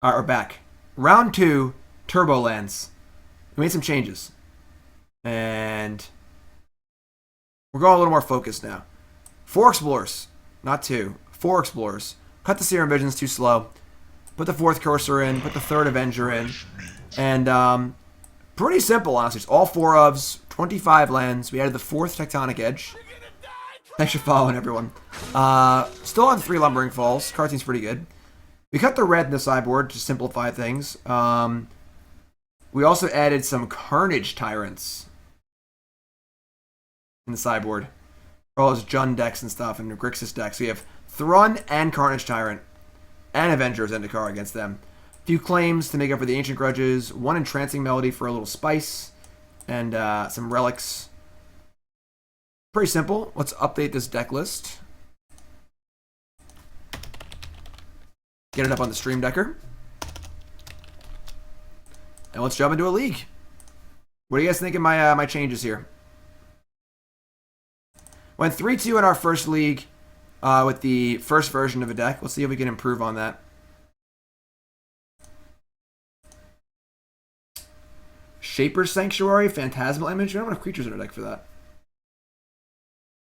All right, we're back. Round 2, Turbolands. We made some changes. And we're going a little more focused now. 4 Explorers. Not 2. 4 Explorers. Cut the Serum Visions too slow. Put the 4th Courser in. Put the 3rd Avenger in. And pretty simple, honestly. It's all 4 ofs. 25 lands. We added the 4th Tectonic Edge. Thanks for following, everyone. Still on 3 Lumbering Falls. Card seems pretty good. We cut the red in the sideboard to simplify things. We also added some Carnage Tyrants in the sideboard. For all those Jund decks and stuff, and Grixis decks. We have Thrun and Carnage Tyrant, and Avenger of Zendikar against them. A few claims to make up for the Ancient Grudges. 1 Entrancing Melody for a little spice. And some relics. Pretty simple. Let's update this deck list. Get it up on the Stream Decker. And let's jump into a league. What do you guys think of my changes here? Went 3-2 in our first league with the first version of a deck. Let's see if we can improve on that. Shaper's Sanctuary, Phantasmal Image. We don't have enough creatures in our deck for that.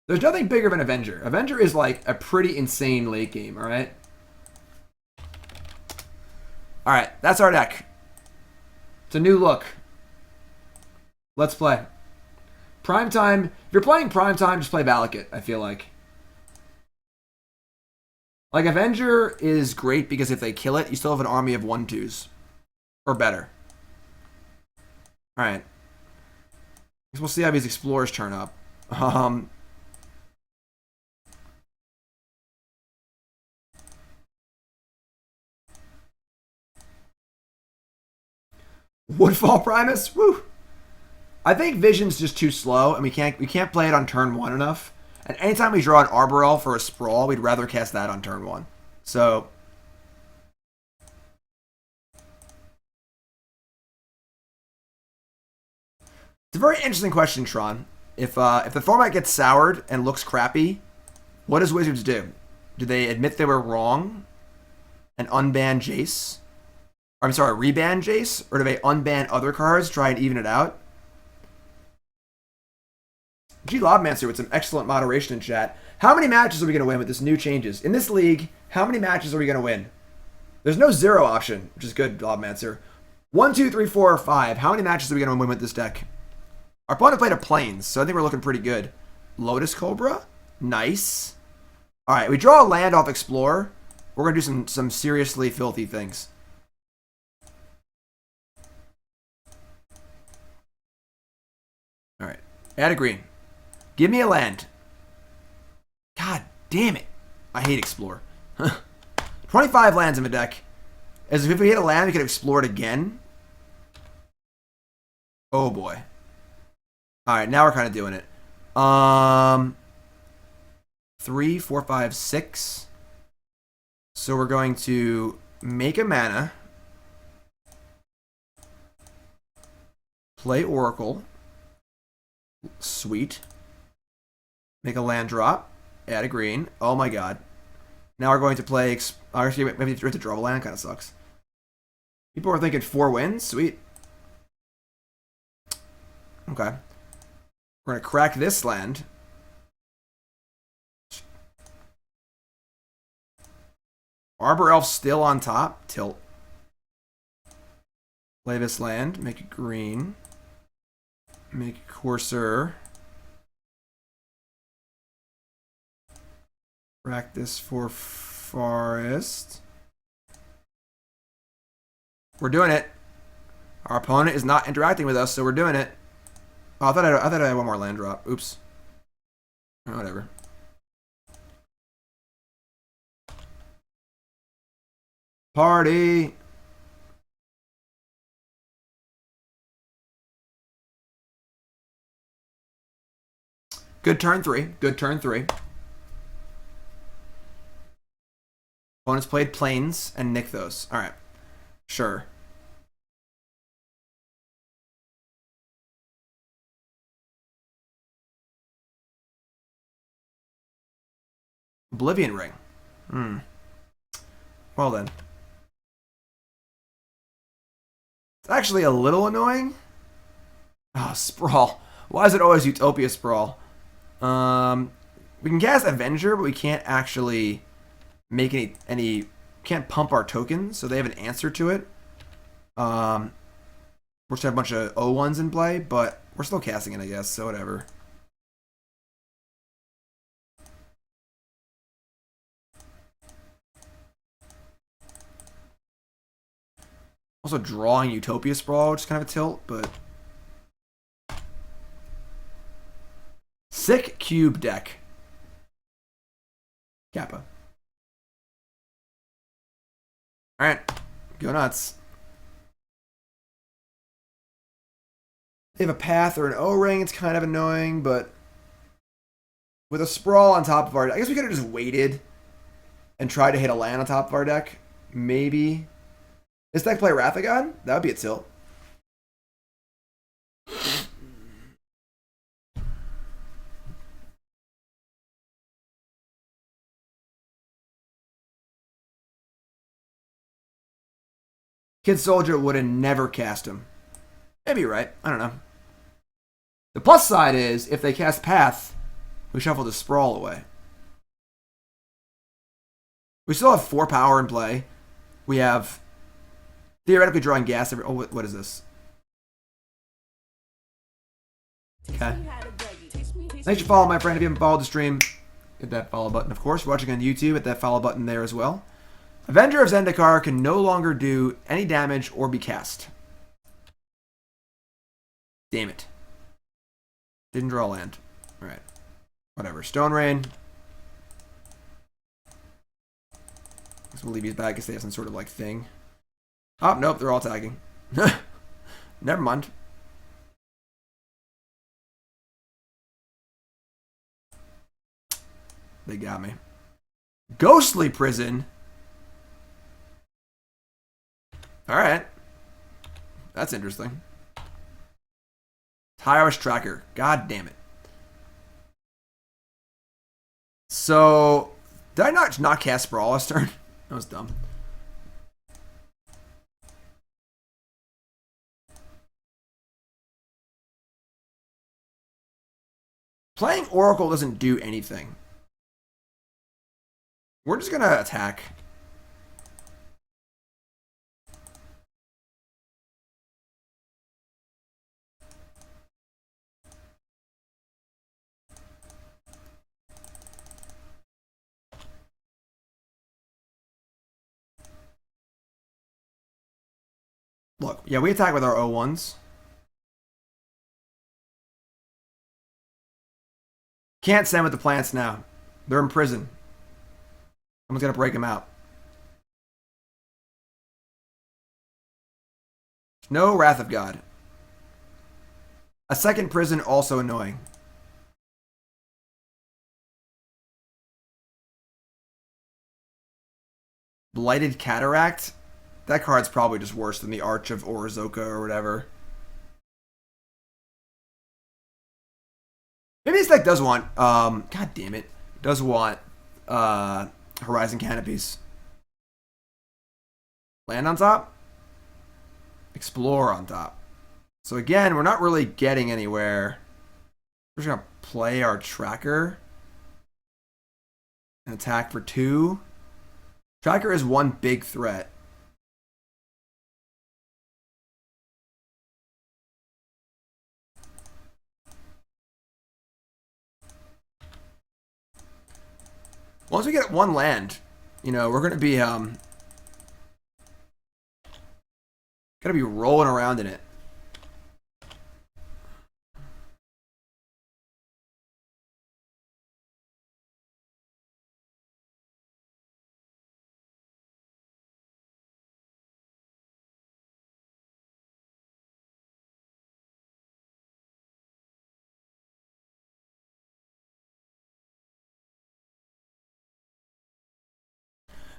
There's nothing bigger than Avenger. Avenger is like a pretty insane late game, alright? Alright, that's our deck. It's a new look. Let's play. Primetime. If you're playing Primetime, just play Valakut, I feel like. Like, Avenger is great because if they kill it, you still have an army of 1/2s. Or better. Alright. We'll see how these Explorers turn up. Woodfall Primus? Woo! I think Vision's just too slow, and we can't play it on turn 1 enough. And anytime we draw an Arbor Elf or a Sprawl, we'd rather cast that on turn 1. So it's a very interesting question, Tron. If the format gets soured and looks crappy, what does Wizards do? Do they admit they were wrong and unban Jace? Or, I'm sorry, reban Jace? Or do they unban other cards, try and even it out? G Lobmancer with some excellent moderation in chat. How many matches are we going to win with this new changes? In this league, how many matches are we going to win? There's no 0 option, which is good, Lobmancer. 1, 2, 3, 4, or 5. How many matches are we going to win with this deck? Our opponent played a Plains, so I think we're looking pretty good. Lotus Cobra? Nice. Alright, we draw a land off Explorer. We're going to do some seriously filthy things. Alright, add a green. Give me a land. God damn it. I hate Explorer. 25 lands in the deck. As if we hit a land, we could explore it again. Oh boy. Alright, now we're kind of doing it. 3, 4, 5, 6. So we're going to make a mana. Play Oracle. Sweet. Make a land drop. Add a green. Oh my god. Now we're going to play... Actually, maybe we have to draw a land. Kind of sucks. People are thinking 4 wins. Sweet. Okay. We're going to crack this land. Arbor Elf still on top. Tilt. Play this land. Make it green. Make a Courser. Practice for Forest. We're doing it. Our opponent is not interacting with us, so we're doing it. Oh, I thought I had one more land drop. Oops. Oh, whatever. Party. Good turn 3. Good turn 3. Opponents played Plains and nicked those. Alright. Sure. Oblivion Ring. Well then. It's actually a little annoying. Oh, Sprawl. Why is it always Utopia Sprawl? We can cast Avenger, but we can't actually make any can't pump our tokens, so they have an answer to it. We're just have a bunch of O1s in play, but we're still casting it, I guess, so whatever. Also drawing Utopia Sprawl, which is kind of a tilt, but... Sick cube deck. Kappa. Alright, go nuts. They have a path or an O-ring, it's kind of annoying, but... With a Sprawl on top of our... I guess we could have just waited and tried to hit a land on top of our deck. Maybe... This deck play Wrath of God? That would be a tilt. Kid Soldier would have never cast him. Maybe you're right. I don't know. The plus side is, if they cast Path, we shuffle the Sprawl away. We still have 4 power in play. We have... Theoretically drawing gas every... Oh, what is this? Okay. Thanks for following, my friend. If you haven't followed the stream, hit that follow button. Of course, watching on YouTube, hit that follow button there as well. Avenger of Zendikar can no longer do any damage or be cast. Damn it. Didn't draw land. Alright. Whatever. Stone Rain. Guess we'll leave these back because they have some sort of like thing. Oh, nope, they're all tagging. Never mind. They got me. Ghostly Prison. Alright. That's interesting. Tireless Tracker. God damn it. So, did I not cast Sprawl last turn? That was dumb. Playing Oracle doesn't do anything. We're just gonna attack. Look, yeah, we attack with our O1s. Can't send with the plants now. They're in prison. Someone's got to break them out. No Wrath of God. A second prison, also annoying. Blighted Cataract? That card's probably just worse than the Arch of Orozoka or whatever. Maybe this deck does want, god damn it, does want, Horizon Canopies. Land on top? Explore on top. So again, we're not really getting anywhere. We're just gonna play our tracker. And attack for 2. Tracker is one big threat. Once we get one land, you know, we're gonna be rolling around in it.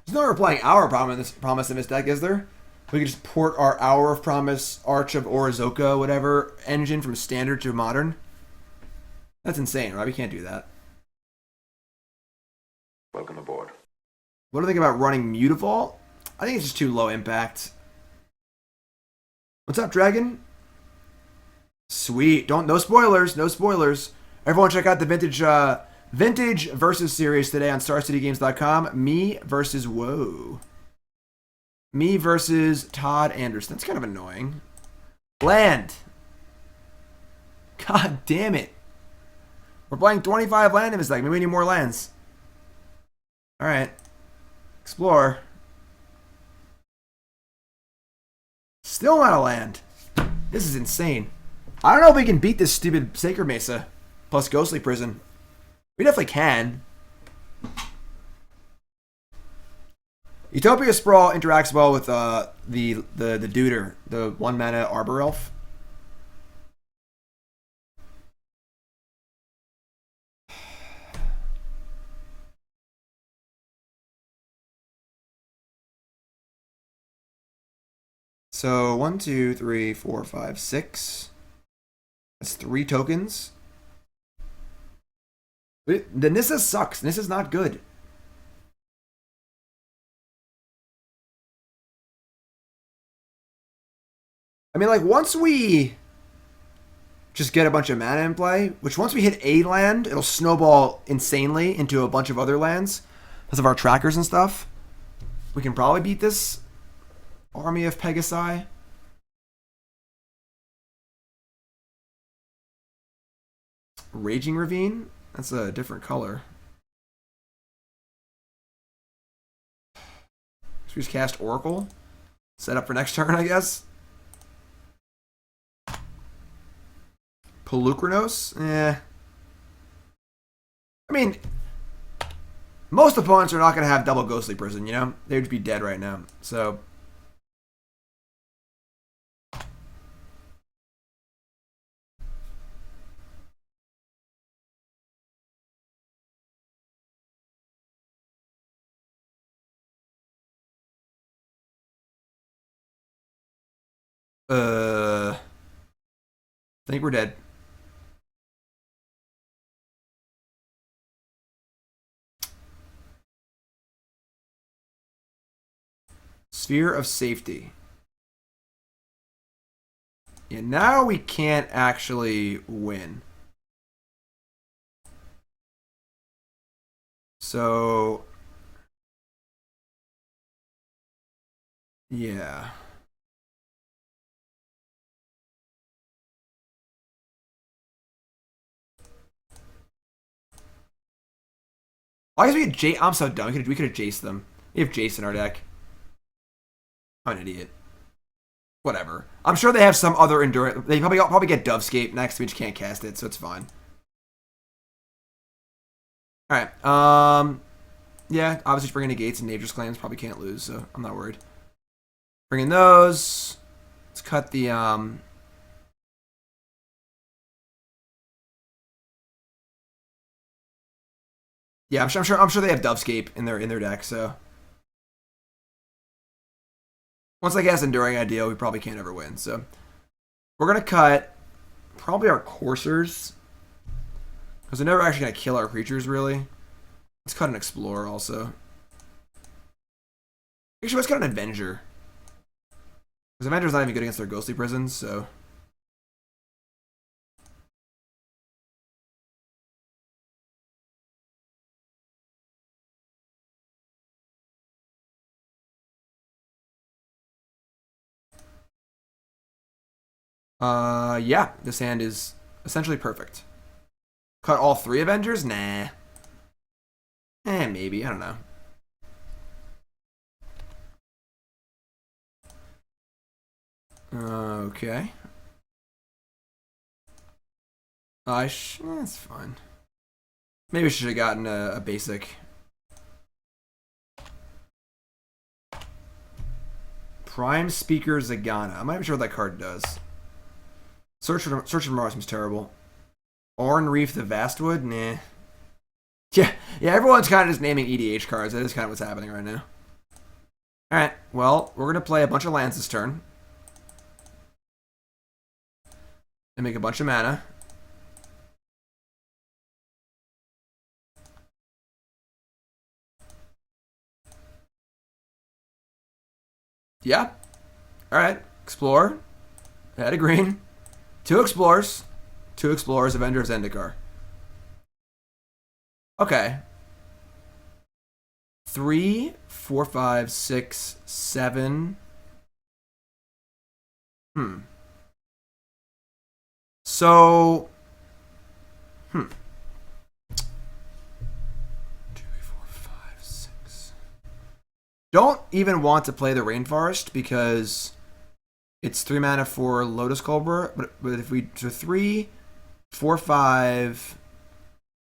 There's no we're playing Hour of Promise in this deck, is there? We can just port our Hour of Promise, Arch of Orozoka, whatever, engine from standard to modern. That's insane, right? We can't do that. Welcome aboard. What do you think about running Mutavault? I think it's just too low impact. What's up, Dragon? Sweet. No spoilers. No spoilers. Everyone check out the Vintage Versus series today on StarCityGames.com. Me versus Todd Anderson. That's kind of annoying. Land. God damn it. We're playing 25 land in this deck. Maybe we need more lands. Alright. Explore. Still not a land. This is insane. I don't know if we can beat this stupid Sacred Mesa plus Ghostly Prison. We definitely can. Utopia Sprawl interacts well with the Duder, the 1-mana Arbor Elf. So 1, 2, 3, 4, 5, 6. That's 3 tokens. The Nissa sucks. Nissa's not good. I mean, like, once we just get a bunch of mana in play, which once we hit a land, it'll snowball insanely into a bunch of other lands because of our trackers and stuff. We can probably beat this army of Pegasi. Raging Ravine? That's a different color. Should we just cast Oracle? Set up for next turn, I guess. Pelucranos? Eh. I mean, most opponents are not going to have double Ghostly Prison, you know? They would be dead right now. So, I think we're dead. Sphere of Safety. Yeah, now we can't actually win. So, yeah. I guess we could Jace. I'm so dumb. We could have Jace them. We have Jace in our deck. I'm an idiot. Whatever. I'm sure they have some other endurance. They probably get Dovescape next. We just can't cast it, so it's fine. All right. Yeah. Obviously, bringing Negates and Nature's Claims probably can't lose, so I'm not worried. Bringing those. Let's cut the Yeah, I'm sure they have Dovescape in their deck. So once they cast Enduring Ideal, we probably can't ever win. So we're gonna cut probably our Coursers because they're never actually gonna kill our creatures really. Let's cut an Explorer also. Actually, let's cut an Avenger because Avenger's not even good against their Ghostly Prisons. So. Yeah, this hand is essentially perfect. Cut all 3 Avengers? Nah. Maybe. I don't know. Okay. That's fine. Maybe we should have gotten a basic. Prime Speaker Zagana. I'm not even sure what that card does. Search for Mars seems terrible. Orn Reef the Vastwood? Nah. Yeah, everyone's kind of just naming EDH cards. That is kind of what's happening right now. Alright, well, we're going to play a bunch of lands this turn. And make a bunch of mana. Yeah. Alright, explore. Head of green. 2 explorers. 2 explorers, Avenger of Zendikar. Okay. 3, 4, 5, 6, 7. So, 2, 3, 4, 5, 6. Don't even want to play the Rainforest because it's 3 mana for Lotus Cobra. But if we so 3, 4, 5,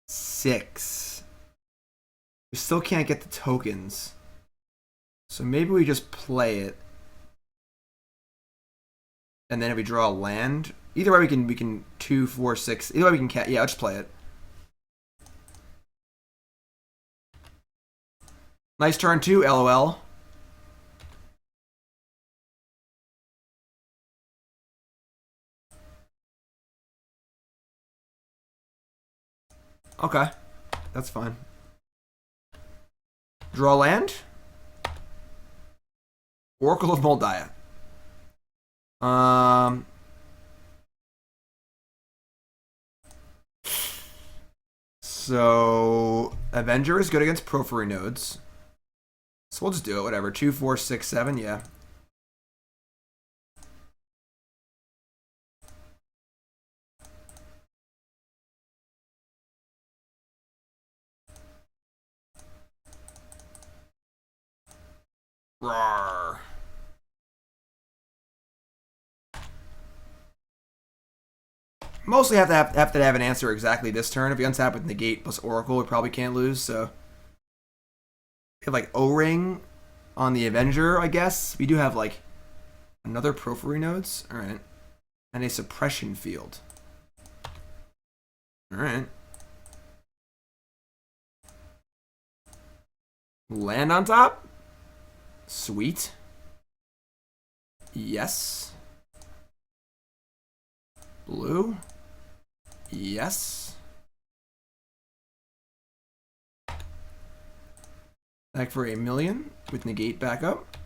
6, we still can't get the tokens. So maybe we just play it, and then if we draw a land, either way we can 2, 4, 6. Either way we can yeah, let's play it. Nice turn 2, LOL. Okay, that's fine. Draw land. Oracle of Mul Daya. So Avenger is good against Porphyry nodes. So we'll just do it, whatever. 2, 4, 6, 7, yeah. Rawr. Mostly have to have an answer exactly this turn. If you untap with Negate plus Oracle, we probably can't lose. So we have like O-Ring on the Avenger, I guess. We do have like another Porphyry nodes. All right, and a suppression field. All right. Land on top. Sweet. Yes. Blue. Yes. Back for $1 million with Negate back up.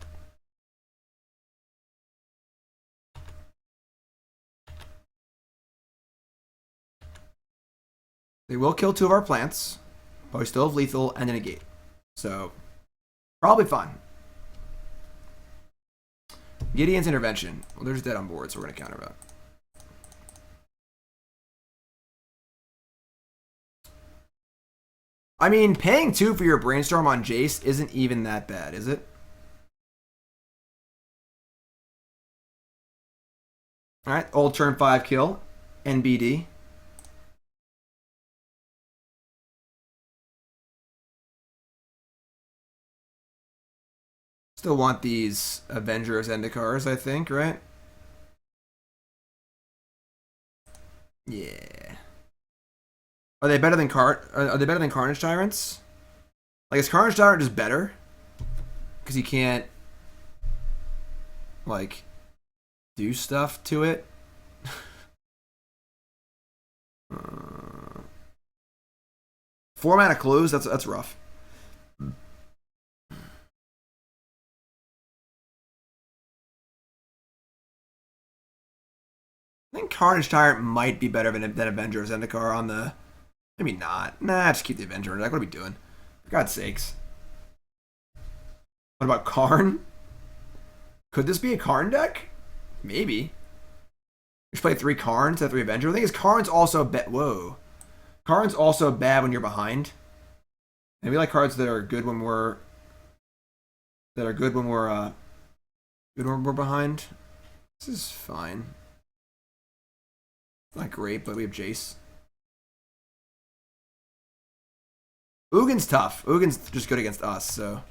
They will kill 2 of our plants, but we still have lethal and a Negate. So, probably fine. Gideon's intervention. Well, there's dead on board, so we're going to counter that. I mean, paying 2 for your Brainstorm on Jace isn't even that bad, is it? Alright, old turn 5 kill. NBD. Still want these Avenger of Zendikars, I think, right? Yeah. Are they better than Carnage Tyrants? Like, is Carnage Tyrant just better? Because you can't, like, do stuff to it? 4 mana clues, that's rough. I think Carnage Tyrant might be better than Avenger of Zendikar on the... Maybe not. Nah, just keep the Avenger in deck. What are we doing? For God's sakes. What about Karn? Could this be a Karn deck? Maybe. We should play 3 Karns instead of 3 Avenger. The thing is, Karn's also Whoa. Karn's also bad when you're behind. And we like cards that are good when we're... good when we're behind. This is fine. Not great, but we have Jace. Ugin's tough. Ugin's just good against us, so...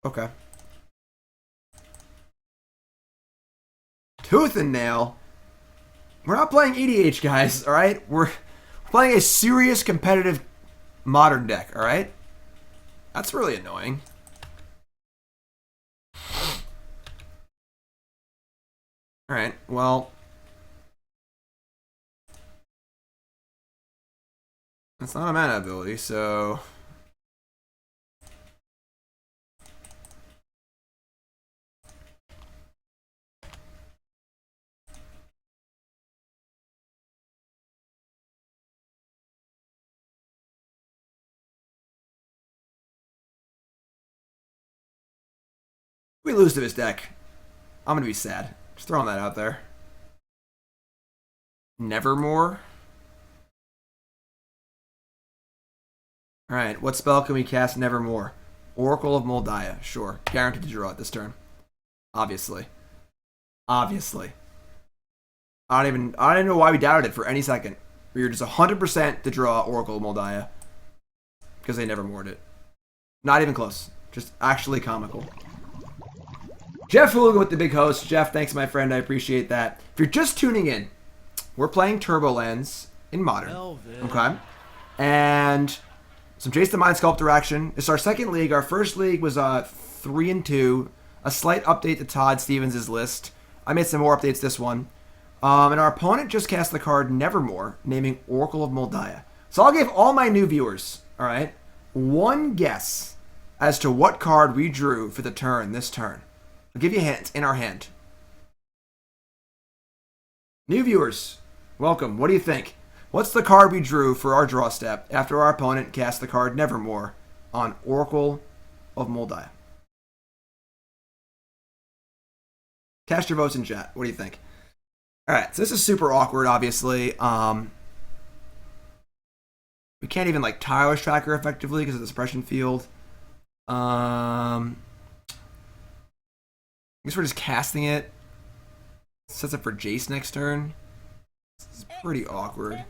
Okay. Tooth and nail. We're not playing EDH, guys, alright? We're playing a serious competitive modern deck, alright? That's really annoying. Alright, well... That's not a mana ability, so... we lose to this deck, I'm going to be sad. Just throwing that out there. Nevermore. Alright, what spell can we cast Nevermore? Oracle of Mul Daya. Sure. Guaranteed to draw it this turn. Obviously. Obviously. I don't even know why we doubted it for any second. We were just 100% to draw Oracle of Mul Daya. Because they never moored it. Not even close. Just actually comical. Jeff Hooligan with the big host. Jeff, thanks my friend. I appreciate that. If you're just tuning in, we're playing Turbolands in Modern. Okay? And some Jace the Mind Sculptor action. It's our second league. Our first league was 3-2. A slight update to Todd Stevens' list. I made some more updates this one. And our opponent just cast the card Nevermore, naming Oracle of Mul Daya. So I'll give all my new viewers, alright, one guess as to what card we drew for the turn this turn. I'll give you a hint in our hand. New viewers, welcome. What do you think? What's the card we drew for our draw step after our opponent cast the card Nevermore on Oracle of Mul Daya? Cast your votes in chat. What do you think? Alright, so this is super awkward, obviously. We can't even, like, Tireless Tracker effectively because of the suppression field. I guess we're just casting it. Sets up for Jace next turn. This is pretty awkward.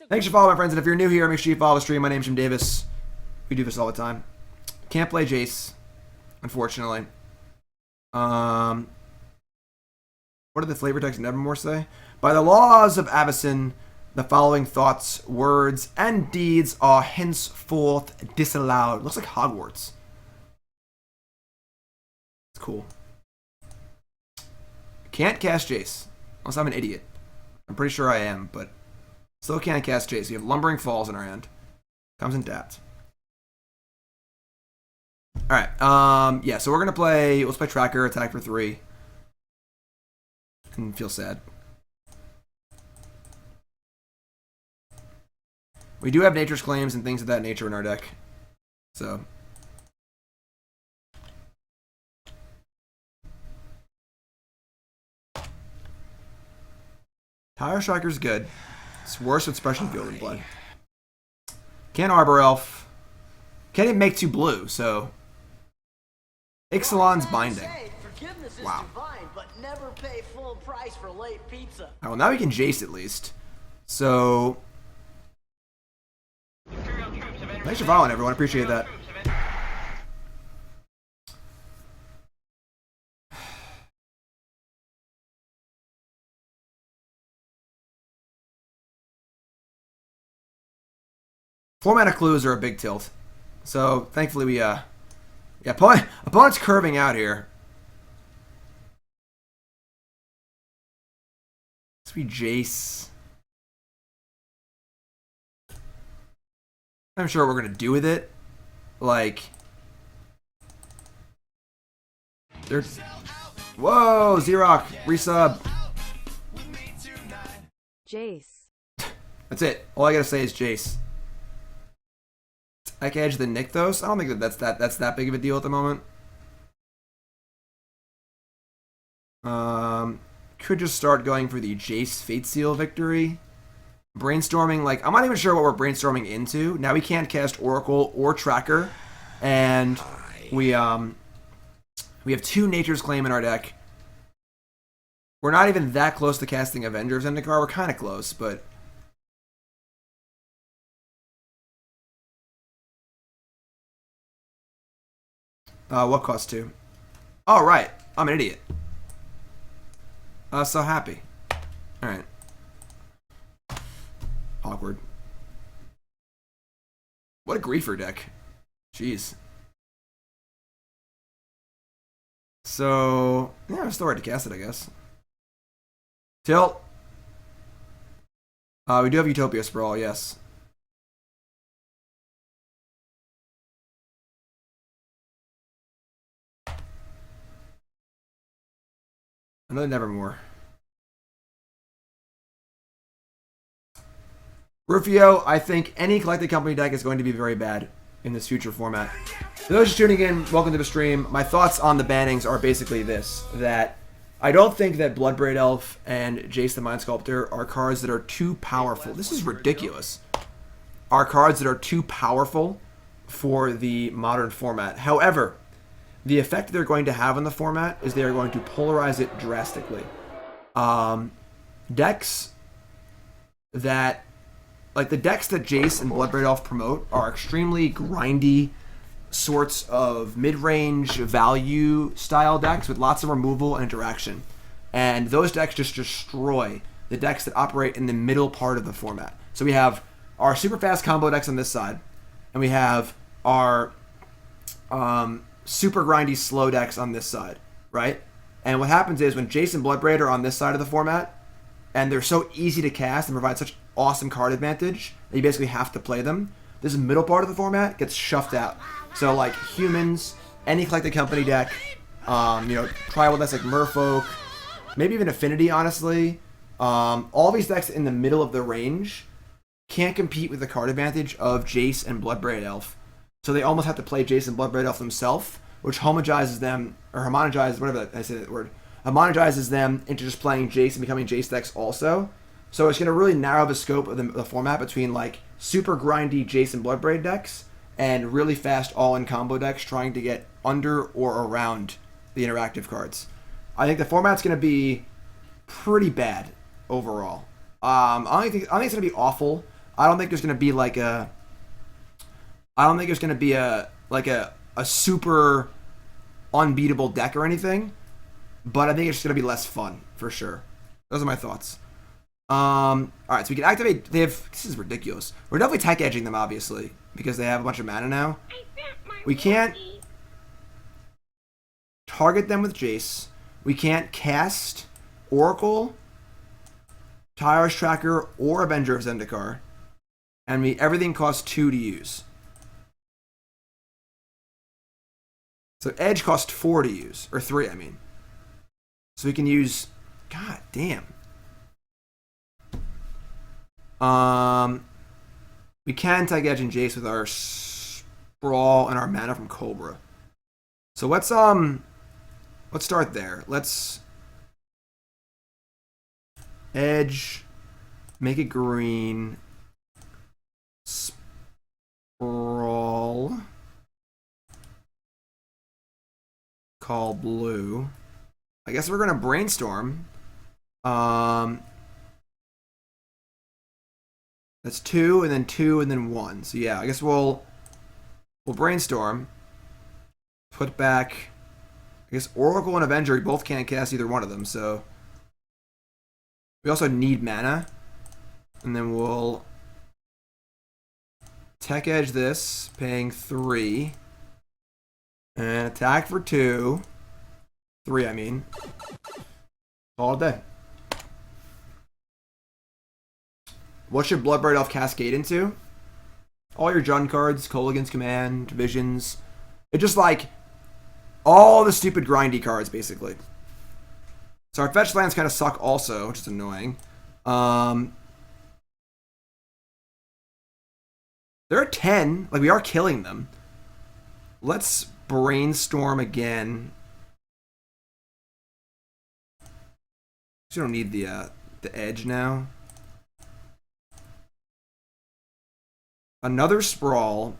Thanks for following, my friends. And if you're new here, make sure you follow the stream. My name's Jim Davis. We do this all the time. Can't play Jace, unfortunately. What did the flavor text Nevermore say? By the laws of Avacyn, the following thoughts, words, and deeds are henceforth disallowed. Looks like Hogwarts. It's cool. Can't cast Jace. Unless I'm an idiot. I'm pretty sure I am, but still can't cast Jace. We have Lumbering Falls in our hand. Comes in tapped. Alright, yeah, so we're gonna play, let's play Tracker, attack for 3. And feel sad. We do have Nature's Claims and things of that nature in our deck. So. Tire Striker's good. It's worse with Suppression Field in play. Can't Arbor Elf. Can't even make 2 blue, so. Ixalan's Binding. Wow. Alright, well now we can Jace at least. So. Thanks for following, everyone. Appreciate that. Four mana clues are a big tilt. So thankfully we yeah, opponent's curving out here. Let's be Jace. I'm sure what we're gonna do with it. Like, there's. Whoa, Xerox, resub. Jace. That's it. All I gotta say is Jace. Tech Edge the Nykthos. I don't think that's that big of a deal at the moment. Could just start going for the Jace Fate Seal victory. Brainstorming, like, I'm not even sure what we're brainstorming into. Now we can't cast Oracle or Tracker. And we have 2 Nature's Claim in our deck. We're not even that close to casting Avenger of Zendikar. We're kind of close, but. What cost 2? Oh, right. I'm an idiot. So happy. Alright. Awkward. What a griefer deck. Jeez. So, yeah, I'm still ready to cast it, I guess. Tilt. We do have Utopia Sprawl, yes. Another Nevermore. Rufio, I think any collected company deck is going to be very bad. in this future format. For those just tuning in, welcome to the stream. My thoughts on the bannings are basically this, that I don't think that Bloodbraid Elf and Jace the Mind Sculptor are cards that are too powerful. This is ridiculous. Are cards that are too powerful for the modern format. However, the effect they're going to have on the format is they are going to polarize it drastically. Decks that, like the decks that Jace and Bloodbraid Elf promote are extremely grindy sorts of mid-range value style decks with lots of removal and interaction. And those decks just destroy the decks that operate in the middle part of the format. So we have our super fast combo decks on this side, and we have our super grindy slow decks on this side, right? And what happens is when Jace and Bloodbraid are on this side of the format, and they're so easy to cast and provide such awesome card advantage that you basically have to play them, this middle part of the format gets shuffed out. So like humans, any Collected Company deck, tribal decks like Merfolk, maybe even Affinity, honestly. All these decks in the middle of the range can't compete with the card advantage of Jace and Bloodbraid Elf. So they almost have to play Jace and Bloodbraid Elf themselves, which homogenizes them, or homogenizes, whatever I say that word, homogenizes them into just playing Jace and becoming Jace decks also. So it's going to really narrow the scope of the format between like super grindy Jace and Bloodbraid decks and really fast all-in combo decks trying to get under or around the interactive cards. I think the format's going to be pretty bad overall. I don't think it's going to be awful. I don't think there's going to be like a super unbeatable deck or anything, but I think it's going to be less fun for sure. Those are my thoughts. All right, so we can activate. This is ridiculous. We're definitely tech edging them, obviously, because they have a bunch of mana now. We can't target them with Jace. We can't cast Oracle, Tireless Tracker, or Avenger of Zendikar, and everything costs 2 to use. So Edge costs 4 to use, or 3, I mean. So we can use. God damn. We can tag Edge and Jace with our Sprawl and our mana from Cobra. So let's start there. Let's Edge, make it green, Sprawl, call blue. I guess we're gonna brainstorm. That's 2, and then 2, and then 1. So yeah, I guess we'll brainstorm. Put back. I guess Oracle and Avenger, we both can't cast either one of them, so we also need mana. And then we'll tech edge this, paying 3. And attack for 2. 3, I mean. All day. What should Bloodbraid Elf cascade into? All your Jund cards, Kolaghan's Command, Visions. It's just like all the stupid grindy cards, basically. So our fetch lands kind of suck also, which is annoying. There are 10. Like, we are killing them. Let's brainstorm again. We don't need the edge now. Another Sprawl.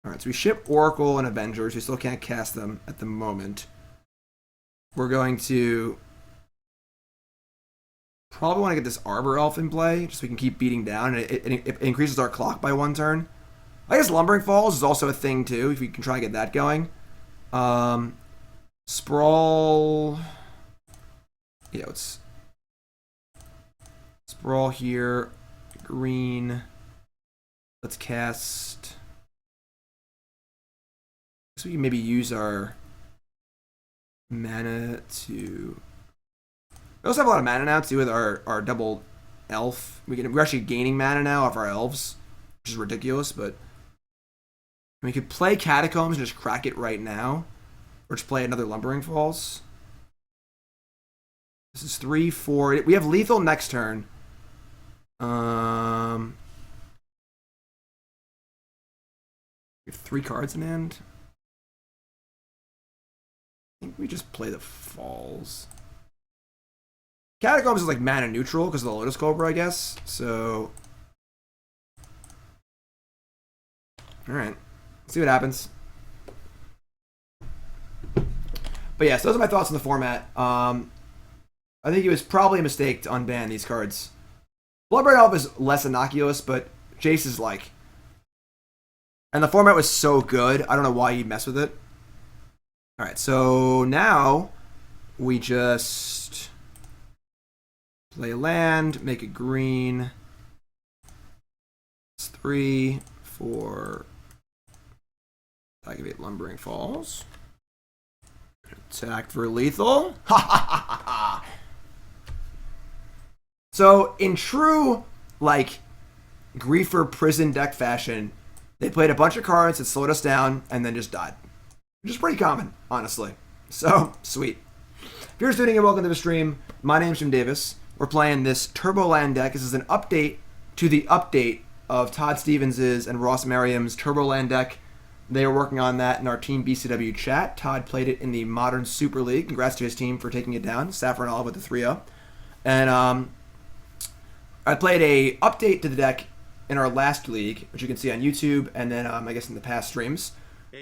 Alright, so we ship Oracle and Avengers. We still can't cast them at the moment. We're going to probably want to get this Arbor Elf in play, just so we can keep beating down, and it increases our clock by 1 turn. I guess Lumbering Falls is also a thing, too, if we can try to get that going. Sprawl. Yeah, it's Sprawl here. Green. Let's cast. So we can maybe use our mana to. We also have a lot of mana now too with our double elf. We're actually gaining mana now off our elves, which is ridiculous. But we could play Catacombs and just crack it right now, or just play another Lumbering Falls. This is 3, 4. We have lethal next turn. We have 3 cards in hand. I think we just play the Falls. Catacombs is like mana neutral because of the Lotus Cobra, I guess. So, alright. See what happens. But yes, those are my thoughts on the format. I think it was probably a mistake to unban these cards. Arbor Elf is less innocuous, but Jace is like... And the format was so good, I don't know why you'd mess with it. Alright, so now we just play a land, make it green. It's 3, 4. Activate Lumbering Falls. Attack for lethal. Ha ha ha ha ha. So in true like Griefer prison deck fashion, they played a bunch of cards that slowed us down and then just died. Which is pretty common, honestly. So sweet. If you're tuning in, welcome to the stream. My name's Jim Davis. We're playing this Turboland deck. This is an update to the update of Todd Stevens's and Ross Merriam's Turboland deck. They were working on that in our Team BCW chat. Todd played it in the Modern Super League. Congrats to his team for taking it down. Saffron Olive with the 3-0. And I played a update to the deck in our last league, which you can see on YouTube, and then I guess in the past streams.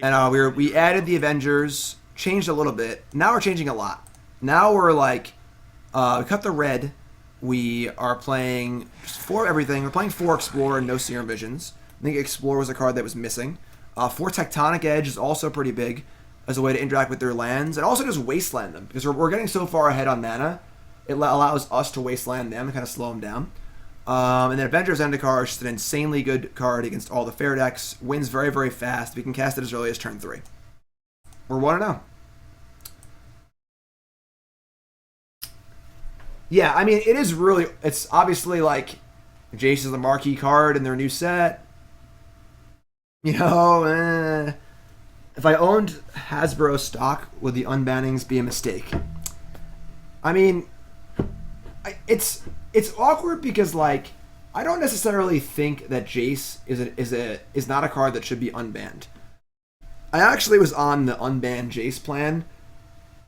And we added the Avengers, changed a little bit. Now we're changing a lot. Now we're like, we cut the red. We are playing just 4 everything. We're playing 4 Explorer and no Serum Visions. I think Explorer was a card that was missing. 4 Tectonic Edge is also pretty big as a way to interact with their lands, and also just wasteland them, because we're getting so far ahead on mana, it allows us to wasteland them and kind of slow them down. And then Avenger of Zendikar is just an insanely good card against all the fair decks, wins very, very fast. We can cast it as early as turn 3. We're 1-0. Yeah, I mean, it is really, it's obviously like, Jace is the marquee card in their new set. You know, if I owned Hasbro stock, would the unbannings be a mistake? I mean, it's awkward because like I don't necessarily think that Jace is not a card that should be unbanned. I actually was on the unban Jace plan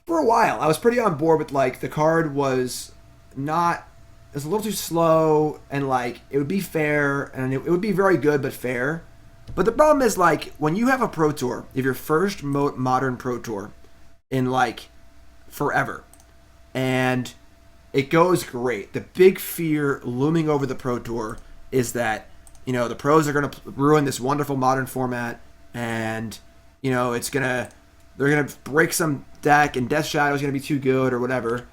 for a while. I was pretty on board with like the card was not. It was a little too slow, and like it would be fair, and it would be very good but fair. But the problem is, like, when you have a Pro Tour, if your first modern Pro Tour in, like, forever, and it goes great, the big fear looming over the Pro Tour is that, you know, the pros are going to ruin this wonderful modern format, and, you know, they're going to break some deck, and Death Shadow is going to be too good, or whatever.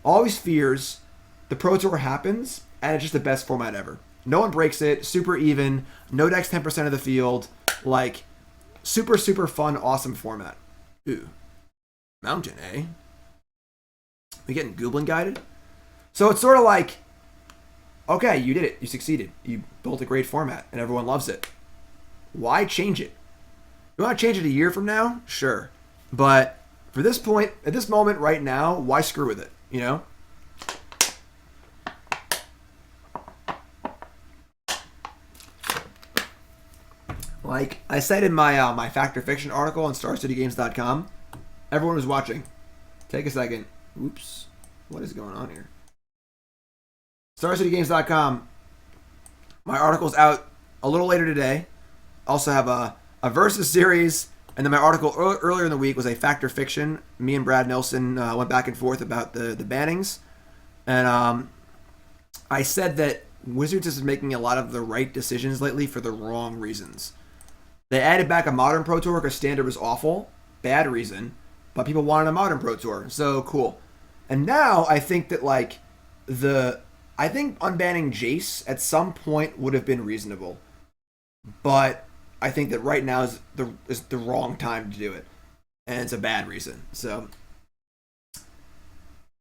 All these fears, the Pro Tour happens, and it's just the best format ever. No one breaks it. Super even. No decks 10% of the field. Like, super, super fun, awesome format. Ooh. Mountain, eh? We getting Goblin guided? So it's sort of like, okay, you did it. You succeeded. You built a great format, and everyone loves it. Why change it? You want to change it a year from now? Sure. But for this point, at this moment right now, why screw with it? You know? Like I said in my my Fact or Fiction article on StarCityGames.com, everyone who's watching, take a second. Oops, what is going on here? StarCityGames.com. My article's out a little later today. Also have a Versus series, and then my article earlier in the week was a Fact or Fiction. Me and Brad Nelson went back and forth about the bannings, and I said that Wizards is making a lot of the right decisions lately for the wrong reasons. They added back a Modern Pro Tour because Standard was awful. Bad reason. But people wanted a Modern Pro Tour. So, cool. And now, I think that, like, I think unbanning Jace at some point would have been reasonable. But I think that right now is the wrong time to do it. And it's a bad reason. So,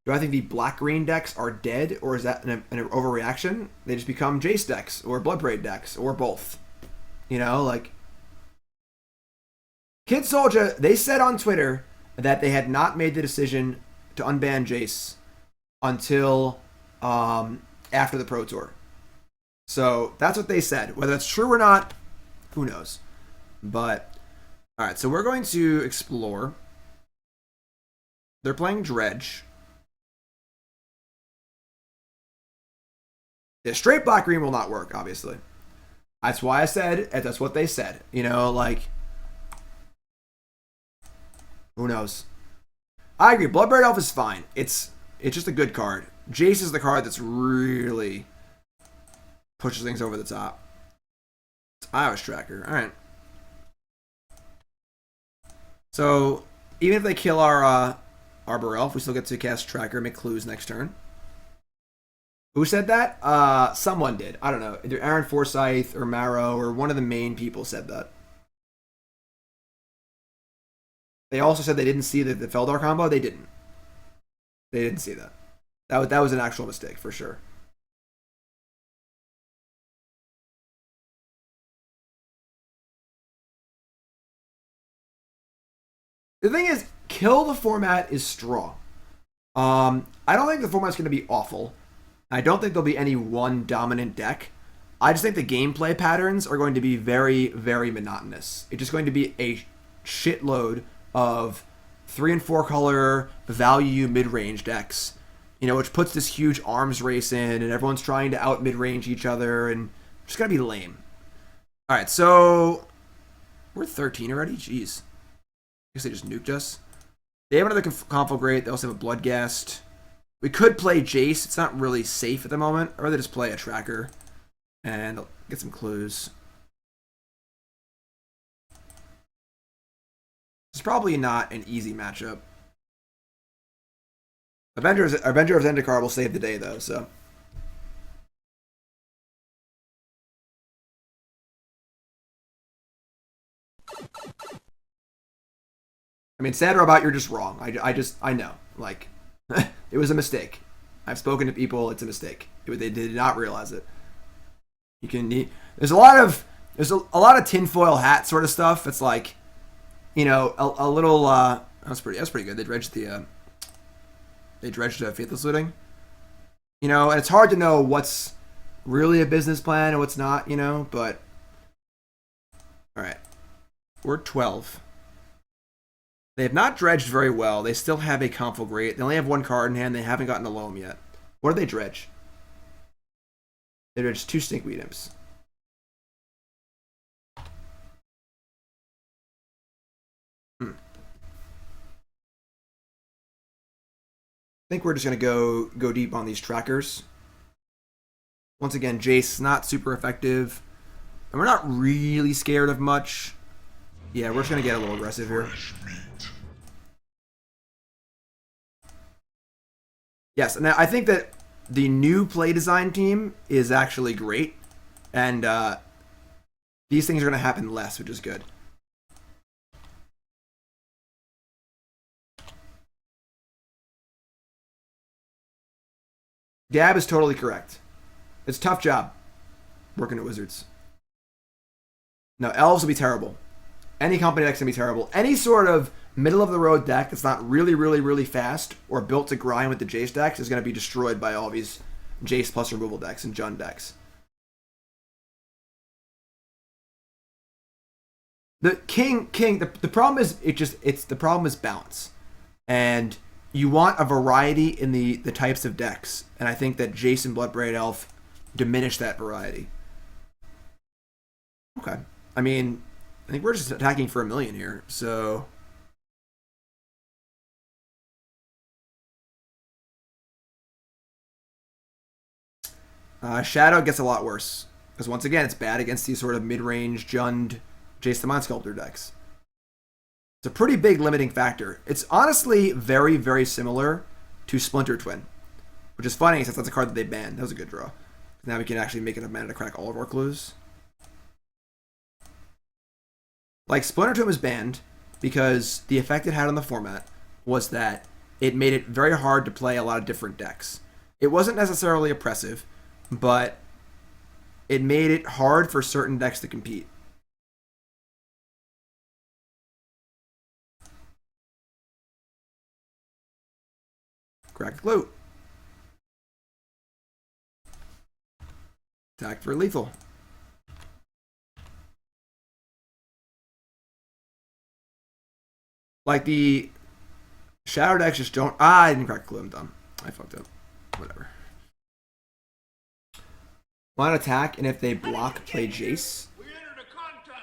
do I think the black-green decks are dead? Or is that an overreaction? They just become Jace decks. Or Bloodbraid decks. Or both. You know, like... Kid Soldier, they said on Twitter that they had not made the decision to unban Jace until after the Pro Tour. So that's what they said. Whether that's true or not, who knows? But All right, so we're going to explore. They're playing Dredge. Yeah, straight black green will not work, obviously. That's why I said, and that's what they said. You know, like, who knows? I agree. Bloodbraid Elf is fine. It's just a good card. Jace is the card that's really pushes things over the top. It's Tireless Tracker. All right. So even if they kill our Arbor Elf, we still get to cast Tracker, make clues next turn. Who said that? Someone did. I don't know. Either Aaron Forsyth or Marrow or one of the main people said that. They also said they didn't see the Feldar combo. They didn't. They didn't see that. That was an actual mistake for sure. The thing is, kill the format is strong. I don't think the format's going to be awful. I don't think there'll be any one dominant deck. I just think the gameplay patterns are going to be very, very monotonous. It's just going to be a shitload of 3 and 4 color value mid-range decks, you know, which puts this huge arms race in, and everyone's trying to out mid-range each other, and it's just gonna be lame. All right, so we're 13 already. Jeez, I guess they just nuked us. They have another Conflagrate. They also have a Bloodghast. We could play Jace. It's not really safe at the moment. I'd rather just play a Tracker and get some clues. It's probably not an easy matchup. Avenger of Zendikar will save the day, though, so. I mean, Sad Robot, you're just wrong. I know. Like, it was a mistake. I've spoken to people, it's a mistake. They did not realize it. There's a lot of tinfoil hat sort of stuff. It's like, you know, a little. That's pretty good. They dredged the Faithless Looting. You know, and it's hard to know what's really a business plan and what's not. You know, but all right, we're 12. They have not dredged very well. They still have a Conflagrate. They only have one card in hand. They haven't gotten a Loam yet. What did they dredge? They dredged 2 Stinkweed Imps. I think we're just going to go deep on these trackers. Once again, Jace, not super effective. And we're not really scared of much. Yeah, we're just going to get a little aggressive here. Yes, and I think that the new play design team is actually great. And these things are going to happen less, which is good. Gab is totally correct. It's a tough job working at Wizards. No, Elves will be terrible. Any company deck's going to be terrible. Any sort of middle-of-the-road deck that's not really, really, really fast or built to grind with the Jace decks is going to be destroyed by all these Jace plus removal decks and Jund decks. The the problem is the problem is balance. And you want a variety in the types of decks. And I think that Jace and Bloodbraid Elf diminish that variety. Okay. I mean, I think we're just attacking for 1 million here, so. Shadow gets a lot worse. Because once again, it's bad against these sort of mid-range Jund Jace the Mind Sculptor decks. It's a pretty big limiting factor. It's honestly very, very similar to Splinter Twin. Which is funny, since that's a card that they banned. That was a good draw. Now we can actually make enough mana to crack all of our clues. Like, Splinter Twin was banned because the effect it had on the format was that it made it very hard to play a lot of different decks. It wasn't necessarily oppressive, but it made it hard for certain decks to compete. Crack Loot. Attack for lethal. Like, the Shadow decks just don't... I didn't crack clue. I'm dumb. I fucked up. Whatever. Want to attack, and if they block, play Jace.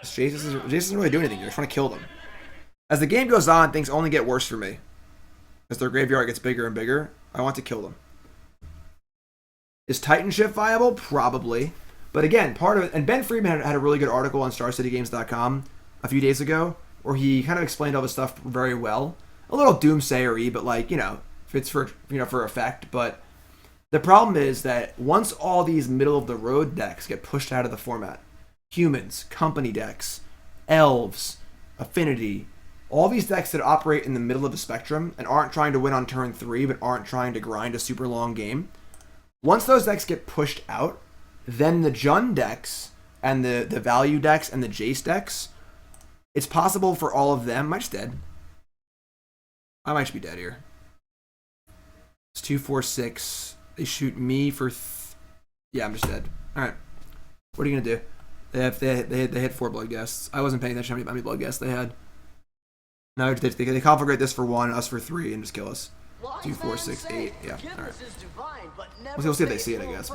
Jace doesn't really do anything. You're just trying to kill them. As the game goes on, things only get worse for me. As their graveyard gets bigger and bigger, I want to kill them. Is Titanship viable? Probably. But again, part of it... And Ben Friedman had a really good article on StarCityGames.com a few days ago where he kind of explained all this stuff very well. A little doomsayer-y, but like, you know, it's for, you know, for effect. But the problem is that once all these middle-of-the-road decks get pushed out of the format, humans, company decks, elves, affinity... all these decks that operate in the middle of the spectrum and aren't trying to win on turn 3 but aren't trying to grind a super long game, once those decks get pushed out, then the Jund decks and the value decks and the Jace decks, it's possible for all of them... Am I just dead? I might just be dead here. It's 2, 4, 6. They shoot me for... yeah, I'm just dead. Alright. What are you going to do? They had 4 blood guests. I wasn't paying attention how many blood guests they had. No, they conflagrate this for 1, us for 3, and just kill us. 2, 4, 6, 8. Yeah, alright. We'll see if they see it, I guess.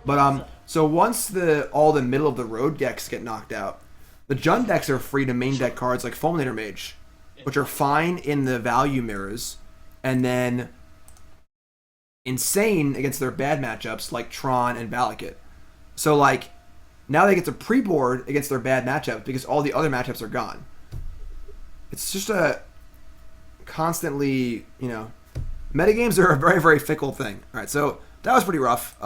But so once all the middle of the road decks get knocked out, the Jund decks are free to main deck cards like Fulminator Mage, which are fine in the value mirrors, and then insane against their bad matchups like Tron and Valakut. So like now they get to pre-board against their bad matchups because all the other matchups are gone. It's just a constantly, you know, metagames are a very, very fickle thing. All right, so that was pretty rough.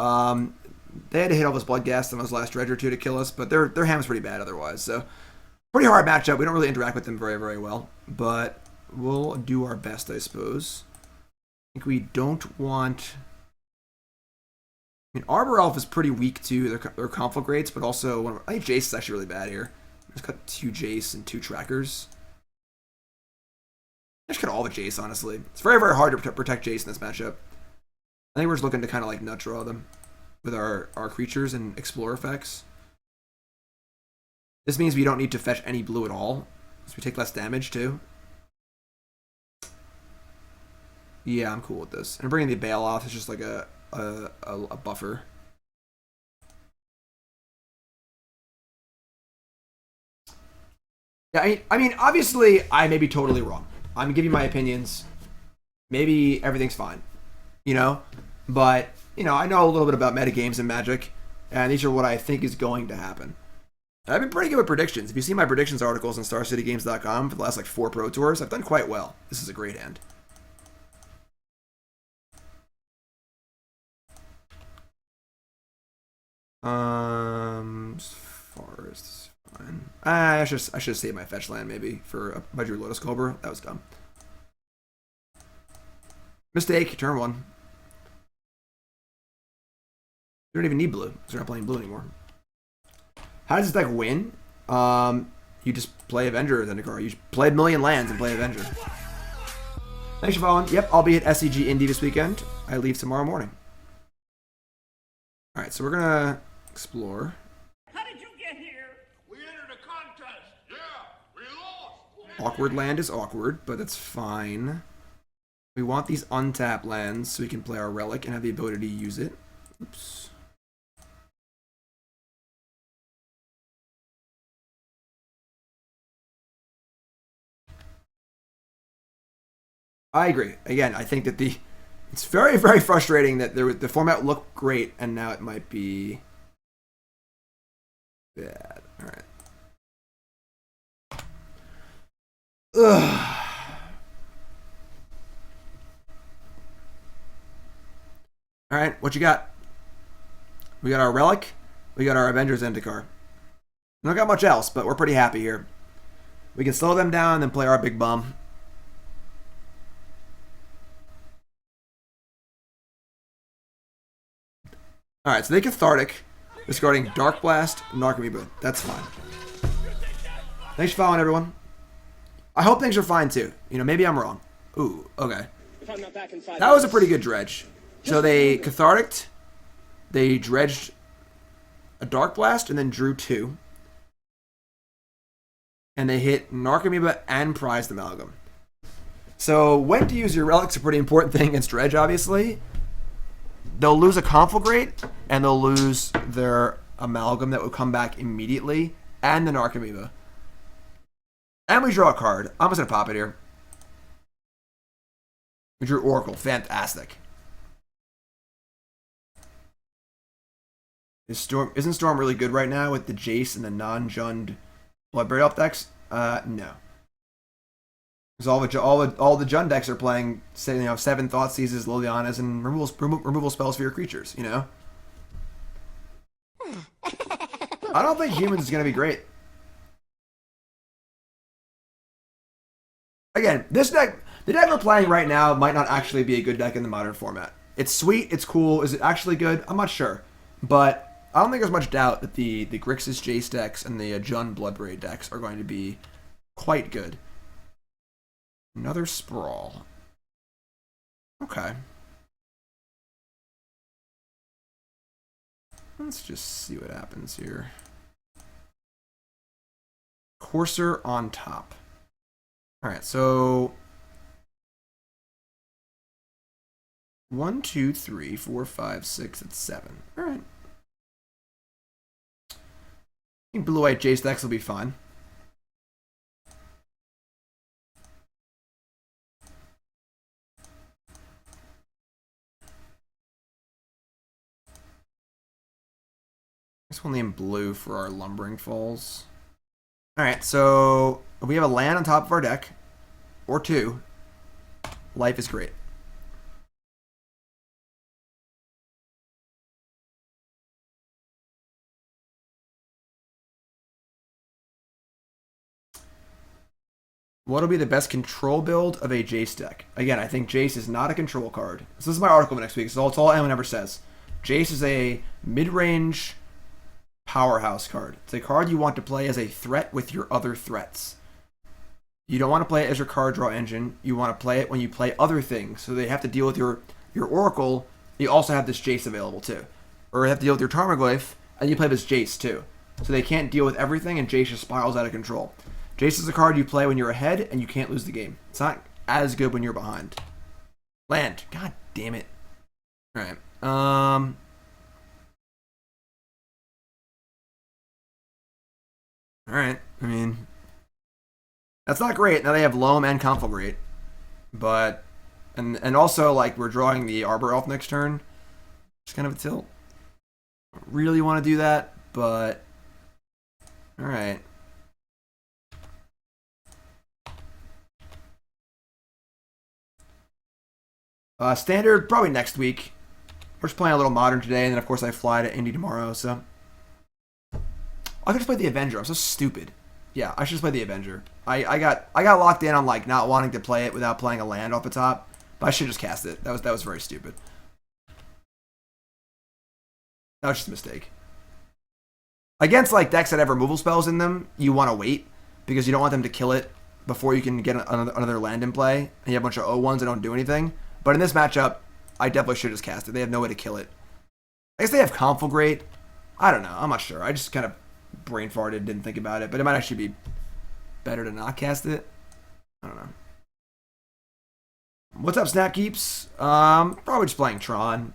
They had to hit all those blood gas on those last Dredge or 2 to kill us, but their ham's pretty bad otherwise. So pretty hard matchup. We don't really interact with them very, very well, but we'll do our best, I suppose. I think we don't want... I mean, Arbor Elf is pretty weak too. Their conflict rates, but also... I think Jace is actually really bad here. Just got 2 Jace and 2 trackers. I just got all the Jace, honestly. It's very, very hard to protect Jace in this matchup. I think we're just looking to kind of like nut draw them with our creatures and explore effects. This means we don't need to fetch any blue at all, so we take less damage too. Yeah, I'm cool with this. And bringing the Baloth is just like a buffer. Yeah, I mean, obviously, I may be totally wrong. I'm giving my opinions. Maybe everything's fine, you know? But, you know, I know a little bit about metagames and Magic, and these are what I think is going to happen. I've been pretty good with predictions. If you see my predictions articles on StarCityGames.com for the last, like, 4 Pro Tours, I've done quite well. This is a great hand. Forest is fine. I should have saved my fetch land maybe for I drew Lotus Cobra. That was dumb. Mistake. Turn 1. You don't even need blue, because we're not playing blue anymore. How does this deck win? You just play Avenger of Zendikar. You play a million lands and play Avenger. Thanks for following. Yep, I'll be at SCG Indy this weekend. I leave tomorrow morning. Alright, so we're gonna explore. How did you get here? We entered a contest. Yeah, we lost. Awkward land is awkward, but that's fine. We want these untapped lands so we can play our Relic and have the ability to use it. Oops. I agree. Again, I think that it's very, very frustrating that the format looked great and now it might be bad. All right. Ugh. All right, what you got? We got our Relic. We got our Avenger of Zendikar. We don't got much else, but we're pretty happy here. We can slow them down and then play our big bum. Alright, so they Cathartic, discarding Dark Blast, Narcomoeba. That's fine. Thanks for following, everyone. I hope things are fine, too. You know, maybe I'm wrong. Ooh, okay. That was a pretty good dredge. So they Cathartic, they dredged a Dark Blast, and then drew 2. And they hit Narcomoeba and Prized Amalgam. So when to use your relics is a pretty important thing against Dredge, obviously. They'll lose a Conflagrate, and they'll lose their Amalgam that will come back immediately, and the Narcomoeba. And we draw a card. I'm just going to pop it here. We drew Oracle. Fantastic. Isn't Storm really good right now with the Jace and the non-Jund Bloodbraid Elf decks? No. Because all the Jund decks are playing, say, 7 Thoughtseizes, Lilianas, and removal spells for your creatures. I don't think Humans is going to be great. Again, this deck, the deck we're playing right now, might not actually be a good deck in the Modern format. It's sweet, it's cool. Is it actually good? I'm not sure, but I don't think there's much doubt that the Grixis Jace decks and the Jund Bloodbraid decks are going to be quite good. Another Sprawl. Okay. Let's just see what happens here. Courser on top. Alright, so 1, 2, 3, 4, 5, 6, and 7. Alright. I think blue-white Jace decks will be fine. I guess we'll name blue for our Lumbering Falls. Alright, so if we have a land on top of our deck, or 2, life is great. What'll be the best control build of a Jace deck? Again, I think Jace is not a control card. So this is my article next week. So it's all anyone ever says. Jace is a mid-range powerhouse card. It's a card you want to play as a threat with your other threats. You don't want to play it as your card draw engine. You want to play it when you play other things. So they have to deal with your Oracle. You also have this Jace available too. Or they have to deal with your Tarmogoyf, and you play this Jace too. So they can't deal with everything, and Jace just spirals out of control. Jace is a card you play when you're ahead, and you can't lose the game. It's not as good when you're behind. Land. God damn it. Alright. Alright. I mean, that's not great. Now they have Loam and Conflagrate. But, and also, like, we're drawing the Arbor Elf next turn. It's kind of a tilt. Really want to do that, but alright. Standard, probably next week. We're just playing a little Modern today, and then of course I fly to Indy tomorrow, so. I could just play the Avenger. I'm so stupid. Yeah, I should just play the Avenger. I got locked in on like not wanting to play it without playing a land off the top, but I should just cast it. That was very stupid. That was just a mistake. Against like decks that have removal spells in them, you want to wait because you don't want them to kill it before you can get another land in play, and you have a bunch of O1s that don't do anything. But in this matchup, I definitely should just cast it. They have no way to kill it. I guess they have Conflagrate. I don't know. I'm not sure. I just kind of brain farted, didn't think about it. But it might actually be better to not cast it. I don't know. What's up, Snapkeeps? Probably just playing Tron.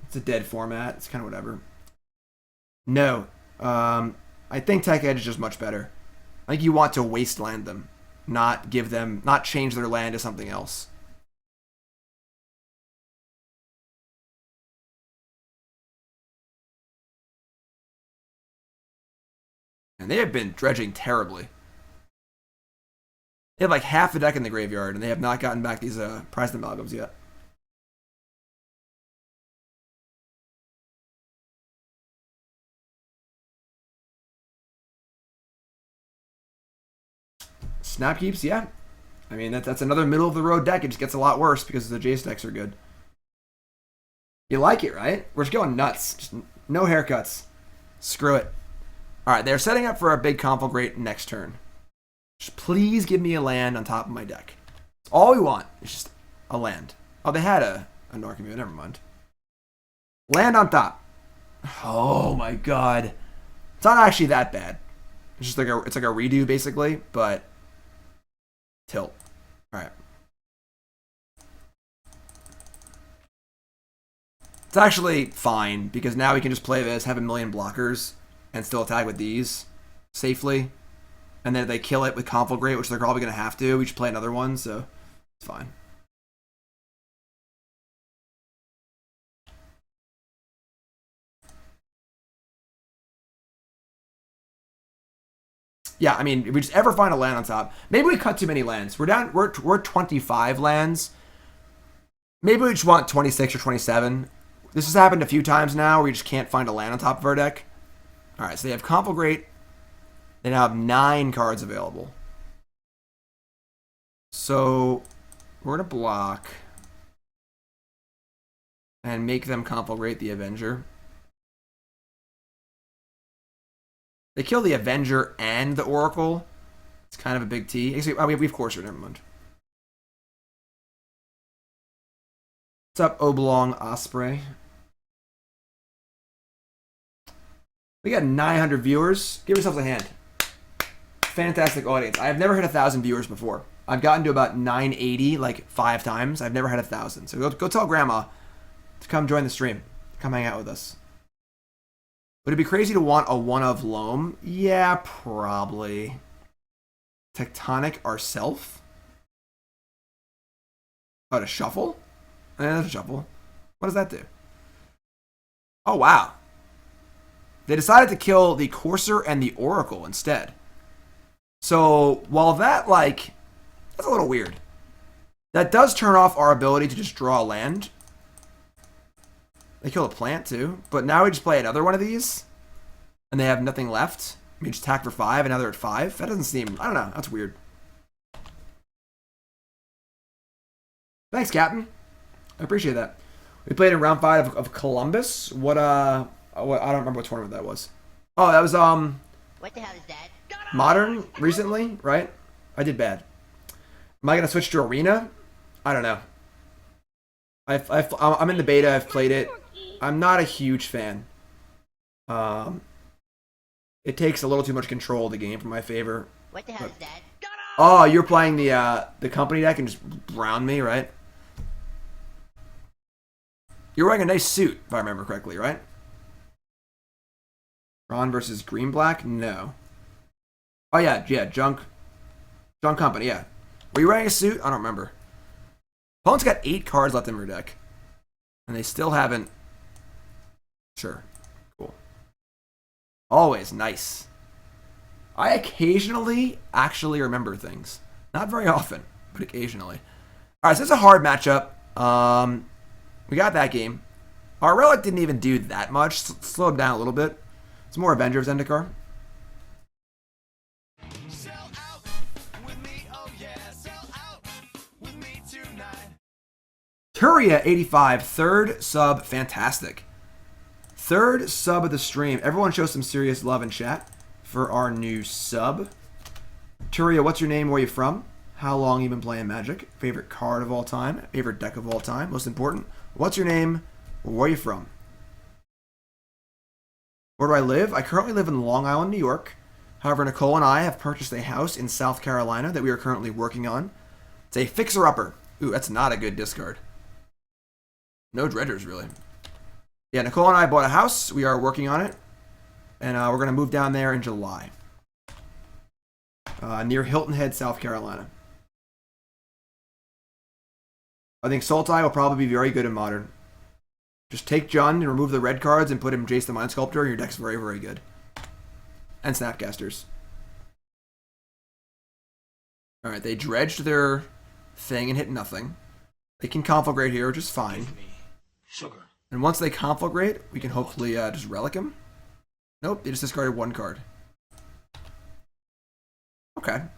It's a dead format. It's kind of whatever. No. I think Tech Edge is just much better. I think you want to wasteland them, not change their land to something else. And they have been dredging terribly. They have like half the deck in the graveyard, and they have not gotten back these prized amalgams yet. Snapkeeps, yeah. I mean, that's another middle of the road deck. It just gets a lot worse because the Jace decks are good. You like it, right? We're just going nuts. Just no haircuts. Screw it. Alright, they're setting up for a big Conflagrate next turn. Just please give me a land on top of my deck. That's all we want. It's just a land. Oh, they had a Narcomoeba. Never mind. Land on top. Oh my god. It's not actually that bad. It's just like it's like a redo basically, but tilt. Alright. It's actually fine, because now we can just play this, have a million blockers, and still attack with these safely. And then if they kill it with Conflagrate, which they're probably going to have to, we just play another one, so it's fine. Yeah, I mean, if we just ever find a land on top, maybe we cut too many lands. We're 25 lands. Maybe we just want 26 or 27. This has happened a few times now where we just can't find a land on top of our deck. All right, so they have Conflagrate. They now have 9 cards available. So we're going to block and make them Conflagrate the Avenger. They kill the Avenger and the Oracle. It's kind of a big T. Actually, oh, we have Courser, never mind. What's up, Oblong Osprey? We got 900 viewers. Give yourselves a hand. Fantastic audience. I have never hit 1,000 viewers before. I've gotten to about 980 like 5 times. I've never had 1,000. So go tell Grandma to come join the stream. Come hang out with us. Would it be crazy to want a one of Loam? Yeah, probably. Tectonic ourself? Oh, to shuffle? That's a shuffle. What does that do? Oh, wow. They decided to kill the Courser and the Oracle instead. So, while that, like, that's a little weird. That does turn off our ability to just draw land. They kill a plant, too. But now we just play another one of these. And they have nothing left. We just attack for 5, and now they're at 5. That doesn't seem... I don't know. That's weird. Thanks, Captain. I appreciate that. We played in round 5 of Columbus. What, I don't remember what tournament that was. Oh, that was, What the hell is that? Modern, recently, right? I did bad. Am I going to switch to Arena? I don't know. I'm in the beta. I've played it. I'm not a huge fan. It takes a little too much control of the game for my favor. What the hell is that? Oh, you're playing the company deck and just brown me, right? You're wearing a nice suit, if I remember correctly, right? Ron versus Green Black? No. Oh, yeah, Junk Company, yeah. Were you wearing a suit? I don't remember. Opponent's got 8 cards left in their deck. And they still haven't... Sure. Cool. Always nice. I occasionally actually remember things. Not very often, but occasionally. Alright, so this is a hard matchup. We got that game. Our Relic didn't even do that much. Slowed down a little bit. It's more Avenger of Zendikar. Turia85, 3rd sub, fantastic. 3rd sub of the stream. Everyone show some serious love in chat for our new sub. Turia, what's your name? Where are you from? How long you been playing Magic? Favorite card of all time? Favorite deck of all time? Most important, what's your name? Where are you from? Where do I live? I currently live in Long Island, New York. However, Nicole and I have purchased a house in South Carolina that we are currently working on. It's a fixer-upper. Ooh, that's not a good discard. No dredgers, really. Yeah, Nicole and I bought a house. We are working on it. And we're going to move down there in July. Near Hilton Head, South Carolina. I think Sultai will probably be very good in Modern. Just take Jund and remove the red cards and put him Jace the Mind Sculptor, and your deck's very, very good. And Snapcasters. Alright, they dredged their thing and hit nothing. They can Conflagrate here, which is fine. Sugar. And once they Conflagrate, we can hopefully just Relic him. Nope, they just discarded 1 card. Okay. I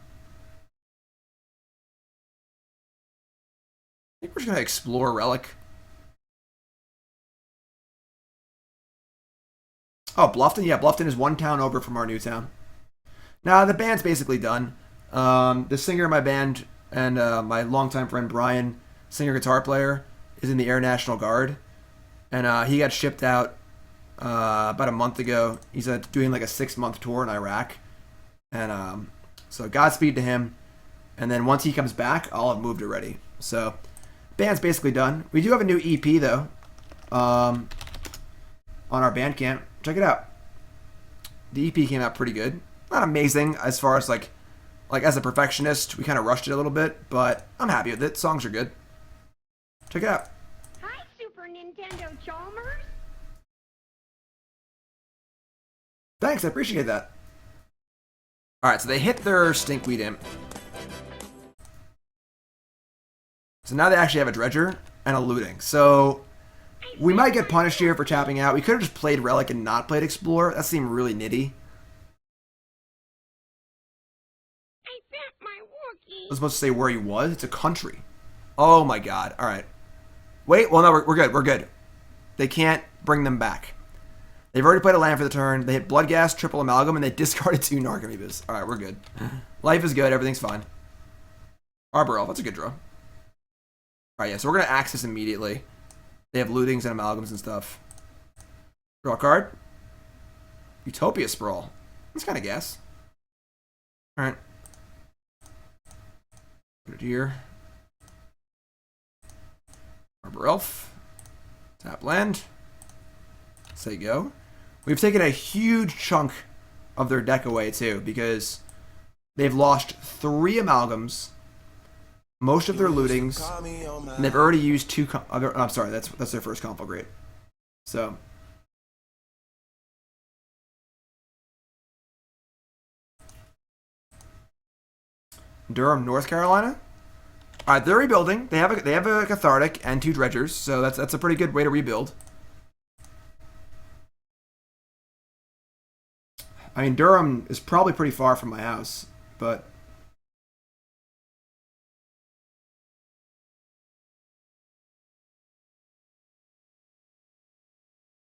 think we're just going to explore Relic. Oh, Bluffton? Yeah, Bluffton is 1 town over from our new town. Now, the band's basically done. The singer in my band and my longtime friend Brian, singer-guitar player, is in the Air National Guard. And he got shipped out about a month ago. He's doing like a 6-month tour in Iraq. And so Godspeed to him. And then once he comes back, I'll have moved already. So band's basically done. We do have a new EP, though. on our Bandcamp. Check it out. The EP came out pretty good. Not amazing as far as like as a perfectionist, we kind of rushed it a little bit, but I'm happy with it. Songs are good. Check it out. Hi, Super Nintendo Chalmers. Thanks, I appreciate that. Alright, so they hit their Stinkweed Imp. So now they actually have a Dredger and a Looting. So we might get punished here for tapping out. We could have just played Relic and not played Explorer. That seemed really nitty. I bet my Wookiee. I was supposed to say where he was. It's a country. Oh my god. Alright. Wait, well no, we're good. We're good. They can't bring them back. They've already played a land for the turn. They hit Bloodghast, Triple Amalgam, and they discarded 2 Narcomoebas. Alright, we're good. Life is good. Everything's fine. Arbor Elf. That's a good draw. Alright, yeah, so we're going to access immediately. They have Lootings and Amalgams and stuff. Draw a card. Utopia Sprawl. That's kind of gas. Alright. Put it here. Arbor Elf. Tap land. Say go. We've taken a huge chunk of their deck away too, because they've lost 3 Amalgams, most of their Lootings, and they've already used 2 I'm sorry, that's their first Conflagrate. So Durham, North Carolina. Alright, they're rebuilding. They have a Cathartic and 2 Dredgers, so that's a pretty good way to rebuild. I mean, Durham is probably pretty far from my house, but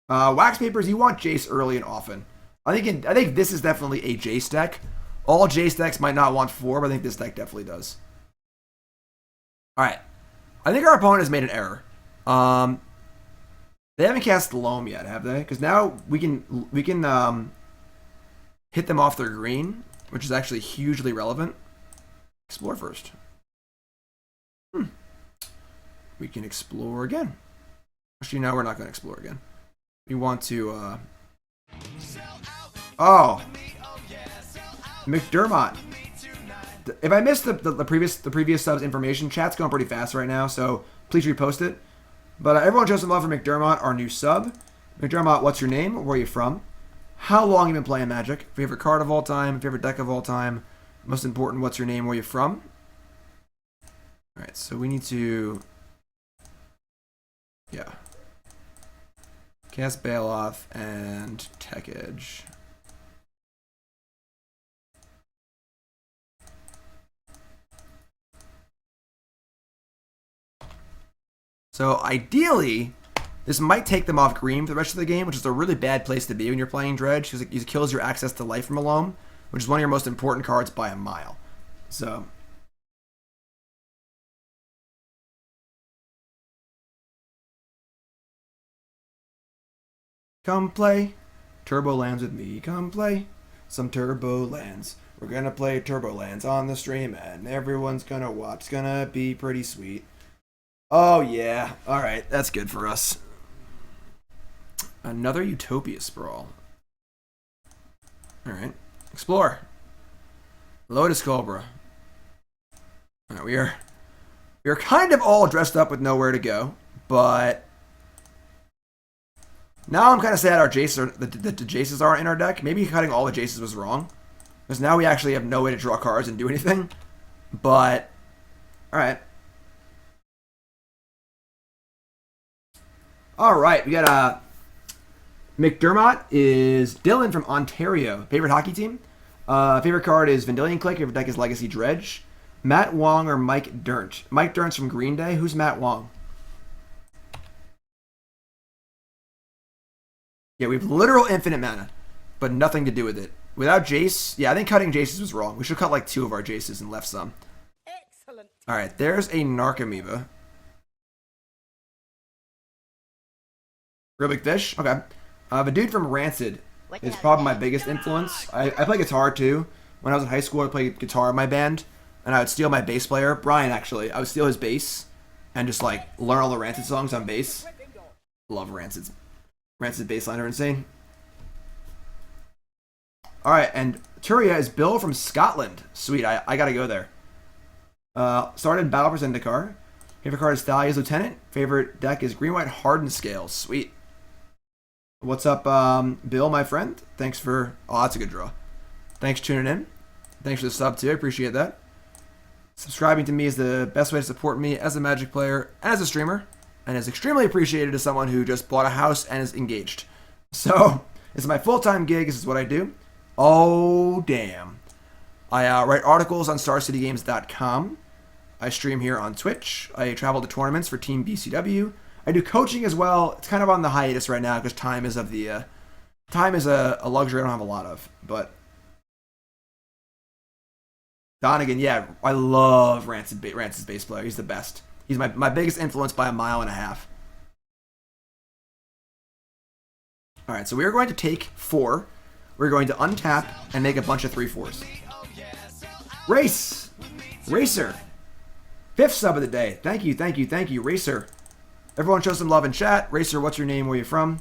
Wax Papers, you want Jace early and often. I think this is definitely a Jace deck. All Jace decks might not want 4, but I think this deck definitely does. Alright. I think our opponent has made an error. They haven't cast Loam yet, have they? Because now we can hit them off their green, which is actually hugely relevant. Explore first. We can explore again. Actually, no, we're not going to explore again. We want to, Oh! McDermott. If I missed the previous sub's information, chat's going pretty fast right now, so please repost it. But everyone show some love for McDermott, our new sub. McDermott, what's your name? Where are you from? How long you been playing Magic? Favorite card of all time? Favorite deck of all time? Most important, what's your name? Where you from? Alright, so we need to... Yeah. Cast Baloth and Tech Edge. So ideally, this might take them off green for the rest of the game, which is a really bad place to be when you're playing Dredge, because it kills your access to life from Alome, which is one of your most important cards by a mile. So... Come play Turbolands with me. Come play some Turbolands. We're gonna play Turbolands on the stream, and everyone's gonna watch. It's gonna be pretty sweet. Oh yeah. Alright, that's good for us. Another Utopia Sprawl. Alright. Explore. Lotus Cobra. Alright, we are kind of all dressed up with nowhere to go, but now I'm kind of sad our Jaces the Jaces aren't in our deck. Maybe cutting all the Jaces was wrong, because now we actually have no way to draw cards and do anything. But alright. Alright, we got McDermott is Dylan from Ontario. Favorite hockey team? Favorite card is Vendilion Click. Favorite deck is Legacy Dredge. Matt Wong or Mike Dirnt? Mike Dirnt's from Green Day. Who's Matt Wong? Yeah, we have literal infinite mana, but nothing to do with it. Without Jace, yeah, I think cutting Jaces was wrong. We should cut like 2 of our Jaces and left some. Excellent. Alright, there's a Narcomoeba. Real big fish? Okay. The dude from Rancid is probably my biggest influence. I play guitar too. When I was in high school, I played guitar in my band, and I would steal my bass player, Brian actually. I would steal his bass and just like learn all the Rancid songs on bass. Love Rancid's baseline are insane. All right, and Turia is Bill from Scotland. Sweet, I gotta go there. Started Battle for Zendikar. Favorite card is Thalia's Lieutenant. Favorite deck is Green-White Hardened Scales. Sweet. What's up, Bill, my friend? Thanks for... Oh, that's a good draw. Thanks for tuning in. Thanks for the sub, too. I appreciate that. Subscribing to me is the best way to support me as a Magic player and as a streamer, and is extremely appreciated as someone who just bought a house and is engaged. So, this is my full-time gig. This is what I do. Oh, damn. I write articles on StarCityGames.com. I stream here on Twitch. I travel to tournaments for Team BCW. I do coaching as well. It's kind of on the hiatus right now because time is a luxury I don't have a lot of. But Donegan, yeah, I love Rancid's bass player. He's the best. He's my biggest influence by 1.5 miles. All right, so we are going to take 4. We're going to untap and make a bunch of 3/4s. Racer. 5th sub of the day. Thank you, Racer. Everyone show some love in chat. Racer, what's your name? Where you from?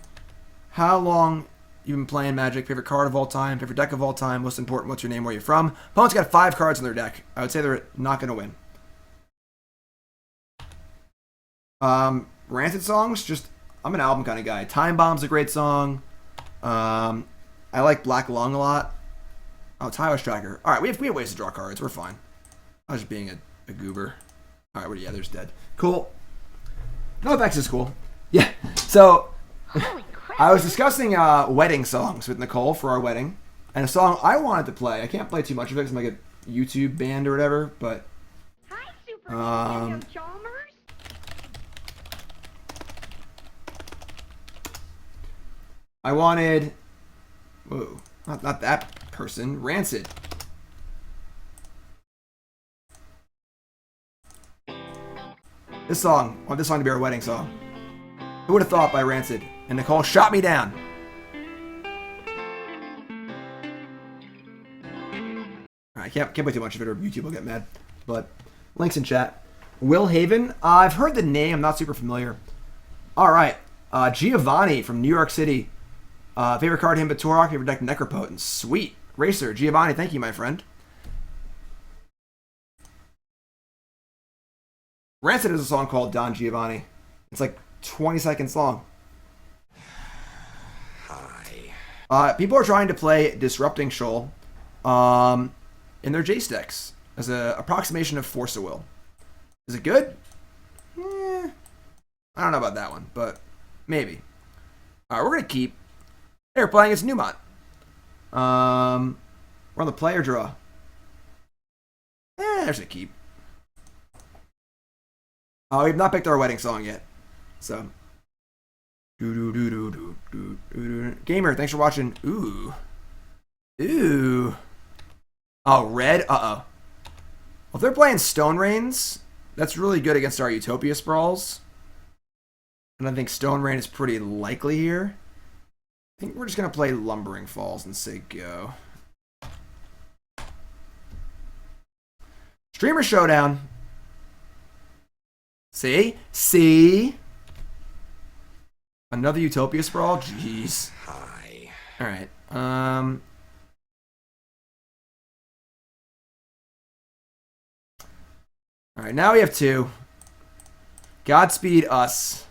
How long you been playing Magic? Favorite card of all time? Favorite deck of all time? Most important, what's your name? Where you from? Opponent's got 5 cards in their deck. I would say they're not going to win. Rancid songs, I'm an album kind of guy. Time Bomb's a great song. I like Black Lung a lot. Oh, Tireless Tracker. All right, we have ways to draw cards. We're fine. I was just being a goober. All right, the other's dead. Cool. No effects is cool. Yeah. So I was discussing wedding songs with Nicole for our wedding, and a song I wanted to play. I can't play too much of it because I'm like a YouTube band or whatever. But Hi, Super Nintendo Chalmers. I wanted. Whoa, not that person. Rancid. This song, I want this song to be our wedding song. Who would have thought by Rancid? And Nicole shot me down. I can't play too much of it or YouTube will get mad. But links in chat. Will Haven, I've heard the name, I'm not super familiar. All right, Giovanni from New York City. Favorite card, Him Batorok. Favorite deck, Necropotent. Sweet. Racer, Giovanni, thank you, my friend. Rancid has a song called Don Giovanni. It's like 20 seconds long. Hi. People are trying to play Disrupting Shoal in their Jace decks as an approximation of Force of Will. Is it good? I don't know about that one, but maybe. All right, we're going to keep. Hey, we're playing against Newmont. We're on the player draw. There's a keep. Oh, we've not picked our wedding song yet. So. Gamer, thanks for watching. Ooh. Oh, red? Uh-oh. Well, if they're playing Stone Rains, that's really good against our Utopia Sprawls. And I think Stone Rain is pretty likely here. I think we're just going to play Lumbering Falls and say go. Streamer Showdown. See? Another Utopia Sprawl? Jeez. Hi. Alright. Alright, now we have 2. Godspeed us.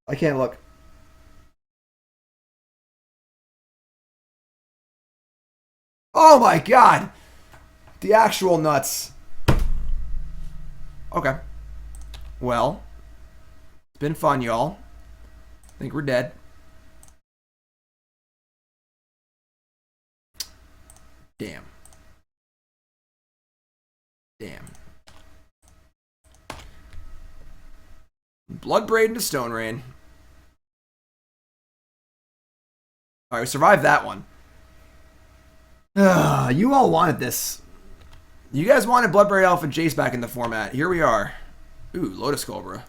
I can't look. Oh my god! The actual nuts. Okay. Well, it's been fun, y'all. I think we're dead. Damn. Bloodbraid into Stone Rain. Alright, we survived that one. You all wanted this. You guys wanted Bloodbraid Elf and Jace back in the format. Here we are. Ooh, Lotus Cobra.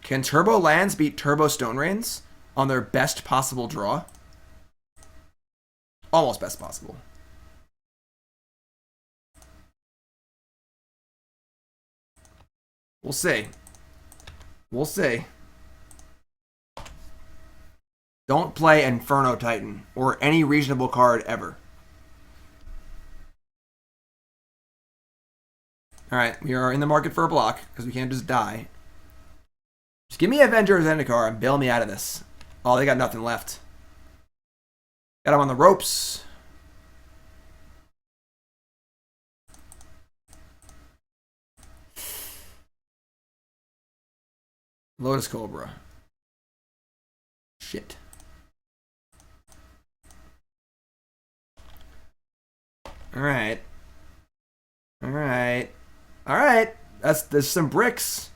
Can Turbo Lands beat Turbo Stone Rains on their best possible draw? Almost best possible. We'll see. We'll see. Don't play Inferno Titan or any reasonable card ever. Alright, we are in the market for a block because we can't just die. Just give me Avenger of Zendikar and bail me out of this. Oh, they got nothing left. Got him on the ropes. Lotus Cobra. Shit. Alright. Alright. Alright. There's some bricks.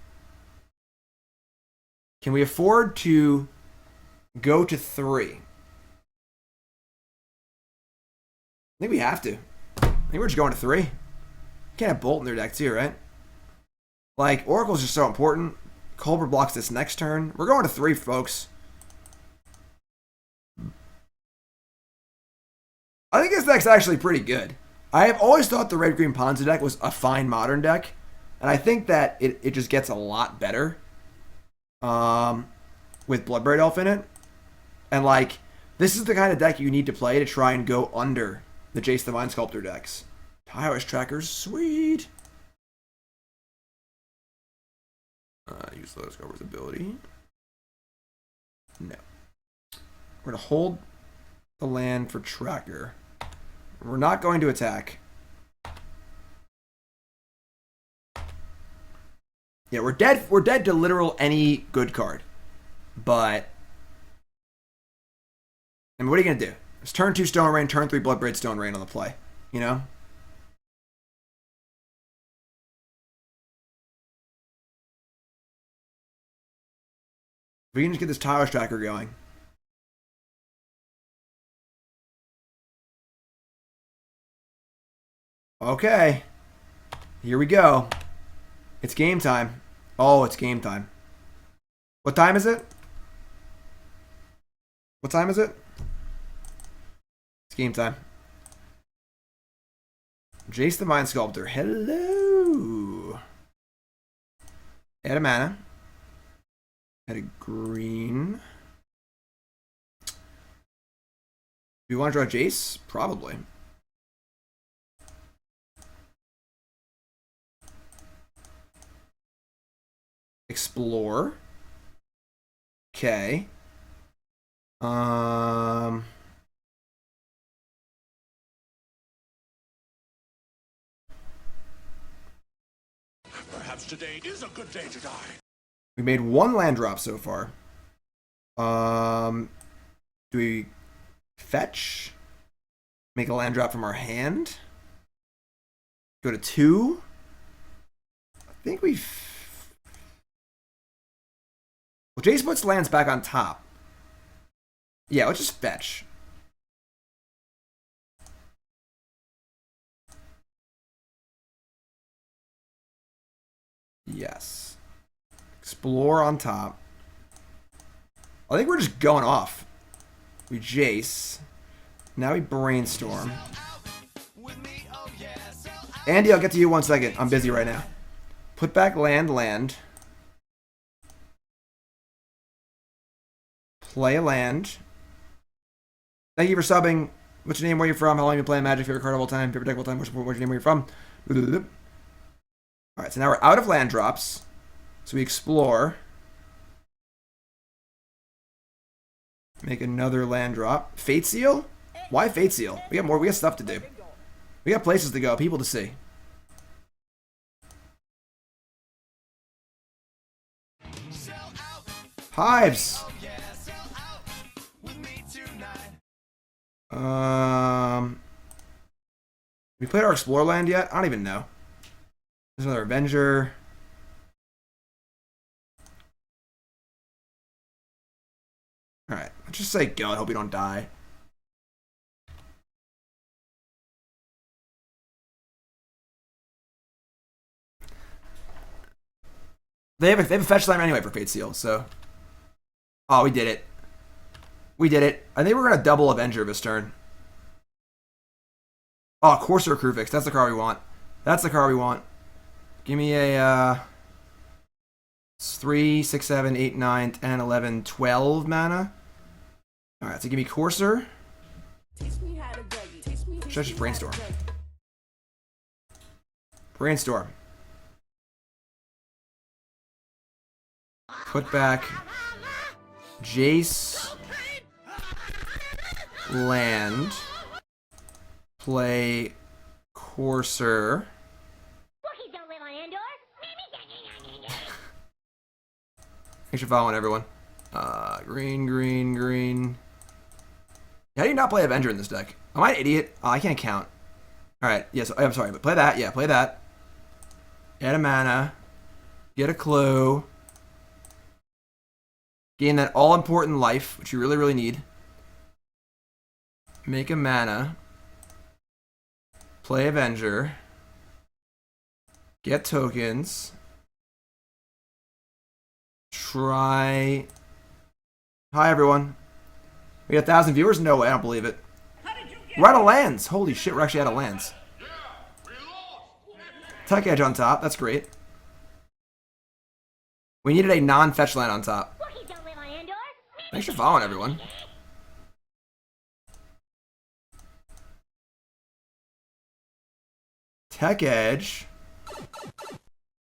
Can we afford to go to 3? I think we have to. I think we're just going to 3. Can't have Bolt in their deck too, right? Like, Oracle's just so important. Cobra blocks this next turn. We're going to 3, folks. I think this deck's actually pretty good. I have always thought the red-green Ponzu deck was a fine modern deck. And I think that it just gets a lot better with Bloodbraid Elf in it. And, like, this is the kind of deck you need to play to try and go under the Jace the Mind Sculptor decks. Tireless Tracker's sweet. Use Lotus Cobra's ability. No. We're going to hold the land for Tracker. We're not going to attack. Yeah, we're dead. We're dead to literal any good card. But I mean, what are you gonna do? It's turn 2 Stone Rain, turn 3 Bloodbraid Stone Rain on the play. You know? We can just get this Tireless Tracker going. Okay. Here we go. It's game time. Oh, it's game time. What time is it? What time is it? It's game time. Jace the Mind Sculptor. Hello. Add a mana. Add a green. Do you want to draw Jace? Probably. Explore. Okay. Perhaps today is a good day to die. We made 1 land drop so far. Do we fetch? Make a land drop from our hand? Go to 2? I think we... Well, Jace puts lands back on top. Yeah, let's just fetch. Yes. Explore on top. I think we're just going off. We Jace. Now we brainstorm. Andy, I'll get to you 1 second. I'm busy right now. Put back land. Play a land. Thank you for subbing. What's your name? Where you from? How long you playing Magic? Favorite card of all time? Favorite deck of all time? What's your name? Where you from? Alright, so now we're out of land drops. So we explore. Make another land drop. Fate Seal? Why Fate Seal? We got stuff to do. We got places to go, people to see. Hives! We played our Explore land yet? I don't even know. There's another Avenger. Alright, let's just say go. I hope we don't die. They have a fetch land anyway for Fate Seal, so... Oh, we did it. We did it. I think we're going to double Avenger this turn. Oh, Courser of Kruphix. That's the card we want. That's the card we want. Give me a 3, 6, 7, 8, 9, 10, 11, 12 mana. Alright, so give me Courser. Should I just brainstorm? Brainstorm. Put back Jace. Land. Play Courser. Cookies don't live on Endor. Thanks for following, everyone. Green, green, green. How do you not play Avenger in this deck? Am I an idiot? Oh, I can't count. Alright, yes, I'm sorry, but play that. Yeah, play that. Add a mana. Get a clue. Gain that all-important life, which you really, really need. Make a mana. Play Avenger. Get tokens. Try. Hi, everyone. We got 1,000 viewers? No way, I don't believe it. We're out of lands. Holy shit, we're actually out of lands. Tech Edge on top. That's great. We needed a non-fetch land on top. Cookies don't live on Endor. Thanks for following, everyone. Tech Edge.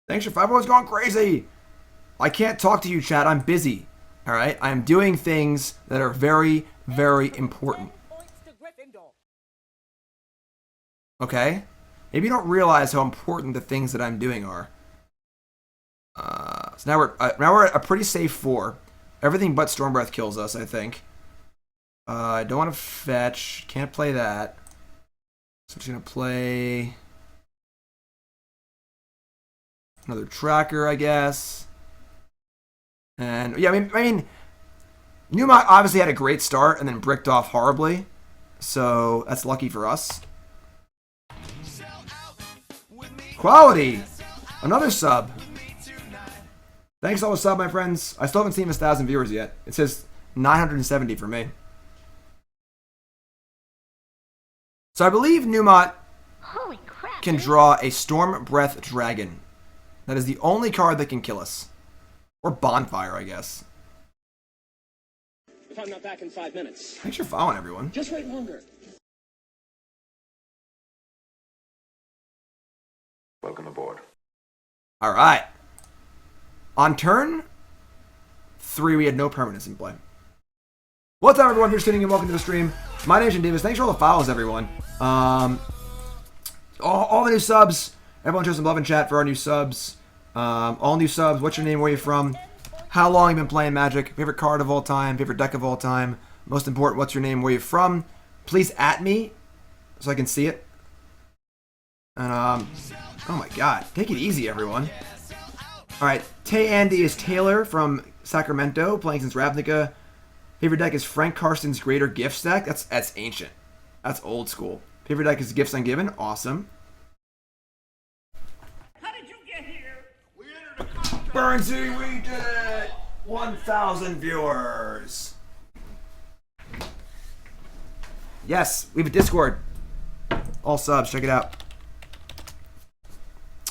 Thanks for 5. Everyone's going crazy. I can't talk to you, chat. I'm busy. Alright? I am doing things that are very, very important. Okay? Maybe you don't realize how important the things that I'm doing are. So now we're at a pretty safe 4. Everything but Stormbreath kills us, I think. I don't want to fetch. Can't play that. So I'm just going to play another tracker, I guess. And yeah, I mean, Numa obviously had a great start and then bricked off horribly. So that's lucky for us. Quality! Another sub. Thanks all the sub, my friends. I still haven't seen his 1,000 viewers yet. It says 970 for me. So I believe Numot Holy crap. can draw a Storm Breath Dragon. That is the only card that can kill us. Or Bonfire, I guess. If I'm not back in 5 minutes. Thanks for following, everyone. Just wait longer. Welcome aboard. All right. On turn 3, we had no permanents in play. What's up, everyone? If you're tuning in, welcome to the stream. My name's Jason Davis. Thanks for all the follows, everyone. All the new subs. Everyone show some love in chat for our new subs. All new subs. What's your name? Where are you from? How long you been playing Magic? Favorite card of all time? Favorite deck of all time? Most important, what's your name? Where you from? Please at me so I can see it. And oh my God, take it easy, everyone. All right, Tay Andy is Taylor from Sacramento, playing since Ravnica. Favorite deck is Frank Carson's Greater Gifts deck. That's ancient. That's old school. Favorite deck is Gifts Ungiven. Awesome. How did you get here? We entered a contest. Burnsy, we did it! 1,000 viewers. Yes, we have a Discord. All subs, check it out.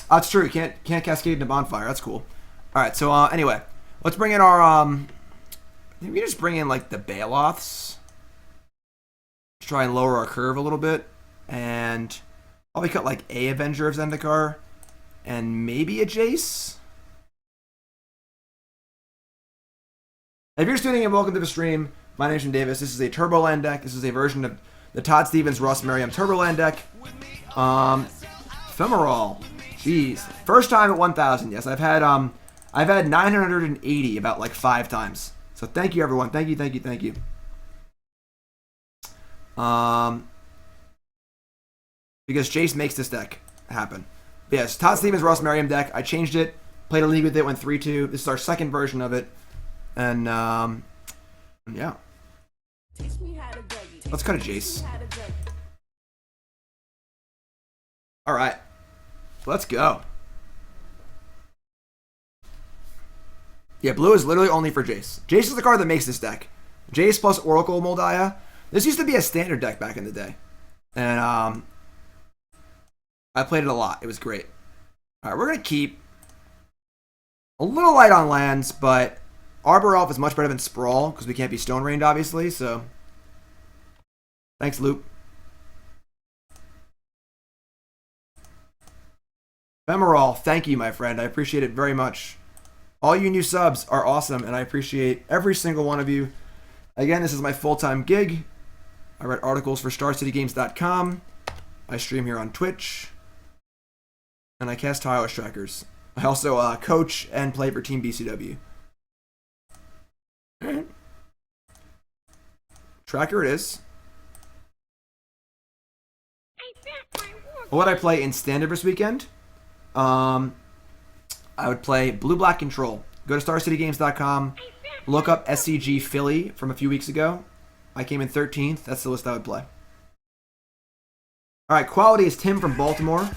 Oh, it's true. You can't cascade into Bonfire. That's cool. All right. So anyway, let's bring in our I think we can just bring in like the Baloths. Let's try and lower our curve a little bit, and probably cut like a Avenger of Zendikar, and maybe a Jace. If you're just tuning in, welcome to the stream. My name's Jason Davis. This is a Turboland deck. This is a version of the Todd Stevens, Ross Merriam Turboland deck. Ephemeral. Jeez. First time at 1,000. Yes, I've had 980 about like 5 times. So thank you, everyone. Thank you. Because Jace makes this deck happen. But yes, Todd Stevens, Ross Merriam deck. I changed it. Played a league with it. Went 3-2. This is our second version of it. And yeah. Let's cut a Jace. All right. Let's go. Yeah, blue is literally only for Jace. Jace is the card that makes this deck. Jace plus Oracle of Mul Daya. This used to be a standard deck back in the day. And I played it a lot. It was great. All right, we're going to keep a little light on lands, but Arbor Elf is much better than Sprawl because we can't be Stone Rained, obviously, so thanks, Loop. Femoral, thank you, my friend. I appreciate it very much. All you new subs are awesome, and I appreciate every single one of you. Again, this is my full-time gig. I write articles for StarCityGames.com. I stream here on Twitch. And I cast Tireless Trackers. I also coach and play for Team BCW. Alright. Tracker it is. What would I play in Standard this weekend? I would play Blue-Black Control. Go to StarCityGames.com. Look up SCG Philly from a few weeks ago. I came in 13th. That's the list I would play. Alright, quality is Tim from Baltimore.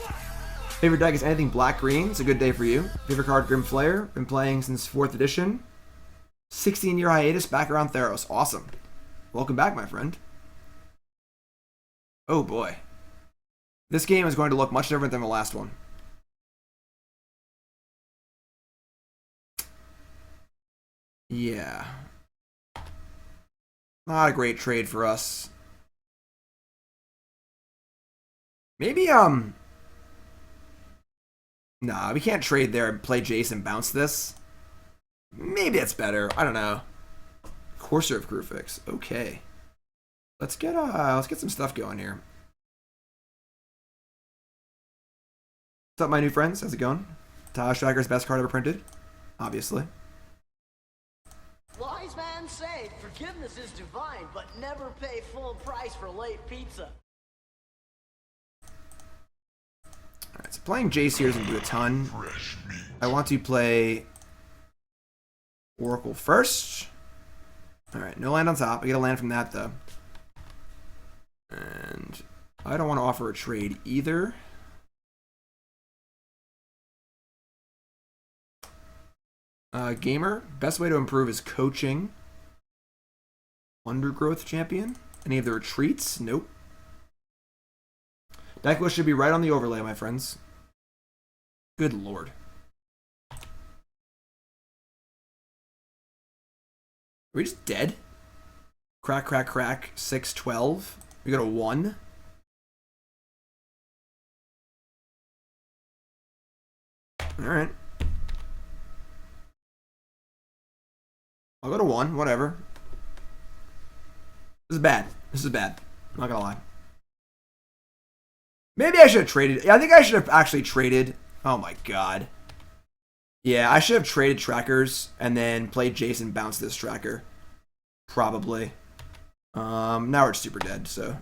Favorite deck is anything black-green. It's a good day for you. Favorite card, Grim Flayer. Been playing since 4th edition. 16-year hiatus, back around Theros. Awesome. Welcome back, my friend. Oh boy. This game is going to look much different than the last one. Yeah. Not a great trade for us. Maybe, nah, we can't trade there and play Jace and bounce this. Maybe it's better. I don't know. Courser of Kruphix. Okay. Let's get some stuff going here. What's up, my new friends? How's it going? Tireless Tracker's best card ever printed. Obviously. Wise man say forgiveness is divine, but never pay full price for late pizza. Alright, so playing Jace here isn't do a ton. I want to play Oracle first. Alright, no land on top. I get a land from that, though. And I don't want to offer a trade either. Gamer, best way to improve is coaching. Undergrowth champion. Any of the retreats? Nope. Decklist should be right on the overlay, my friends. Good lord. Are we just dead? Crack, crack, crack. 6-12. We got a 1. Alright. I'll go to 1, whatever. This is bad. This is bad. I'm not gonna lie. Maybe I should have traded. Yeah, I think I should have actually traded. Oh my god. Yeah, I should have traded trackers and then played Jason bounce this tracker. Probably. Now we're super dead, so.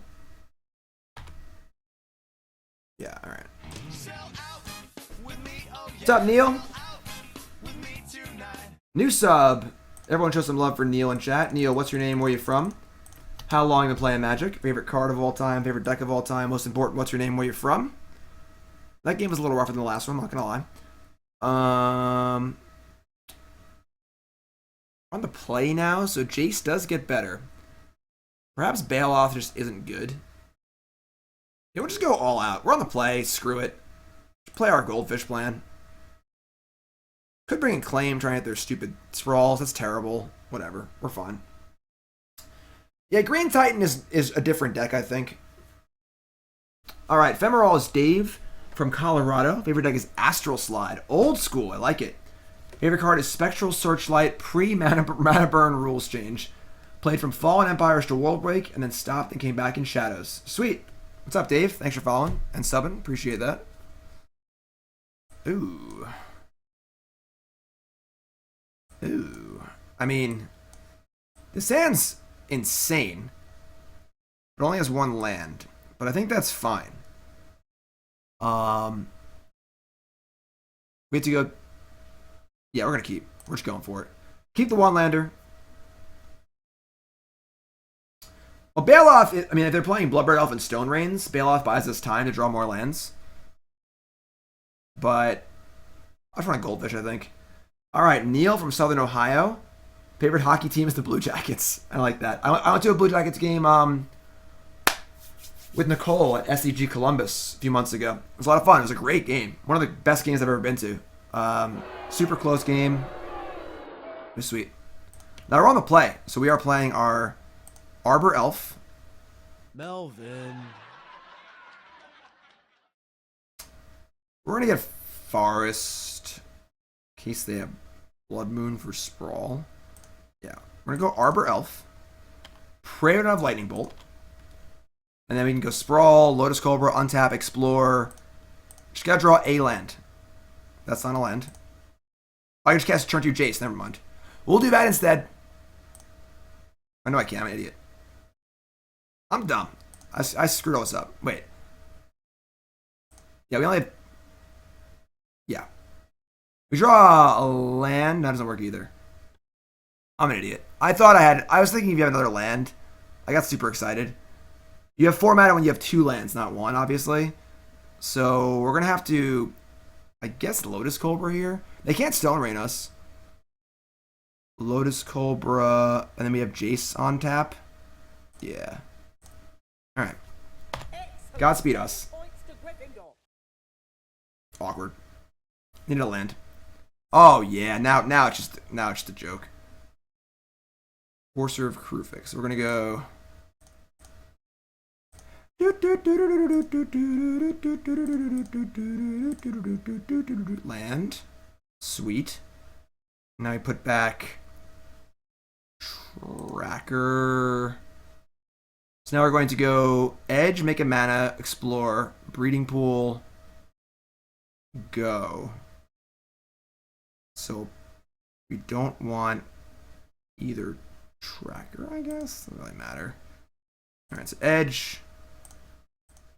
Yeah, alright. What's up, Neil? New sub. Everyone show some love for Neil in chat. Neil, what's your name? Where are you from? How long you been playing Magic? Favorite card of all time? Favorite deck of all time? Most important, what's your name? Where you from? That game was a little rougher than the last one, I'm not gonna lie. On the play now, so Jace does get better. Perhaps Baloth just isn't good. Yeah, we'll just go all out. We're on the play, screw it. Just play our Goldfish plan. Could bring in Claim, trying to hit their stupid sprawls. That's terrible. Whatever. We're fine. Yeah, Green Titan is a different deck, I think. Alright, Femoral is Dave from Colorado. Favorite deck is Astral Slide. Old school, I like it. Favorite card is Spectral Searchlight, pre-Mana Burn rules change. Played from Fallen Empires to World Break, and then stopped and came back in Shadows. Sweet. What's up, Dave? Thanks for following and subbing. Appreciate that. Ooh. Ooh. I mean, this hand's insane. It only has 1 land, but I think that's fine. We have to go. Yeah, we're gonna keep. We're just going for it. Keep the 1-lander. Well, Baloth, I mean, if they're playing Bloodbird Elf and Stone Rains, Baloth buys us time to draw more lands. But I just want a Goldfish, I think. Alright, Neil from Southern Ohio. Favorite hockey team is the Blue Jackets. I like that. I went to a Blue Jackets game with Nicole at SEG Columbus a few months ago. It was a lot of fun. It was a great game. One of the best games I've ever been to. Super close game. It was sweet. Now we're on the play. So we are playing our Arbor Elf. Melvin. We're going to get Forest in case they have Blood Moon for Sprawl. Yeah. We're going to go Arbor Elf. Pray we don't have Lightning Bolt. And then we can go Sprawl, Lotus Cobra, untap, Explore. Just got to draw a land. That's not a land. I can just cast turn 2 Jace. Never mind. We'll do that instead. I know I can't. I'm an idiot. I'm dumb. I screwed all this up. Wait. Yeah, we only have... Yeah. We draw a land. That doesn't work either. I'm an idiot. I was thinking if you have another land. I got super excited. You have 4 mana when you have 2 lands, not 1, obviously. So we're going to have to, I guess, Lotus Cobra here. They can't Stone Rain us. Lotus Cobra, and then we have Jace on tap. Yeah. Alright. Godspeed us. Awkward. Needed a land. Oh yeah, now it's just a joke. Courser of Kruphix. So we're gonna go. Land. Sweet. Now we put back Tracker. So now we're going to go Edge, make a mana, Explore, Breeding Pool, go. So we don't want either Tracker, I guess. Doesn't really matter. Alright, so Edge,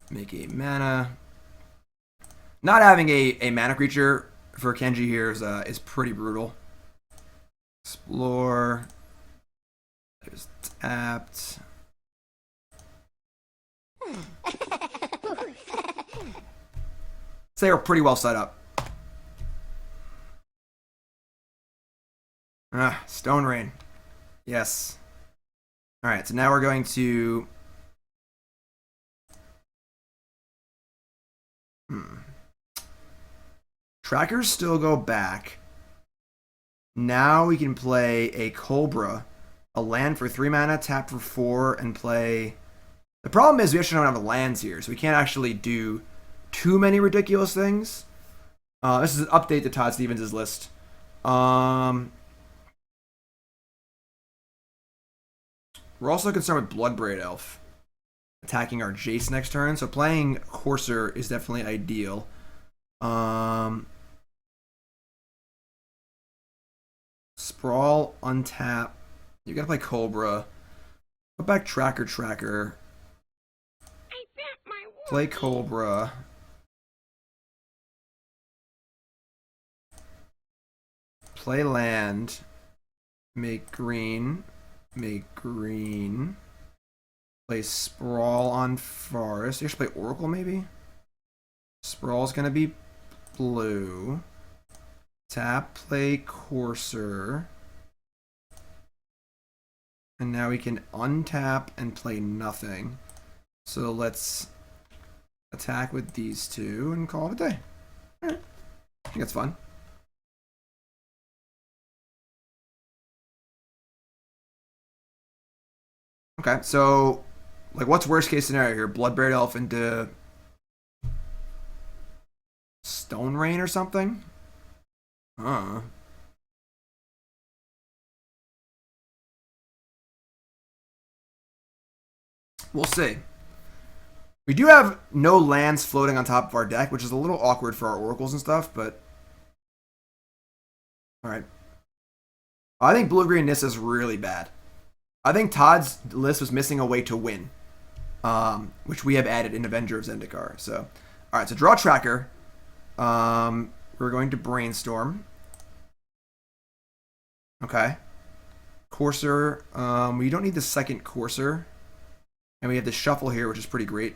make a mana. Not having a mana creature for Kenji here is pretty brutal. Explore. There's tapped. So they are pretty well set up. Stone Rain. Yes. Alright, so now we're going to... Trackers still go back. Now we can play a Cobra, a land for 3 mana, tap for 4, and play... The problem is we actually don't have lands here, so we can't actually do too many ridiculous things. This is an update to Todd Stevens' list. We're also concerned with Bloodbraid Elf attacking our Jace next turn, so playing Courser is definitely ideal. Sprawl, untap. You gotta play Cobra. Put back Tracker. Play Cobra. Play land. Make green. Play Sprawl on Forest. You should play Oracle, maybe? Sprawl's gonna be blue. Tap, play Courser. And now we can untap and play nothing. So let's attack with these two and call it a day. Alright. I think that's fun. Okay, so like what's worst case scenario here? Bloodbraid Elf into Stone Rain or something? We'll see. We do have no lands floating on top of our deck, which is a little awkward for our oracles and stuff, but... Alright. I think blue-green Nissa is really bad. I think Todd's list was missing a way to win, which we have added in Avenger of Zendikar. So, alright, so draw Tracker. We're going to Brainstorm. Okay. Courser. We don't need the second Courser. And we have the Shuffle here, which is pretty great.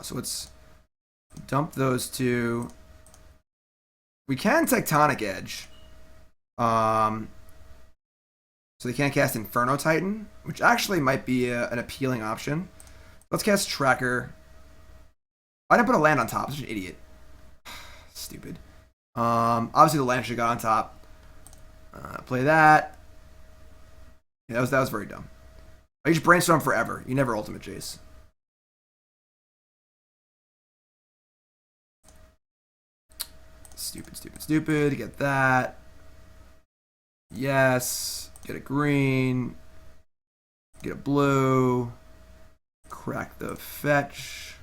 So let's dump those two. We can Tectonic Edge. So they can't cast Inferno Titan, which actually might be an appealing option. Let's cast Tracker. I didn't put a land on top. Such an idiot. Stupid. Obviously the land should have got on top. Play that. Yeah, that was very dumb. I just brainstorm forever. You never ultimate Jace. Stupid, stupid, stupid. Get that. Yes. Get a green. Get a blue. Crack the fetch.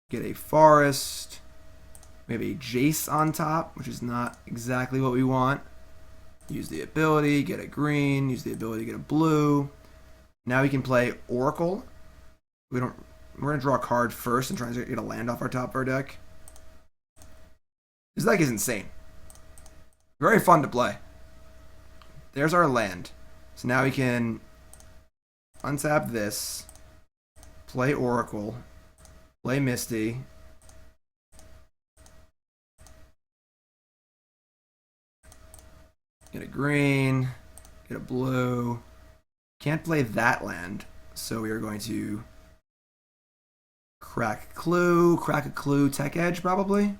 Get a forest. We have a Jace on top, which is not exactly what we want. Use the ability, get a green. Use the ability, get a blue. Now we can play Oracle. We're gonna draw a card first and try to get a land off our top of our deck. This deck is insane. Very fun to play. There's our land. So now we can untap this, play Oracle, play Misty. Get a green, get a blue. Can't play that land, so we are going to crack a clue, Tech Edge probably.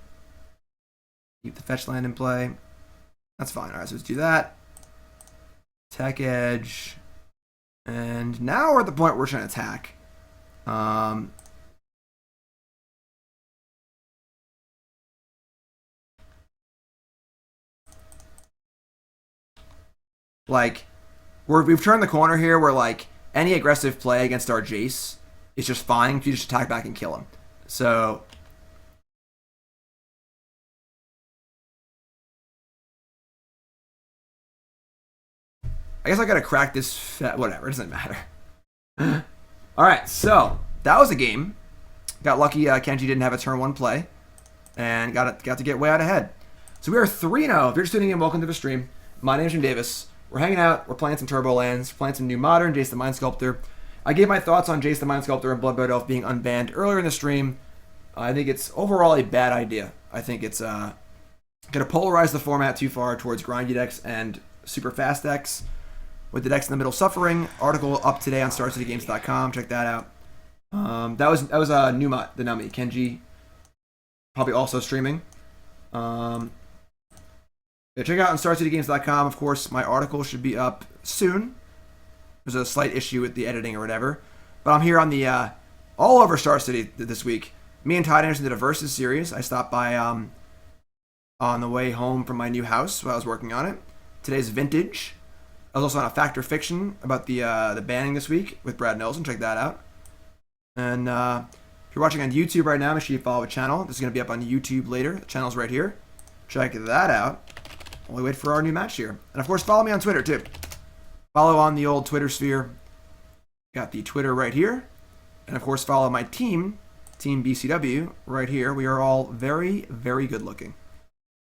Keep the fetch land in play. That's fine. Alright, so let's do that. Tech Edge. And now we're at the point where we're trying to attack. Like, we've turned the corner here where, like, any aggressive play against our Jace is just fine if you just attack back and kill him. So, I guess I gotta crack this, whatever, it doesn't matter. Alright, so, that was a game. Got lucky Kenji didn't have a turn 1 play. And got to get way out ahead. So we are 3-0. If you're just tuning in, welcome to the stream. My name is Jim Davis. We're hanging out, we're playing some Turbolands, we're playing some new modern, Jace the Mind Sculptor. I gave my thoughts on Jace the Mind Sculptor and Blood Elf being unbanned earlier in the stream. I think it's overall a bad idea. I think it's going to polarize the format too far towards grindy decks and super fast decks, with the decks in the middle suffering. Article up today on StarCityGames.com. Check that out. That was Numa, the Numi. Kenji, probably also streaming. Yeah, check it out on StarCityGames.com. Of course, my article should be up soon. There's a slight issue with the editing or whatever. But I'm here on the all over Star City this week. Me and Todd Anderson did a Versus series. I stopped by on the way home from my new house while I was working on it. Today's Vintage. I was also on a Fact or Fiction about the banning this week with Brad Nelson. Check that out. And if you're watching on YouTube right now, make sure you follow the channel. This is going to be up on YouTube later. The channel's right here. Check that out. While we wait for our new match here. And of course, follow me on Twitter too. Follow on the old Twitter sphere. Got the Twitter right here. And of course, follow my team, Team BCW, right here. We are all very, very good looking.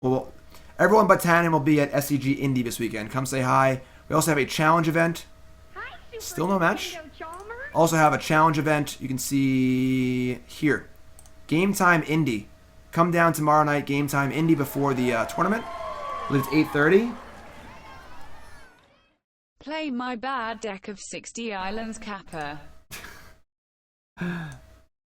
Well, everyone but Tannen will be at SCG Indy this weekend. Come say hi. We also have a challenge event. Still no match. Also have a challenge event. You can see here. Game Time Indy. Come down tomorrow night. Game Time Indy before the tournament. I believe it's 8:30. Play my bad deck of 60 Islands Kappa.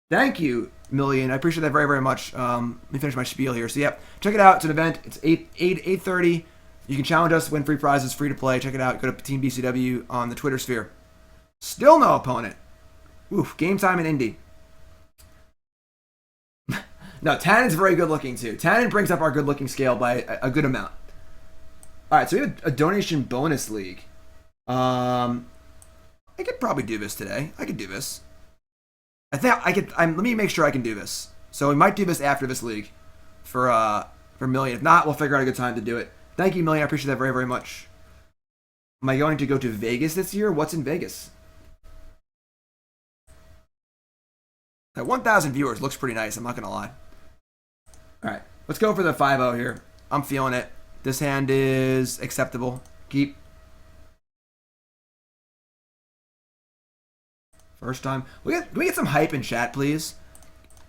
Thank you, Million. I appreciate that very, very much. Let me finish my spiel here. So, yep, check it out. It's an event. It's 8:30. You can challenge us, win free prizes, free to play. Check it out. Go to Team BCW on the Twitter sphere. Still no opponent. Oof, game time in Indy. No, Tannen's very good looking too. Tannen brings up our good looking scale by a good amount. Alright, so we have a donation bonus league. I could probably do this today. I could do this. I think I could. Let me make sure I can do this. So we might do this after this league for Million. If not, we'll figure out a good time to do it. Thank you, Million. I appreciate that very, very much. Am I going to go to Vegas this year? What's in Vegas? That 1,000 viewers looks pretty nice. I'm not gonna lie. All right, let's go for the 5-0 here. I'm feeling it. This hand is acceptable. Keep. First time. Can we get some hype in chat, please?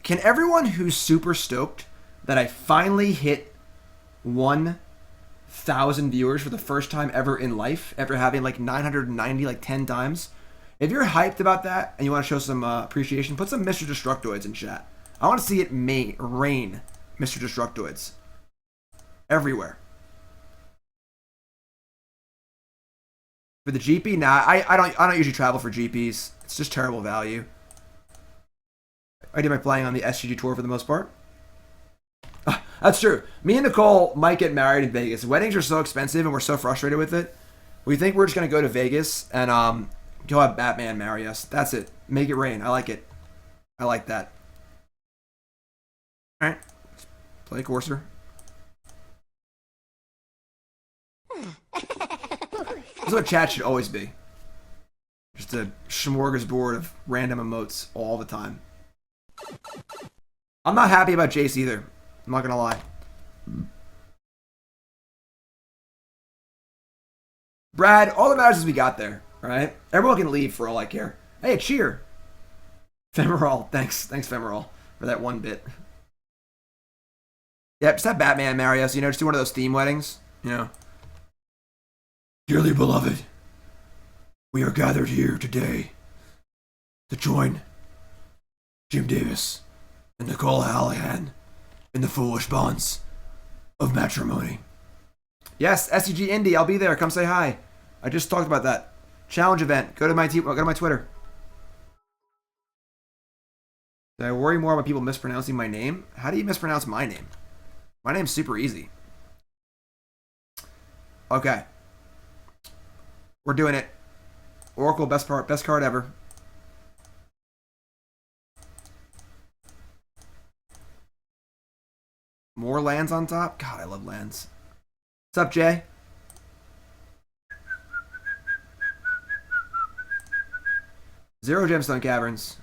Can everyone who's super stoked that I finally hit 1,000 viewers for the first time ever in life, after having like 990 like 10 times? If you're hyped about that and you want to show some appreciation, put some Mr. Destructoids in chat. I want to see it rain Mr. Destructoids everywhere. For the GP, nah, I don't usually travel for GPs. It's just terrible value. I do my playing on the SGG tour for the most part. That's true. Me and Nicole might get married in Vegas. Weddings are so expensive and we're so frustrated with it. We think we're just gonna go to Vegas and go have Batman marry us. That's it. Make it rain. I like it. I like that. Alright. Play Courser. This is what chat should always be. Just a smorgasbord of random emotes all the time. I'm not happy about Jace either. I'm not gonna lie. Brad, all that matters is we got there, alright? Everyone can leave for all I care. Hey, a cheer! Femoral, thanks. Thanks, Femoral, for that one bit. Yeah, just have Batman marry us, you know, just do one of those theme weddings, you know. Dearly beloved, we are gathered here today to join Jim Davis and Nicole Hallahan in the foolish bonds of matrimony. Yes, SCG Indy, I'll be there. Come say hi. I just talked about that challenge event. Go to my Twitter. Did I worry more about people mispronouncing my name? How do you mispronounce my name? My name's super easy. Okay. We're doing it. Oracle, best card ever. More lands on top? God, I love lands. What's up, Jay? Zero Gemstone Caverns.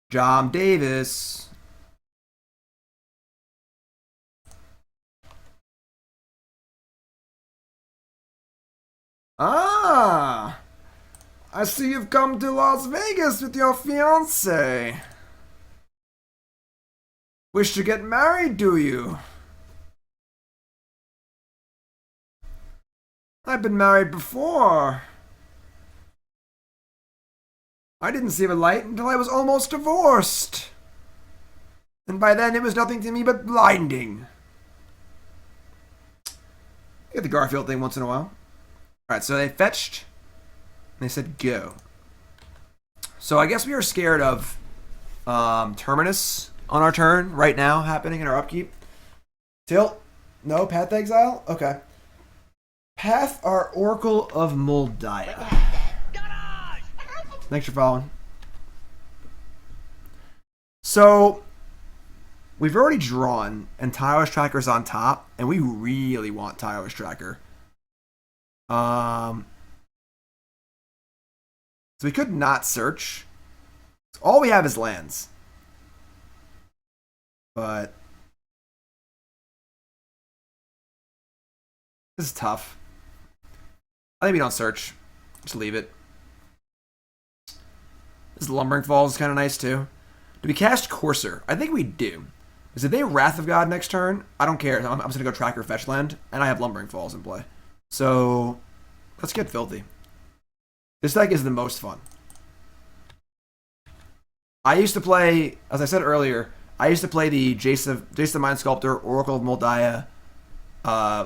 John Davis. Ah! I see you've come to Las Vegas with your fiancé. Wish to get married, do you? I've been married before. I didn't see the light until I was almost divorced. And by then it was nothing to me but blinding. I get the Garfield thing once in a while. Alright, so they fetched. And they said go. So I guess we are scared of Terminus on our turn right now happening in our upkeep. Tilt. No, Path Exile? Okay. Path our Oracle of Mul Daya. Thanks for following. So, we've already drawn, and Tireless Tracker's on top, and we really want Tireless Tracker. So we could not search. All we have is lands. But this is tough. I think we don't search. Just leave it. This Lumbering Falls is kind of nice too. Do we cast Courser? I think we do. Because if they Wrath of God next turn, I don't care. I'm just going to go Tracker Fetch Land, and I have Lumbering Falls in play. So, let's get filthy. This deck is the most fun. I used to play, as I said earlier, I used to play the Jace the Mind Sculptor, Oracle of Mul Daya,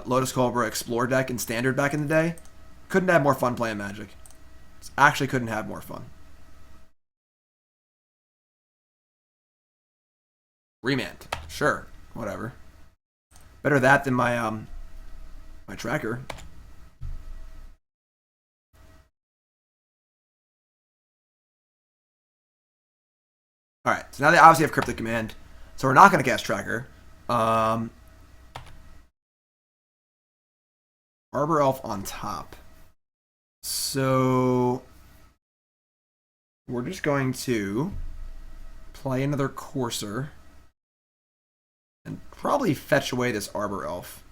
Lotus Cobra Explore deck in Standard back in the day. Couldn't have more fun playing Magic. Actually couldn't have more fun. Remand. Sure. Whatever. Better that than my my tracker. Alright, so now they obviously have Cryptic Command. So we're not going to cast Tracker. Arbor Elf on top. So we're just going to play another Courser and probably fetch away this Arbor Elf.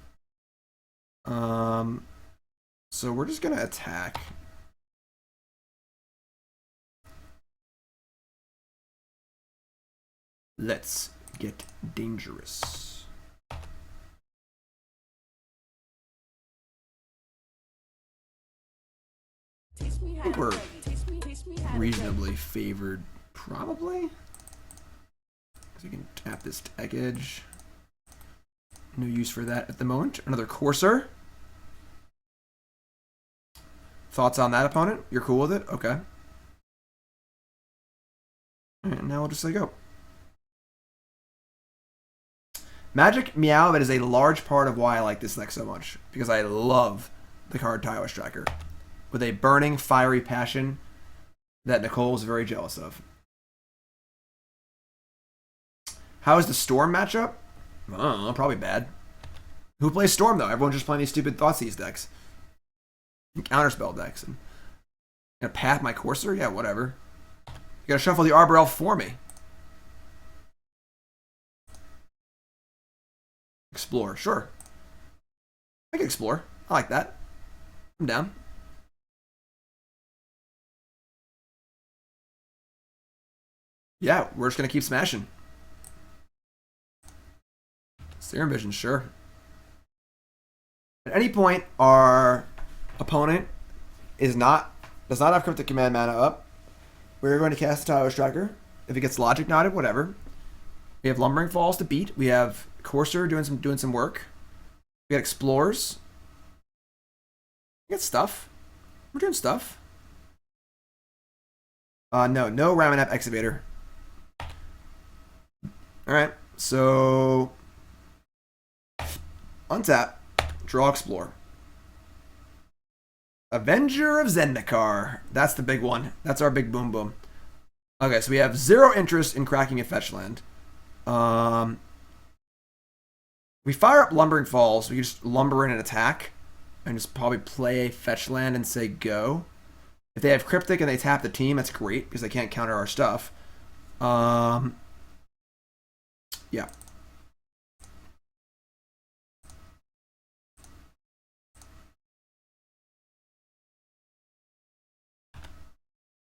So we're just going to attack. Let's get dangerous. I think we're reasonably favored, probably. So we can tap this Tech Edge. No use for that at the moment. Another Courser. Thoughts on that opponent? You're cool with it? Okay. Alright, now we'll just let go. Magic Meow, that is a large part of why I like this deck so much. Because I love the card Tireless Tracker. With a burning, fiery passion that Nicole is very jealous of. How is the Storm matchup? I don't know, probably bad. Who plays Storm, though? Everyone's just playing these stupid Thoughtseize decks. Counterspell decks. And gonna path my Courser? Yeah, whatever. You gotta shuffle the Arbor Elf for me. Explore, sure. I can explore. I like that. I'm down. Yeah, we're just gonna keep smashing. Serum Vision, sure. At any point, our opponent does not have Cryptic Command mana up. We're going to cast the Tireless Tracker. If it gets Logic Knotted, whatever. We have Lumbering Falls to beat. We have Courser doing some work. We got Explorers. We got stuff. We're doing stuff. No Ramanap Excavator. Alright, so untap, draw Explore. Avenger of Zendikar. That's the big one. That's our big boom boom. Okay, so we have zero interest in cracking a fetch land. We fire up Lumbering Falls. We can just lumber in and attack. And just probably play a fetch land and say go. If they have Cryptic and they tap the team, that's great because they can't counter our stuff. Yeah.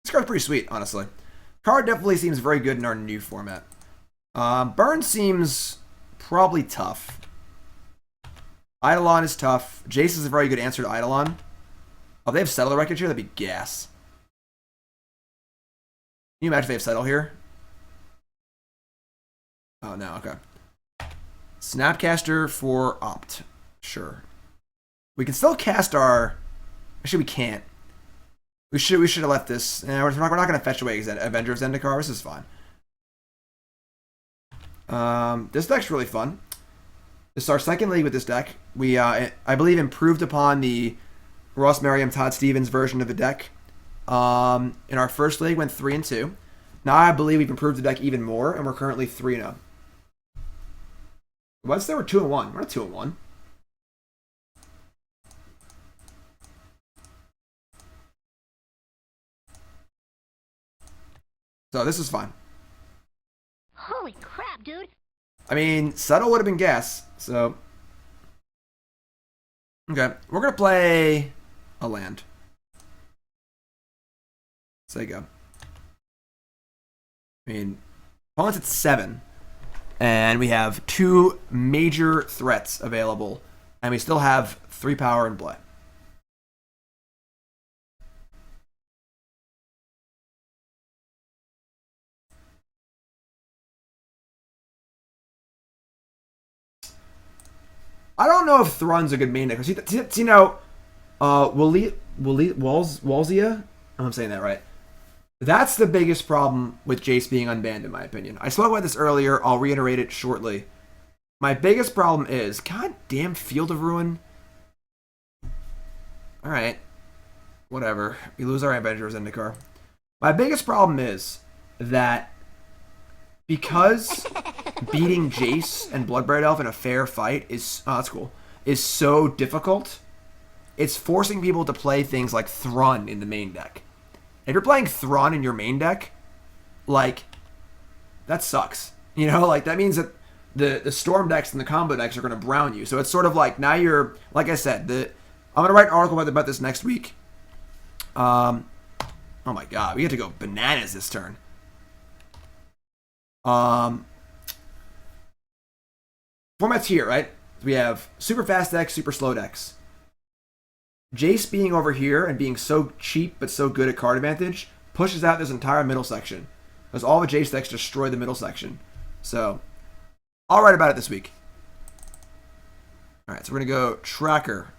This card's pretty sweet, honestly. Card definitely seems very good in our new format. Burn seems probably tough. Eidolon is tough. Jace is a very good answer to Eidolon. Oh, they have Settle the Wreckage here? That'd be gas. Can you imagine if they have Settle here? Oh, no, okay. Snapcaster for Opt. Sure. We can still cast our... Actually, we can't. We should have left this. We're not going to fetch away Avenger of Zendikar. This is fine. This deck's really fun. This is our second league with this deck. We, I believe, improved upon the Ross Merriam, Todd Stevens version of the deck. In our first league, went 3-2. Now I believe we've improved the deck even more, and we're currently 3-0. What's there? We're 2-1. We're not 2-1. So this is fine. Holy crap, dude. I mean, Settle would have been gas, so... Okay, we're going to play a land. So you go. I mean, opponent's at 7. And we have 2 major threats available. And we still have 3 power in play. I don't know if Thrun's a good main deck. You know, Walzia? I'm saying that right. That's the biggest problem with Jace being unbanned, in my opinion. I spoke about this earlier. I'll reiterate it shortly. My biggest problem is, goddamn Field of Ruin. Alright. Whatever. We lose our Avenger of Zendikar. My biggest problem is that because beating Jace and Bloodbraid Elf in a fair fight is, oh, that's cool, is so difficult, it's forcing people to play things like Thrun in the main deck. If you're playing Thrun in your main deck, like, that sucks. You know, like, that means that the Storm decks and the combo decks are going to brown you. So it's sort of like, now you're, like I said, I'm going to write an article about this next week. Oh my god, we get to go bananas this turn. Format's here, right? We have super fast decks, super slow decks. Jace being over here and being so cheap but so good at card advantage pushes out this entire middle section. Because all the Jace decks destroy the middle section. So, I'll write about it this week. Alright, so we're going to go Tracker.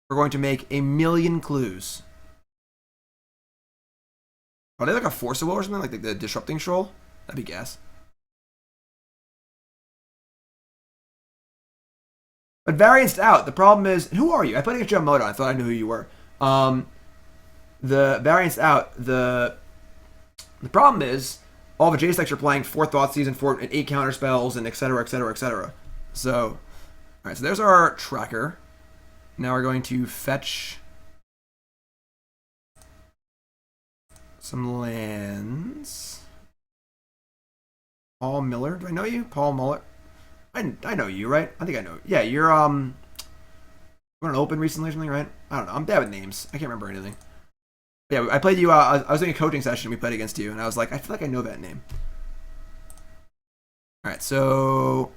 We're going to make 1,000,000 clues. Are they like a Forcible or something? Like the Disrupting Shoal? That'd be gas. But Varianced out. The problem is, who are you? I played against you on Moto. I thought I knew who you were. The Varianced out. The problem is, all the Jace decks are playing 4 Thoughtseize and 8 counter spells and etc. etc. etc. So, alright, so there's our Tracker. Now we're going to fetch some lands. Paul Miller. Do I know you? Paul Muller. I know you, right? I think I know. Yeah, you're went on Open recently or something, right? I don't know. I'm bad with names. I can't remember anything. Yeah, I played you. I was doing a coaching session. We played against you, and I was like, I feel like I know that name. All right, so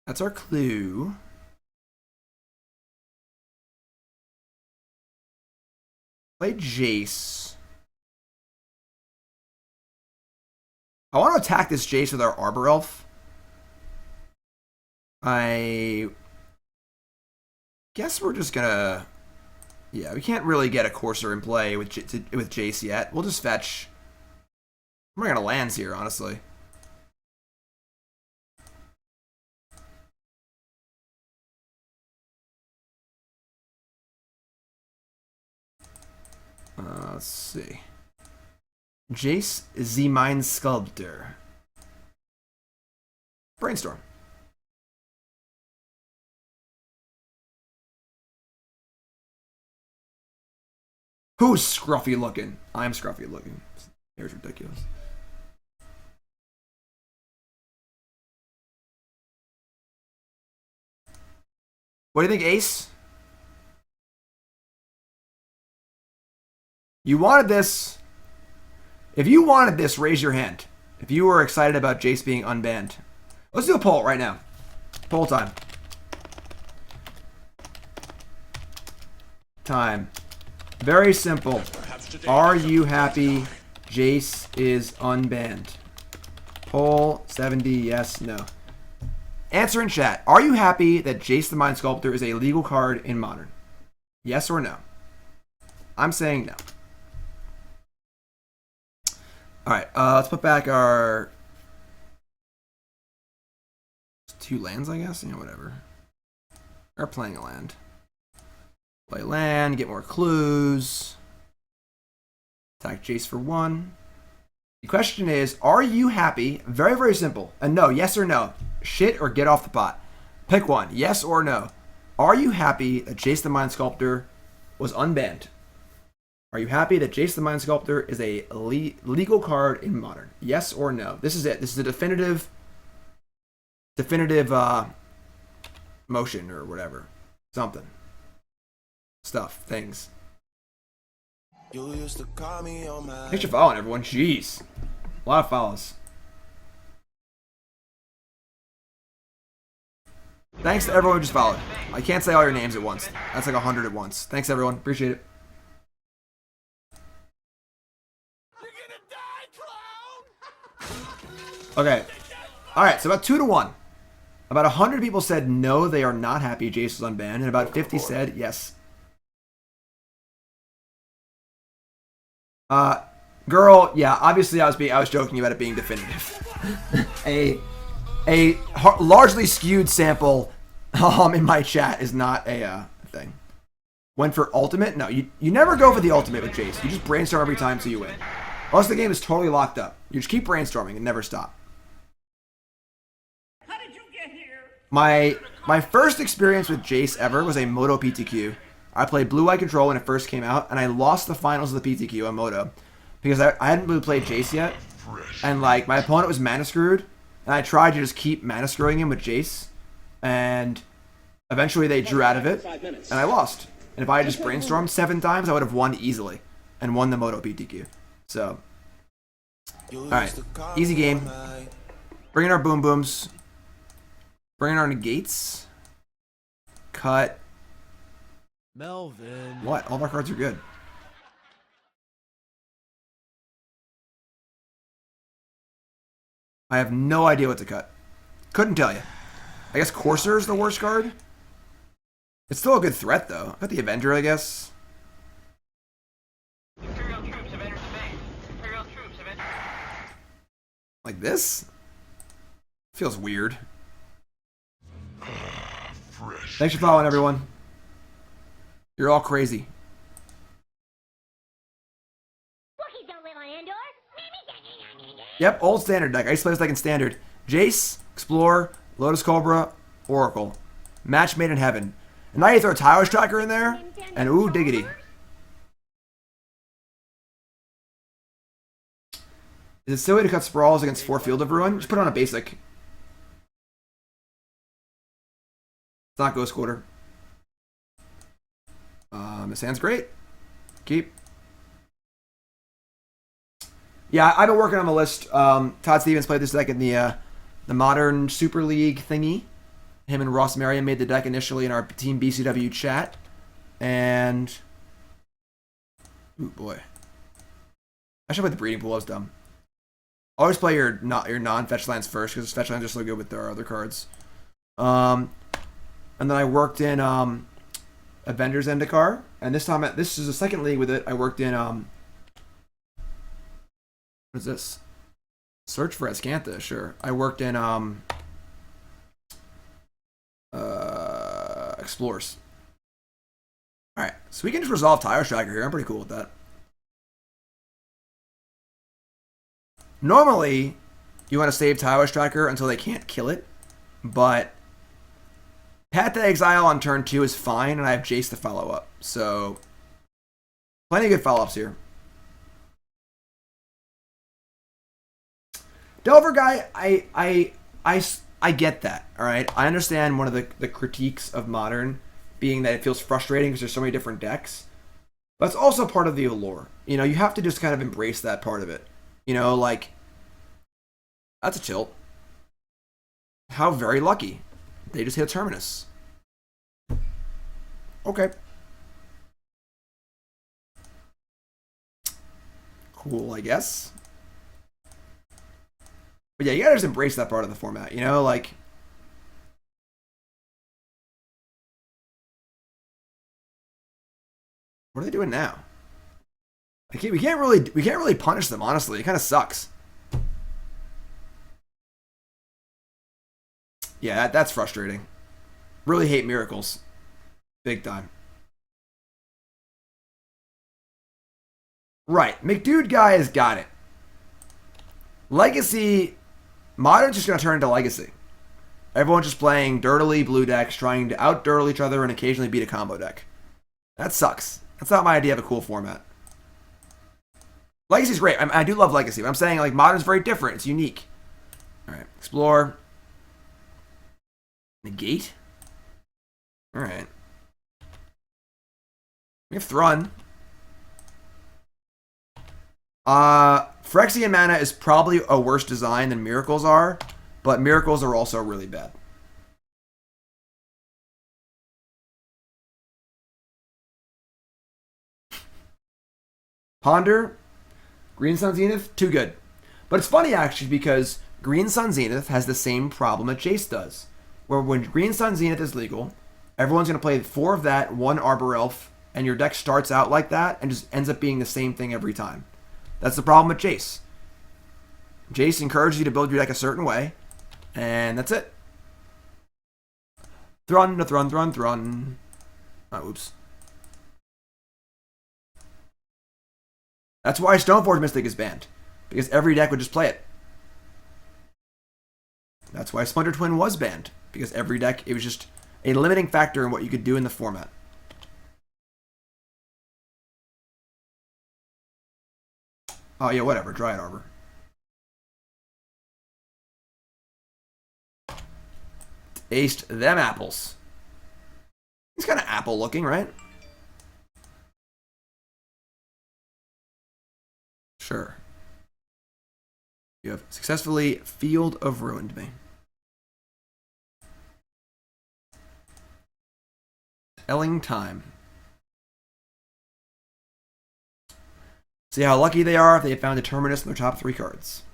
that's our clue. Play Jace. I want to attack this Jace with our Arbor Elf. I guess we're just gonna... Yeah, we can't really get a Courser in play with Jace yet. We'll just fetch... I'm running out of lands here, honestly. Let's see. Jace the Mind Sculptor. Brainstorm. Who's scruffy looking? I'm scruffy looking. It's ridiculous. What do you think, Ace? You wanted this. If you wanted this, raise your hand. If you were excited about Jace being unbanned. Let's do a poll right now. Poll time. Time. Very simple. Are you happy Jace is unbanned? Poll 70, yes, no. Answer in chat. Are you happy that Jace the Mind Sculptor is a legal card in Modern? Yes or no? I'm saying no. Alright, let's put back our 2 lands, I guess. Yeah, whatever. We're playing a land. Play land, get more clues. Attack Jace for 1. The question is, are you happy? Very, very simple. And no, yes or no. Shit or get off the pot. Pick one, yes or no. Are you happy that Jace the Mind Sculptor was unbanned? Are you happy that Jace the Mind Sculptor is a legal card in Modern? Yes or no? This is it. This is a definitive motion or whatever. Something. Stuff. Things. You used to call me on my... Thanks for following, everyone. Jeez. A lot of follows. Thanks to everyone who just followed. I can't say all your names at once. That's like 100 at once. Thanks, everyone. Appreciate it. Okay. Alright, so about 2 to 1. About 100 people said no, they are not happy Jace was unbanned, and about 50 said yes. Girl, yeah, obviously I was joking about it being definitive. a largely skewed sample in my chat is not a thing. Went for ultimate? No, you never go for the ultimate with Jace. You just brainstorm every time so you win. Unless the game is totally locked up. You just keep brainstorming and never stop. How did you get here? My first experience with Jace ever was a Moto PTQ. I played Blue Eye Control when it first came out, and I lost the finals of the PTQ on Moto. Because I hadn't really played Jace yet. And like my opponent was mana screwed. And I tried to just keep mana screwing him with Jace. And eventually they drew out of it. And I lost. And if I had just brainstormed 7 times, I would have won easily. And won the Moto PTQ. So. Alright. Easy game. Bring in our Boom Booms. Bring in our Negates. Cut. Melvin. What? All of our cards are good. I have no idea what to cut. Couldn't tell you. I guess Courser is the worst card. It's still a good threat, though. I got the Avenger, I guess. Imperial troops have entered the base. Imperial troops have entered. Like this? Feels weird. Thanks for following, everyone. You're all crazy. Wookiees don't live on Endor. Yep, old standard deck. I used to play this deck in standard. Jace, Explore, Lotus Cobra, Oracle. Match made in heaven. And now you throw a Tireless Tracker in there, and ooh, diggity. Is it silly to cut Sprawls against 4 Field of Ruin? Just put on a basic. It's not Ghost Quarter. This hand's great. Keep. Yeah, I've been working on the list. Todd Stevens played this deck in the Modern Super League thingy. Him and Ross Marion made the deck initially in our Team BCW chat. And... ooh, boy. I should play the Breeding Pool. I was dumb. Always play your non-fetch lands first, because fetch lands are so good with our other cards. And then I worked in Avenger of Zendikar. And this time, this is the second league with it. I worked in... what is this? Search for Ascantha, sure. I worked in Explorers. Alright, so we can just resolve Tireless Tracker here. I'm pretty cool with that. Normally, you want to save Tireless Tracker until they can't kill it, but Path to Exile on turn 2 is fine, and I have Jace to follow up. So, plenty of good follow-ups here. Delver guy, I get that, all right? I understand one of the critiques of Modern being that it feels frustrating because there's so many different decks. But it's also part of the allure. You know, you have to just kind of embrace that part of it. You know, like, that's a tilt. How very lucky. They just hit a Terminus. Okay. Cool, I guess. But yeah, you gotta just embrace that part of the format, you know, like... what are they doing now? We can't really punish them, honestly. It kind of sucks. Yeah, that's frustrating. Really hate miracles. Big time. Right, McDude guy has got it. Legacy... Modern's just going to turn into Legacy. Everyone's just playing dirtily blue decks, trying to out-dirtle each other and occasionally beat a combo deck. That sucks. That's not my idea of a cool format. Legacy's great. I do love Legacy, but I'm saying like Modern's very different. It's unique. Alright, Explore. Negate? Alright. We have Thrun. Phyrexian mana is probably a worse design than Miracles are, but Miracles are also really bad. Ponder, Green Sun Zenith, too good. But it's funny actually because Green Sun Zenith has the same problem that Jace does. Where when Green Sun Zenith is legal, everyone's going to play 4 of that, 1 Arbor Elf, and your deck starts out like that and just ends up being the same thing every time. That's the problem with Jace. Jace encourages you to build your deck a certain way, and that's it. Thrun to Thrun, Thrun, Thrun. Oh, oops. That's why Stoneforge Mystic is banned, because every deck would just play it. That's why Splinter Twin was banned, because every deck, it was just a limiting factor in what you could do in the format. Oh yeah, whatever, Dryad Arbor. Aced them apples. He's kind of apple looking, right? Sure. You have successfully Field of Ruined me. Telling time. See how lucky they are if they found a Terminus in their top 3 cards.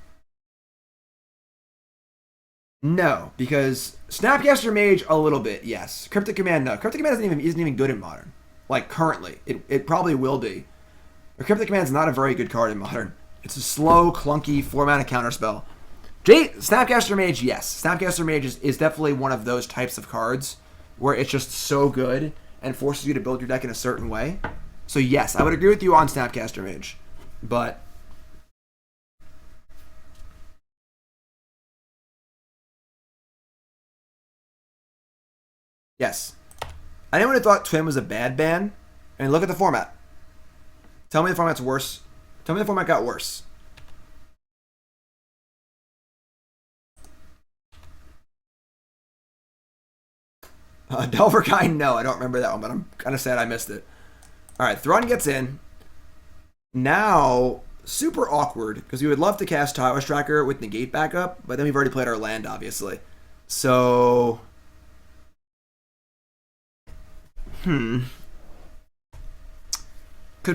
No, because Snapcaster Mage a little bit, yes. Cryptic Command, no. Cryptic Command isn't even good in Modern. Like, currently. It probably will be. But Cryptic Command is not a very good card in Modern. It's a slow, clunky, 4-mana counterspell. Snapcaster Mage, yes. Snapcaster Mage is definitely one of those types of cards where it's just so good and forces you to build your deck in a certain way. So yes, I would agree with you on Snapcaster Mage. But yes. Anyone who thought Twin was a bad ban, I mean, look at the format. Tell me the format's worse. Tell me the format got worse. Delverkind, no, I don't remember that one, but I'm kind of sad I missed it. All right, Thrun gets in. Now, super awkward, because we would love to cast Tireless Tracker with Negate backup, but then we've already played our land, obviously. So, could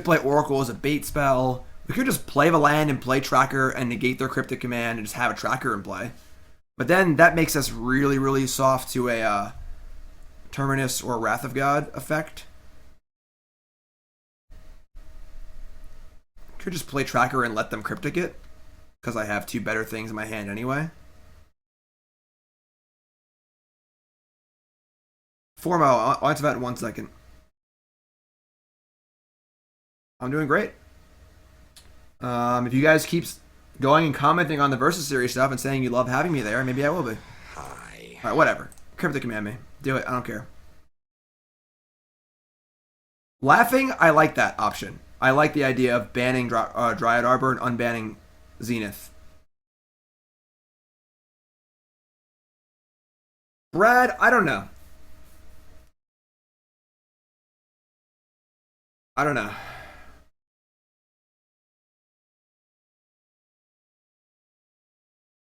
play Oracle as a bait spell. We could just play the land and play Tracker and negate their Cryptic Command and just have a Tracker in play. But then that makes us really, really soft to a Terminus or Wrath of God effect. Could just play Tracker and let them Cryptic it, because I have 2 better things in my hand anyway. Formo, I'll answer that in 1 second. I'm doing great. If you guys keep going and commenting on the Versus Series stuff and saying you love having me there, maybe I will be. Hi. Alright, whatever. Cryptic Command me. Do it. I don't care. Laughing, I like that option. I like the idea of banning Dryad Arbor and unbanning Zenith. Brad, I don't know. I don't know.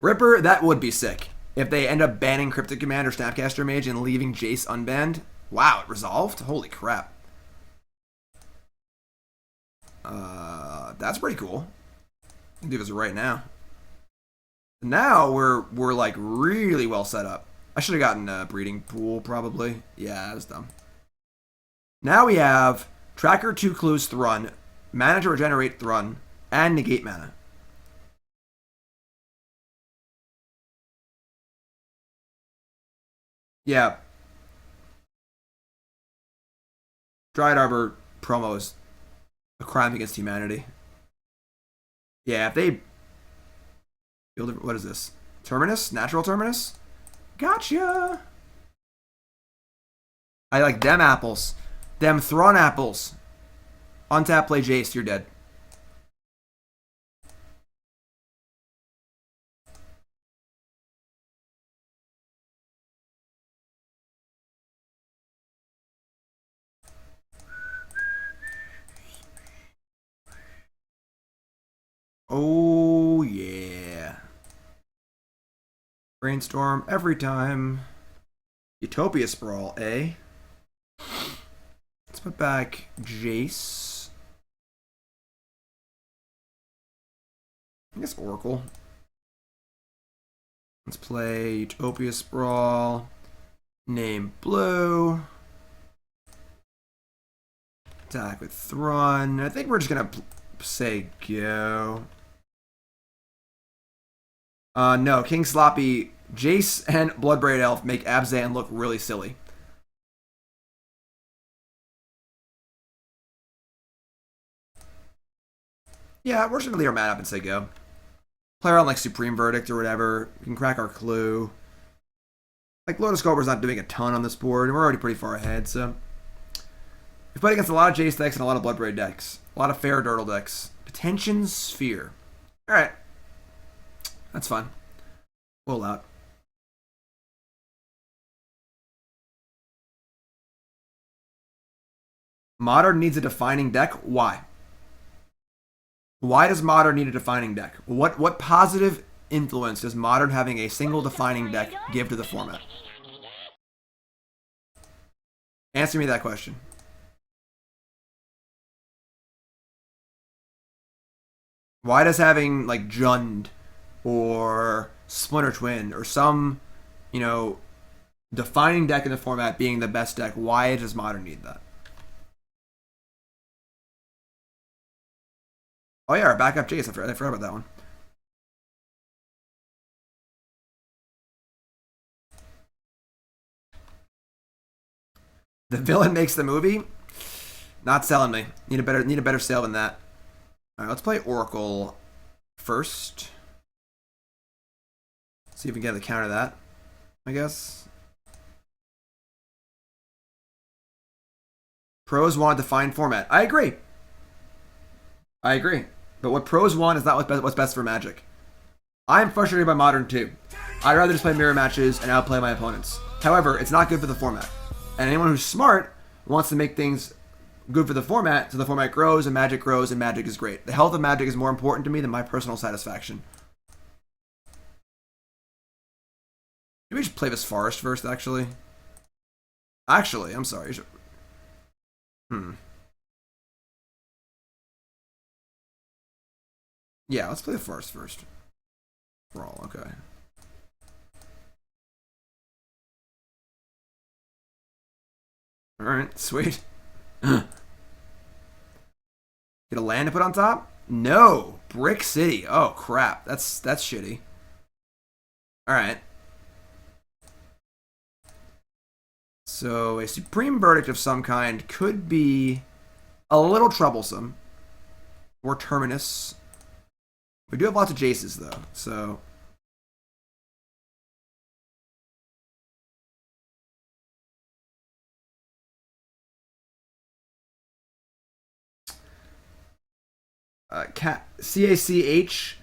Ripper, that would be sick. If they end up banning Cryptic Command or Snapcaster Mage and leaving Jace unbanned. Wow, it resolved? Holy crap. That's pretty cool. I'll do this right now. Now we're like really well set up. I should have gotten a breeding pool probably. Yeah, that was dumb. Now we have Tracker 2 Clues Thrun, Mana to Regenerate Thrun, and Negate Mana. Yeah. Dryad Arbor promo is a crime against humanity. Yeah, if they build, what is this? Terminus? Natural Terminus? Gotcha! I like them apples. Them Thrun apples. Untap, play Jace, you're dead. Oh, yeah. Brainstorm every time. Utopia Sprawl, eh? Let's put back Jace. I guess Oracle. Let's play Utopia Sprawl. Name Blue. Attack with Thrun. I think we're just going to say go. No, King Sloppy, Jace and Bloodbraid Elf make Abzan look really silly. Yeah, we're just gonna leave our mana up and say go. Play around like Supreme Verdict or whatever. We can crack our clue. Like Lotus Cobra's not doing a ton on this board, and we're already pretty far ahead, so. We've played against a lot of Jace decks and a lot of Bloodbraid decks. A lot of Fair Dirtle decks. Detention Sphere. Alright. That's fun. We'll allow it. Modern needs a defining deck. Why? Why does Modern need a defining deck? What positive influence does Modern having a single defining deck give to the format? Answer me that question. Why does having like Jund or Splinter Twin or some, you know, defining deck in the format being the best deck, why does Modern need that? Oh yeah, our backup Jace. I forgot about that one. The villain makes the movie. Not selling me. Need a better sale than that. All right, let's play Oracle first. See if we can get the counter that. I guess. Pros want a defined format. I agree. But what pros want is not what's best for Magic. I'm frustrated by Modern too. I'd rather just play mirror matches and outplay my opponents. However, it's not good for the format. And anyone who's smart wants to make things good for the format, so the format grows and Magic is great. The health of Magic is more important to me than my personal satisfaction. Maybe we should play this Forest first, actually. I'm sorry. Yeah, let's play the Forest first. Sprawl, okay. Alright, sweet. Get a land to put on top? No! Brick City. Oh, crap. That's shitty. Alright. So, a Supreme Verdict of some kind could be a little troublesome. Or Terminus. We do have lots of Jaces, though, so... CACH,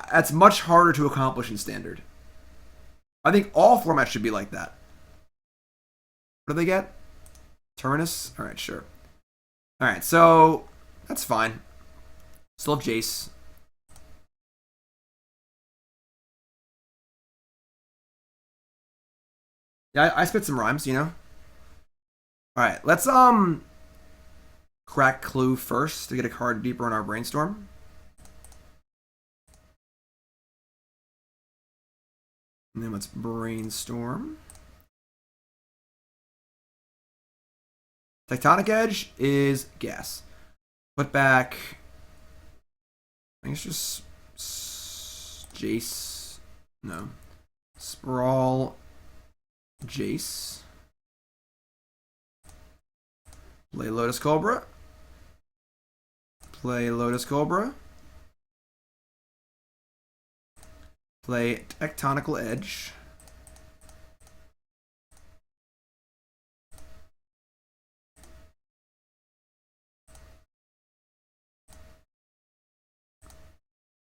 that's much harder to accomplish in Standard. I think all formats should be like that. What do they get? Terminus? Alright, sure. Alright, so that's fine. Still have Jace. Yeah, I spit some rhymes, you know? Alright, let's crack Clue first to get a card deeper in our brainstorm. And then let's brainstorm. Tectonic Edge is gas. Put back... I think it's just... Jace. No. Sprawl. Jace. Play Lotus Cobra. Play Lotus Cobra. Play Tectonic Edge.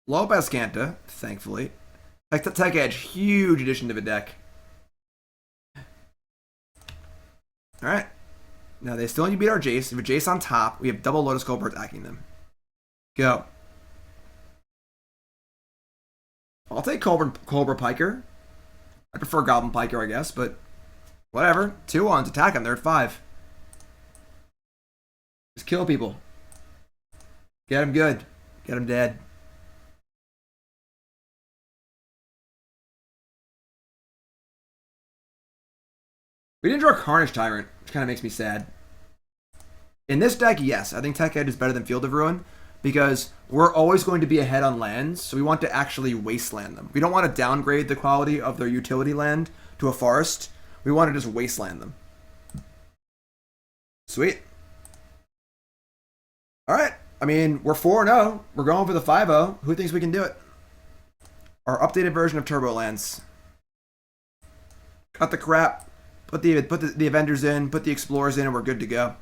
Low Bascanta, thankfully. Tech Edge, huge addition to the deck. Alright. Now they still need to beat our Jace. We have a Jace on top. We have double Lotus Cobra attacking them. Go. I'll take Cobra Piker. I prefer Goblin Piker, I guess, but whatever. 2-1s, attack them. They're at 5. Just kill people. Get them good. Get them dead. We didn't draw Carnage Tyrant, which kind of makes me sad. In this deck, yes, I think Tech Edge is better than Field of Ruin because we're always going to be ahead on lands, so we want to actually wasteland them. We don't want to downgrade the quality of their utility land to a forest. We want to just wasteland them. Sweet. Alright, I mean, we're 4-0. We're going for the 5-0. Who thinks we can do it? Our updated version of Turbolands. Cut the crap. Put the Avengers in, put the Explorers in, and we're good to go.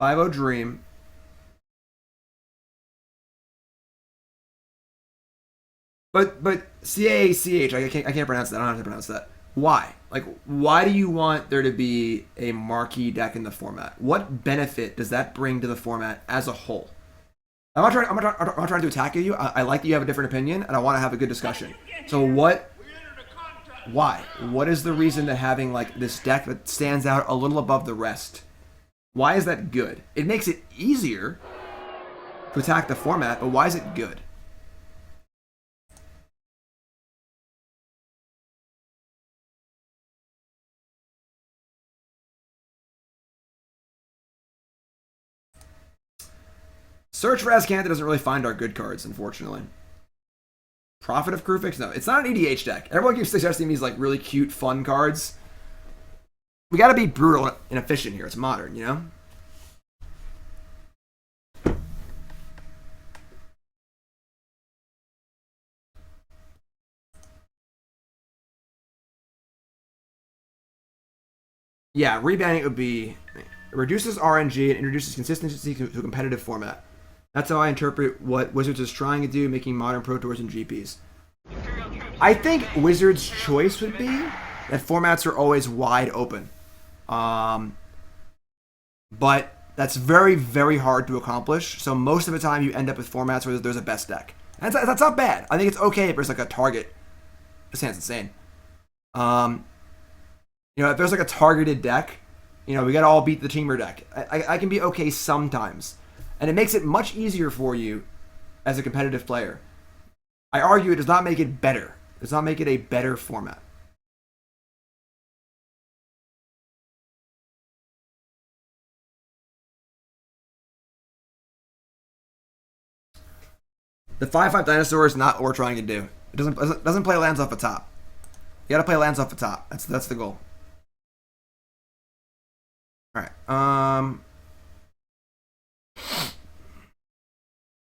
5-0 Dream. But CACH, I can't pronounce that. I don't know how to pronounce that. Why? Like, why do you want there to be a marquee deck in the format? What benefit does that bring to the format as a whole? I'm not trying to attack you. I like that you have a different opinion, and I want to have a good discussion. So what? Why? What is the reason that having like this deck that stands out a little above the rest? Why is that good? It makes it easier. to attack the format, but why is it good? Search for Azcanta doesn't really find our good cards, unfortunately. Prophet of Kruphix? No, it's not an EDH deck. Everyone keeps suggesting these like really cute, fun cards. We gotta be brutal and efficient here. It's modern, you know? Yeah, rebanning would be... It reduces RNG and introduces consistency to a competitive format. That's how I interpret what Wizards is trying to do, making modern Pro Tours and GPs. I think Wizards' choice would be that formats are always wide open. But that's very, very hard to accomplish. So most of the time you end up with formats where there's a best deck. And that's not bad. I think it's okay if there's like a target. This sounds insane. You know, if there's like a targeted deck, you know, we gotta all beat the teamer deck. I can be okay sometimes. And it makes it much easier for you as a competitive player. I argue it does not make it better. It does not make it a better format. The 5/5 dinosaur is not what we're trying to do. It doesn't play lands off the top. You gotta play lands off the top. That's the goal. Alright.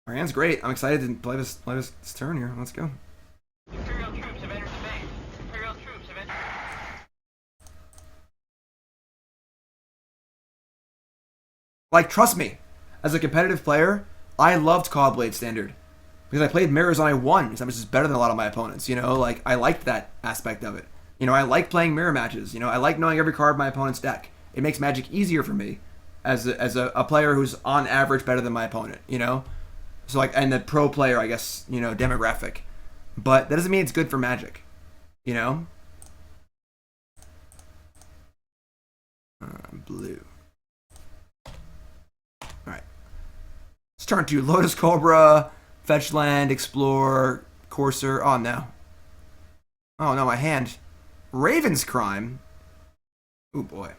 Our hand's great. I'm excited to play this turn here. Let's go. Imperial troops have entered the base. Imperial troops have entered. Like, trust me, as a competitive player, I loved Cobblade Standard. Because I played Mirrors and I won, so I'm just better than a lot of my opponents, you know? Like, I liked that aspect of it. You know, I like playing mirror matches. You know, I like knowing every card of my opponent's deck. It makes Magic easier for me as a player who's on average better than my opponent, you know? So, like, and the pro player, I guess, you know, demographic. But that doesn't mean it's good for Magic, you know? Blue. Alright. Let's turn to Lotus Cobra, Fetch Land, Explore, Courser. Oh, no. Oh, no, my hand. Raven's Crime. Oh, boy.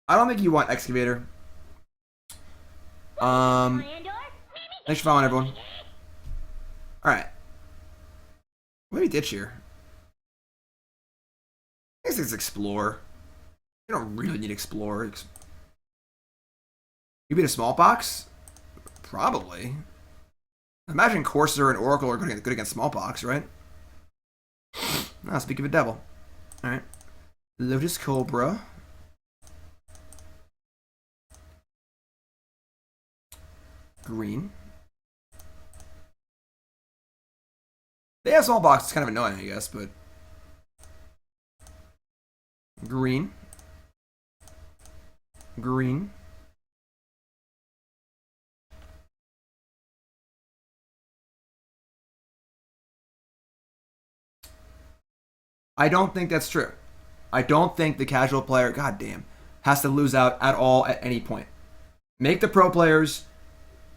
I don't think you want Excavator. Thanks for following, everyone. Alright. Maybe ditch here. I guess it's Explore. You don't really need Explore. You beat a Smallpox? Probably. Imagine Courser and Oracle are good against Smallpox, right? Speak of a devil. Alright. Lotus Cobra. Green. They have Smallpox. It's kind of annoying, I guess, but... Green. Green. I don't think that's true. I don't think the casual player, goddamn, has to lose out at all at any point. Make the pro players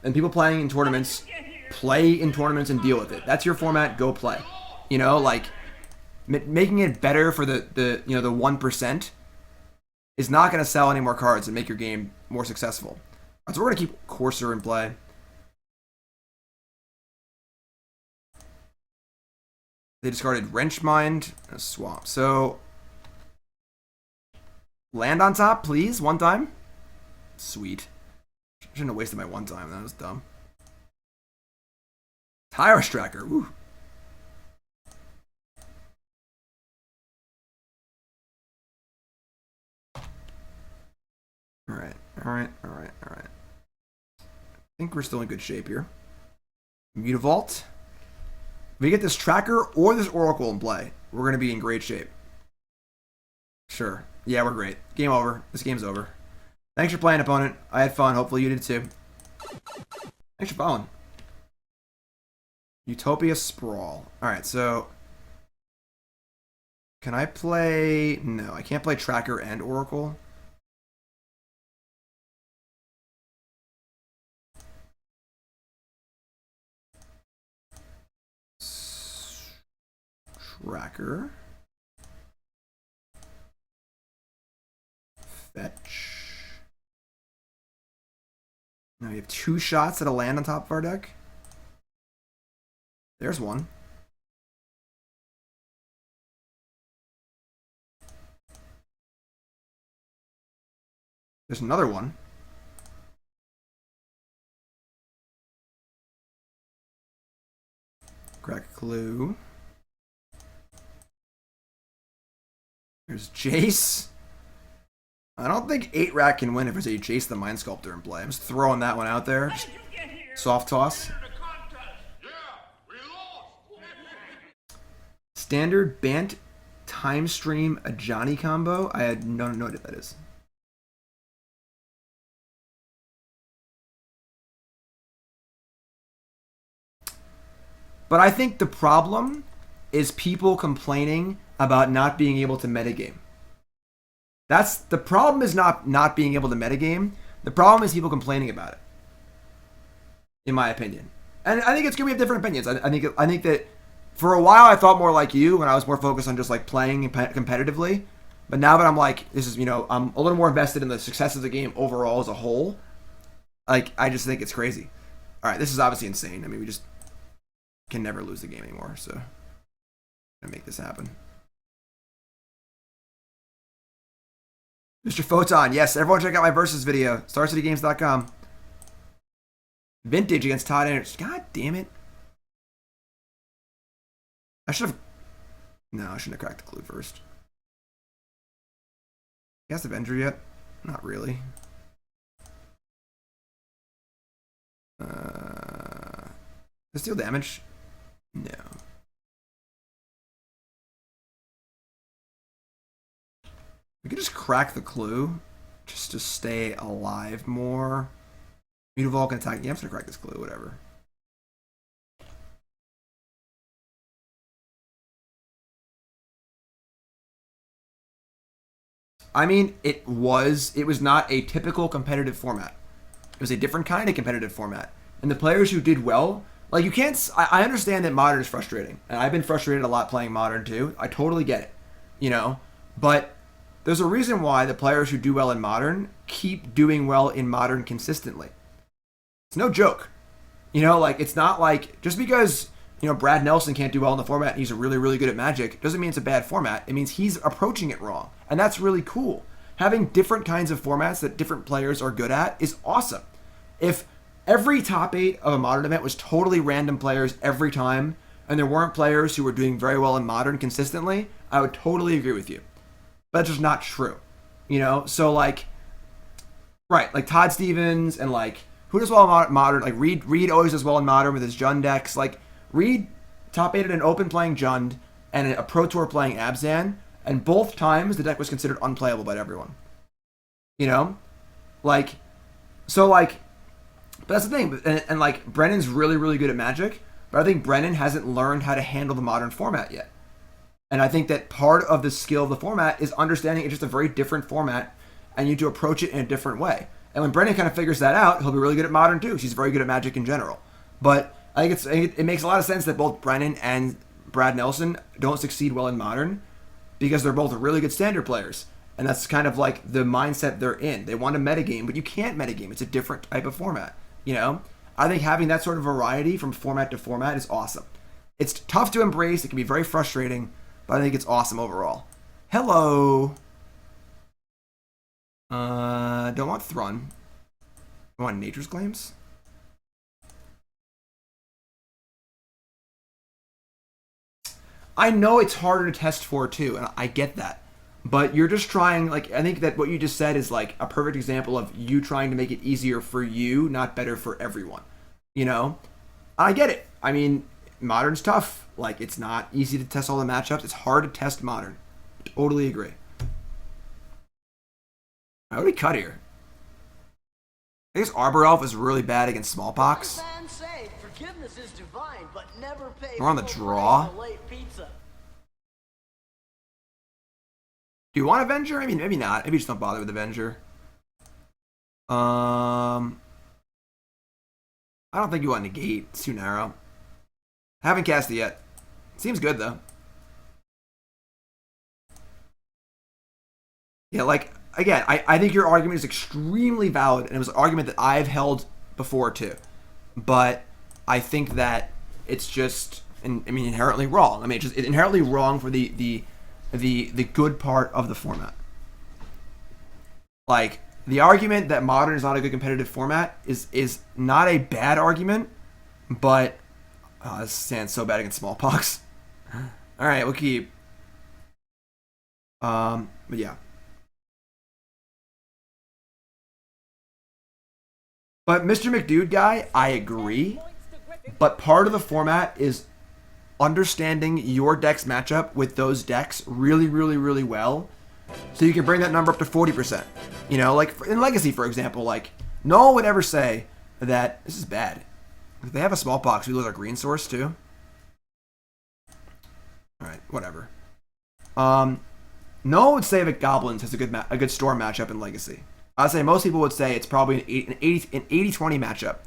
and people playing in tournaments play in tournaments and deal with it. That's your format. Go play. You know, like making it better for the 1% is not going to sell any more cards and make your game more successful. So we're going to keep Courser in play. They discarded Wrench Mind and a Swamp. So, land on top, please, one time. Sweet. Shouldn't have wasted my one time. That was dumb. Tireless Tracker. Woo. Alright. I think we're still in good shape here. Mutavault. If we get this Tracker or this Oracle in play, we're going to be in great shape. Sure. Yeah, we're great. Game over. This game's over. Thanks for playing, opponent. I had fun. Hopefully you did too. Thanks for following. Utopia Sprawl. Alright, so... Can I play... No, I can't play Tracker and Oracle. Tracker. Fetch. Now we have 2 shots at a land on top of our deck. There's one. There's another one. Crack Clue. There's Jace. I don't think 8-Rat can win if there's a Jace the Mind Sculptor in play. I'm just throwing that one out there. Just soft toss. Standard Bant Time Stream Ajani combo. I had no idea what that is. But I think the problem is people complaining about not being able to metagame. That's the problem, is not being able to metagame. The problem is people complaining about it, in my opinion. And I think it's good we have different opinions. I think that for a while I thought more like you when I was more focused on just like playing competitively. But now that I'm like, this is, you know, I'm a little more invested in the success of the game overall as a whole. Like, I just think it's crazy. All right, this is obviously insane. I mean, we just can never lose the game anymore, so I'm gonna make this happen. Mr. Photon, yes, everyone check out my Versus video. StarCityGames.com. Vintage against Todd Anderson. God damn it. I should have... No, I shouldn't have cracked the clue first. You guys Avenger yet? Not really. Does deal damage? No. We could just crack the clue just to stay alive more. Mutavault can attack. Yeah, I'm just gonna crack this clue, whatever. I mean, it was not a typical competitive format. It was a different kind of competitive format. And the players who did well, like, you can't... I understand that Modern is frustrating. And I've been frustrated a lot playing Modern, too. I totally get it. You know? But there's a reason why the players who do well in Modern keep doing well in Modern consistently. It's no joke. You know, like, it's not like... Just because, you know, Brad Nelson can't do well in the format and he's really, really good at Magic doesn't mean it's a bad format. It means he's approaching it wrong. And that's really cool. Having different kinds of formats that different players are good at is awesome. If every top 8 of a Modern event was totally random players every time, and there weren't players who were doing very well in Modern consistently, I would totally agree with you. But that's just not true. You know? So, like, right, like Todd Stevens and, like, who does well in Modern? Like, Reed always does well in Modern with his Jund decks. Like, Reed top 8 at an Open playing Jund and a Pro Tour playing Abzan, and both times the deck was considered unplayable by everyone. You know? Like, so, like, but that's the thing. And like, Brennan's really, really good at Magic, but I think Brennan hasn't learned how to handle the Modern format yet. And I think that part of the skill of the format is understanding it's just a very different format, and you need to approach it in a different way. And when Brennan kind of figures that out, he'll be really good at Modern too. She's very good at Magic in general. But I think it makes a lot of sense that both Brennan and Brad Nelson don't succeed well in Modern, because they're both really good Standard players. And that's kind of like the mindset they're in. They want to metagame, but you can't metagame. It's a different type of format. You know? I think having that sort of variety from format to format is awesome. It's tough to embrace. It can be very frustrating, but I think it's awesome overall. Hello. Don't want Thrun. I want Nature's Claims. I know it's harder to test for too, and I get that. But you're just trying, like, I think that what you just said is like a perfect example of you trying to make it easier for you, not better for everyone. You know? I get it. I mean, Modern's tough. Like, it's not easy to test all the matchups. It's hard to test Modern. Totally agree. I already cut here. I guess Arbor Elf is really bad against Smallpox. Fans say forgiveness is divine, but never pay We're on the full draw. price for late pizza. Do you want Avenger? I mean, maybe not. Maybe just don't bother with Avenger. I don't think you want Negate. It's too narrow. Haven't cast it yet. Seems good, though. Yeah, like, again, I think your argument is extremely valid, and it was an argument that I've held before too. But I think that it's just, inherently wrong. I mean, it's inherently wrong for the good part of the format. Like, the argument that Modern is not a good competitive format is not a bad argument, but this stands so bad against Smallpox. All right, we'll keep. But yeah. But Mr. McDude guy, I agree. But part of the format is understanding your deck's matchup with those decks really, really, really well, so you can bring that number up to 40%. You know, like in Legacy, for example, like no one would ever say that this is bad. If they have a Smallpox, we lose our green source too. All right, whatever. No one would say that Goblins has a good Storm matchup in Legacy. I'd say most people would say it's probably an 80-20 matchup.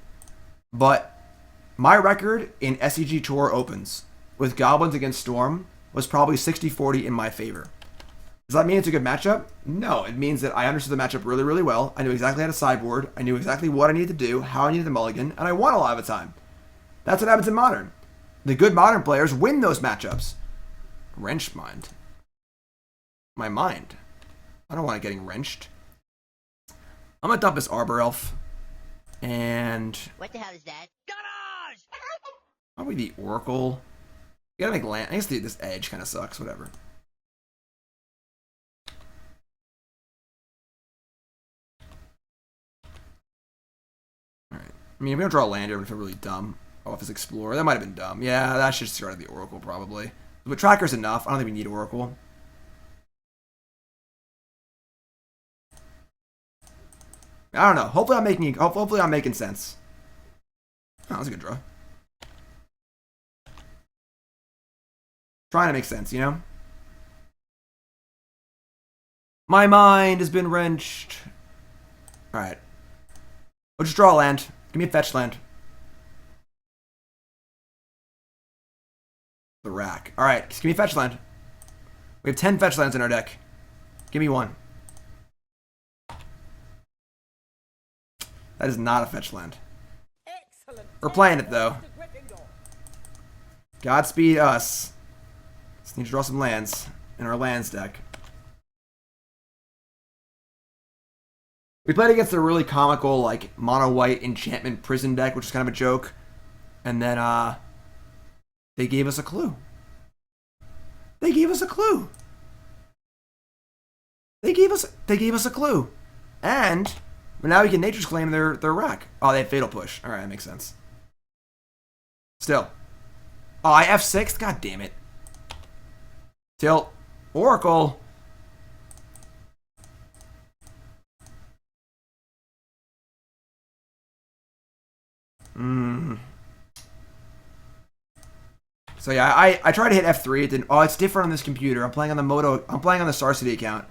But my record in SCG Tour Opens with Goblins against Storm was probably 60-40 in my favor. Does that mean it's a good matchup? No, it means that I understood the matchup really, really well. I knew exactly how to sideboard. I knew exactly what I needed to do, how I needed to mulligan, and I won a lot of the time. That's what happens in Modern. The good Modern players win those matchups. Wrench mind. My mind. I don't want it getting wrenched. I'm gonna dump this Arbor Elf. And What the hell is that? Garage! probably the Oracle. You gotta make land. I guess this edge kind of sucks. Whatever. Alright. I mean, if we don't draw a land, it would feel really dumb. Oh, if it's Explorer. That might have been dumb. Yeah, that should start at the Oracle, probably. But Tracker's enough. I don't think we need Oracle. I don't know. Hopefully I'm making sense. Oh, that was a good draw. Trying to make sense, you know? My mind has been wrenched. Alright. We'll just draw a land. Give me a fetch land. The rack. Alright, just give me a fetch land. We have 10 fetch lands in our deck. Give me one. That is not a fetch land. We're playing it though. Godspeed us. Just need to draw some lands in our lands deck. We played against a really comical, like, mono-white enchantment prison deck, which is kind of a joke. And then, they gave us a clue. They gave us a clue. They gave us a clue. And now we can Nature's Claim their rack. Oh, they have Fatal Push. Alright, that makes sense. Still. Oh, I F6? God damn it. Tilt. Oracle. So yeah, I tried to hit F3. It didn't. Oh, it's different on this computer. I'm playing on the Star City account,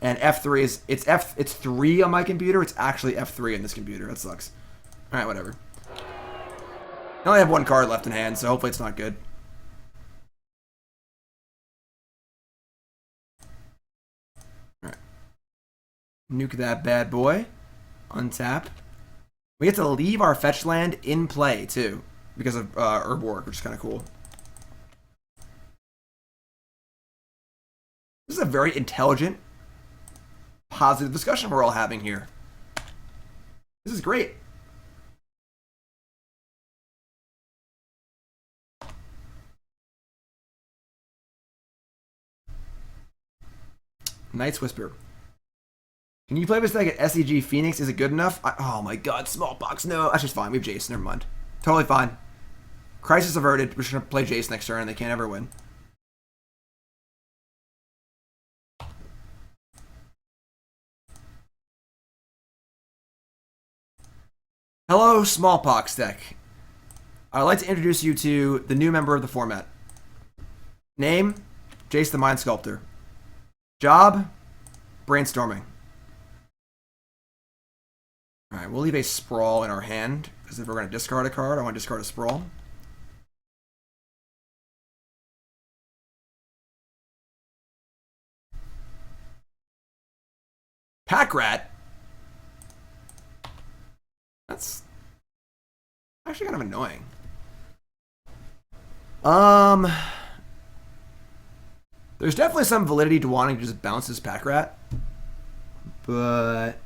and F3 is it's 3 on my computer. It's actually F3 on this computer. That sucks. All right, whatever. I only have one card left in hand, so hopefully it's not good. All right. Nuke that bad boy. Untap. We get to leave our fetch land in play too, because of Herb, which is kind of cool. This is a very intelligent, positive discussion we're all having here. This is great. Night's Whisper. Can you play this deck at SEG Phoenix? Is it good enough? Oh my god, Smallpox, no. That's just fine. We have Jace, never mind. Totally fine. Crisis averted. We're just going to play Jace next turn and they can't ever win. Hello, Smallpox deck. I'd like to introduce you to the new member of the format. Name, Jace the Mind Sculptor. Job, brainstorming. Alright, we'll leave a Sprawl in our hand, because if we're going to discard a card, I want to discard a Sprawl. Pack Rat. That's actually kind of annoying. There's definitely some validity to wanting to just bounce this Pack Rat, but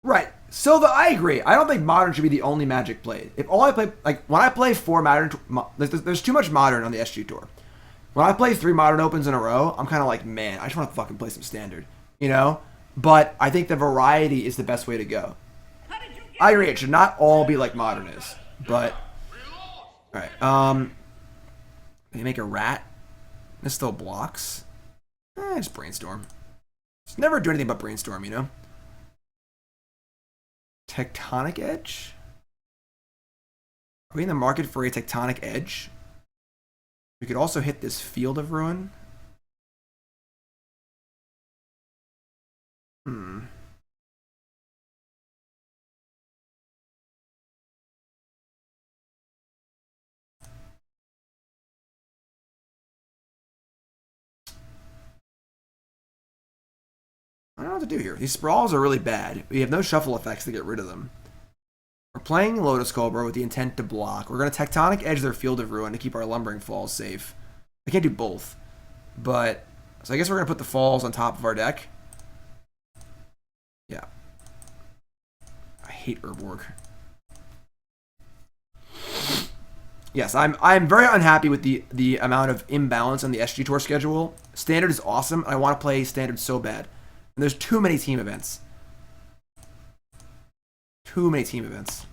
right. So I agree. I don't think Modern should be the only Magic played. If all I play, like when I play 4 Modern, there's too much Modern on the SG Tour. When I play 3 Modern Opens in a row, I'm kind of like, man, I just want to fucking play some Standard, you know? But I think the variety is the best way to go. I agree. It should not all be like Modern is, but all right. You make a rat. This still blocks. Just brainstorm. Just never do anything but brainstorm, you know? Tectonic Edge? Are we in the market for a Tectonic Edge? We could also hit this Field of Ruin. I don't know what to do here. These sprawls are really bad. We have no shuffle effects to get rid of them. We're playing Lotus Cobra with the intent to block. We're going to Tectonic Edge their Field of Ruin to keep our Lumbering Falls safe. I can't do both. But, so I guess we're going to put the Falls on top of our deck. Yeah. I hate Urborg. Yes, I'm very unhappy with the amount of imbalance on the SG Tour schedule. Standard is awesome. I want to play Standard so bad. And there's too many team events. Too many team events.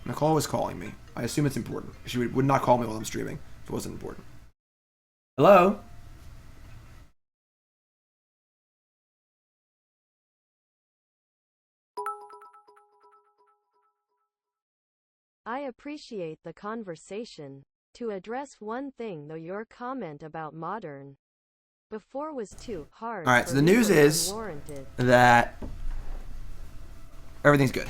Nicole is calling me. I assume it's important. She would not call me while I'm streaming if it wasn't important. Hello? I appreciate the conversation. To address one thing though, your comment about Modern before was too hard. Alright, so the news is that everything's good.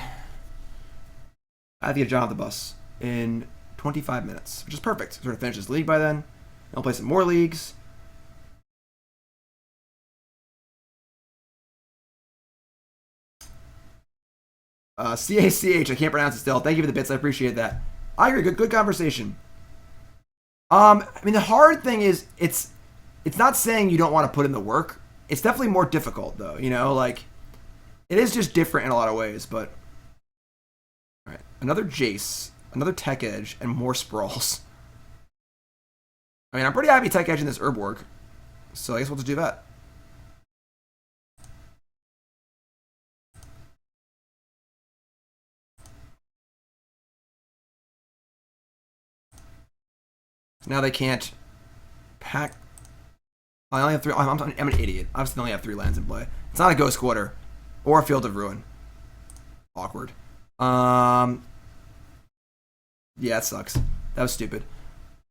I have to get John off the bus in 25 minutes, which is perfect. We're going to finish this league by then. I'll play some more leagues. CACH, I can't pronounce it still. Thank you for the bits, I appreciate that. I agree, good conversation. I mean, the hard thing is, it's not saying you don't want to put in the work. It's definitely more difficult, though. You know, like, it is just different in a lot of ways, but... Alright, another Jace, another Tech Edge, and more Sprawls. I mean, I'm pretty happy Tech Edge in this Urborg, so I guess we'll just do that. Now they can't pack. I only have 3. I'm an idiot. I obviously only have 3 lands in play. It's not a Ghost Quarter or a Field of Ruin. Awkward. Yeah, it sucks. That was stupid.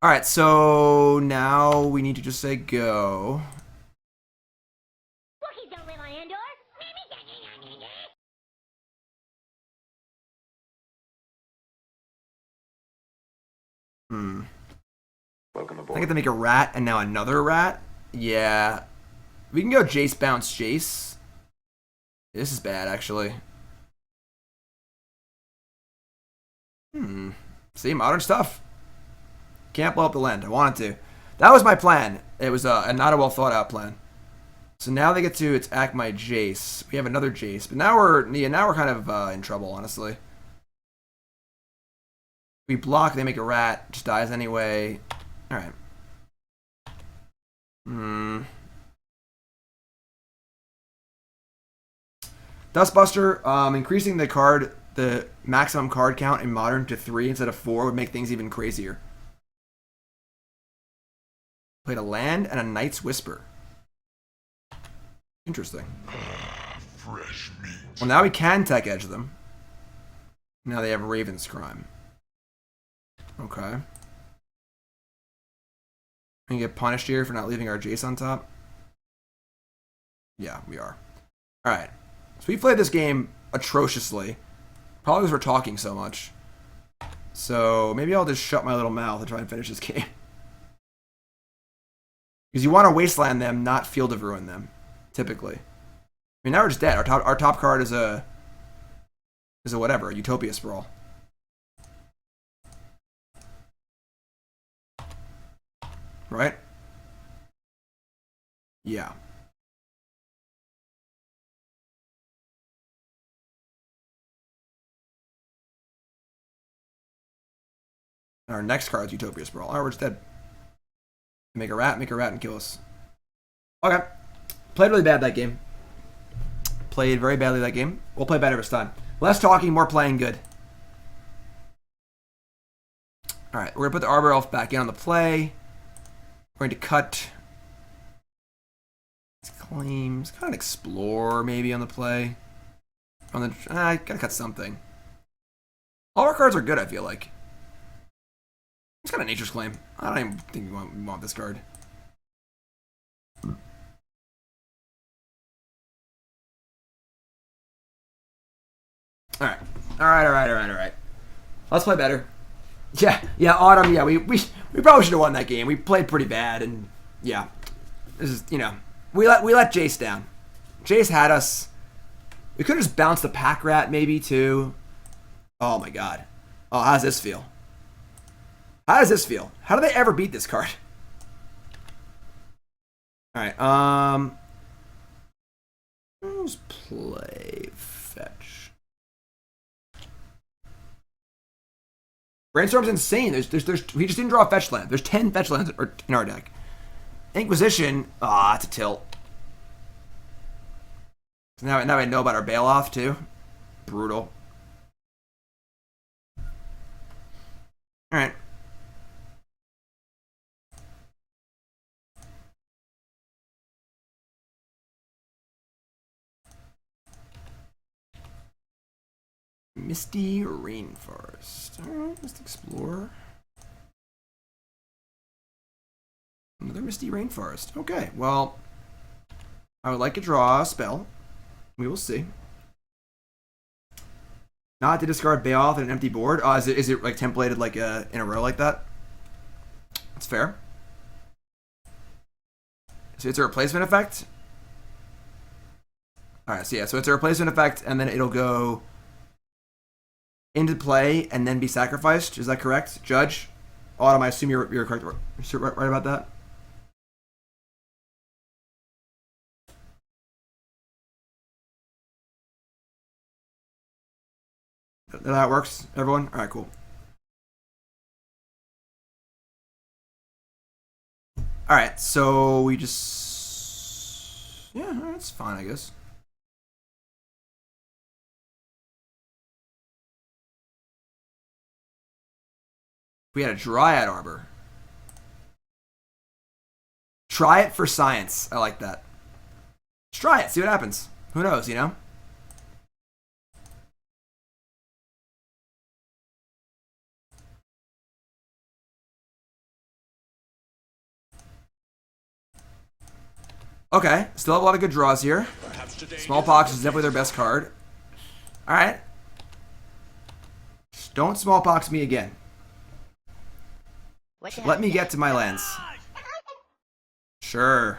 All right, so now we need to just say go. Rookies don't live on Endor. I get to make a rat and now another rat. Yeah. We can go Jace bounce Jace. This is bad, actually. See, Modern stuff. Can't blow up the land. I wanted to. That was my plan. It was a not a well thought out plan. So now they get to attack my Jace. We have another Jace, but now we're kind of in trouble, honestly. We block, they make a rat, just dies anyway. All right. Dustbuster, increasing the maximum card count in Modern to 3 instead of 4 would make things even crazier. Played a land and a Knight's Whisper. Interesting. Fresh meat. Well, now we can Tech Edge them. Now they have Raven's Crime. Okay. We get punished here for not leaving our Jace on top. Yeah, we are. Alright. So we played this game atrociously. Probably because we're talking so much. So maybe I'll just shut my little mouth and try and finish this game. Because you want to wasteland them, not Field of Ruin them, typically. I mean, now we're just dead. Our top card is a whatever, a Utopia Sprawl. Right? Yeah. Our next card is Utopia Sprawl. Alright, we're just dead. Make a rat, and kill us. Okay. Played really bad that game. Played very badly that game. We'll play better this time. Less talking, more playing good. Alright, we're going to put the Arbor Elf back in on the play. We're going to cut claims. Kind of explore maybe on the play. On the gotta cut something. All our cards are good, I feel like. It's got a Nature's Claim. I don't even think we want this card. Alright. Let's play better. Yeah, Autumn, yeah, we probably should have won that game. We played pretty bad, and yeah. This is, you know, we let Jace down. Jace had us. We could have just bounced the Pack Rat maybe too. Oh my god. Oh, how does this feel? How do they ever beat this card? Alright, let's play fetch. Brainstorm's insane. We just didn't draw a fetch land. There's 10 fetch lands in our deck. Inquisition, it's a tilt. Now I know about our Baloth too. Brutal. Alright. Misty Rainforest. Alright, let's explore. Another Misty Rainforest. Okay, well, I would like to draw a spell. We will see. Not to discard Baloth and an empty board. Is it like templated like in a row like that? That's fair. So it's a replacement effect. Alright, so yeah, so it's a replacement effect, and then it'll go into play and then be sacrificed. Is that correct, Judge? Autumn, I assume you're correct. You're right about that. That works, everyone? All right, cool. All right, so we just... Yeah, that's fine, I guess. We had a Dryad Arbor. Try it for science. I like that. Let's try it. See what happens. Who knows, you know? Okay. Still have a lot of good draws here. Smallpox is definitely their best card. Alright. Don't Smallpox me again. Let me get to my lands. Sure.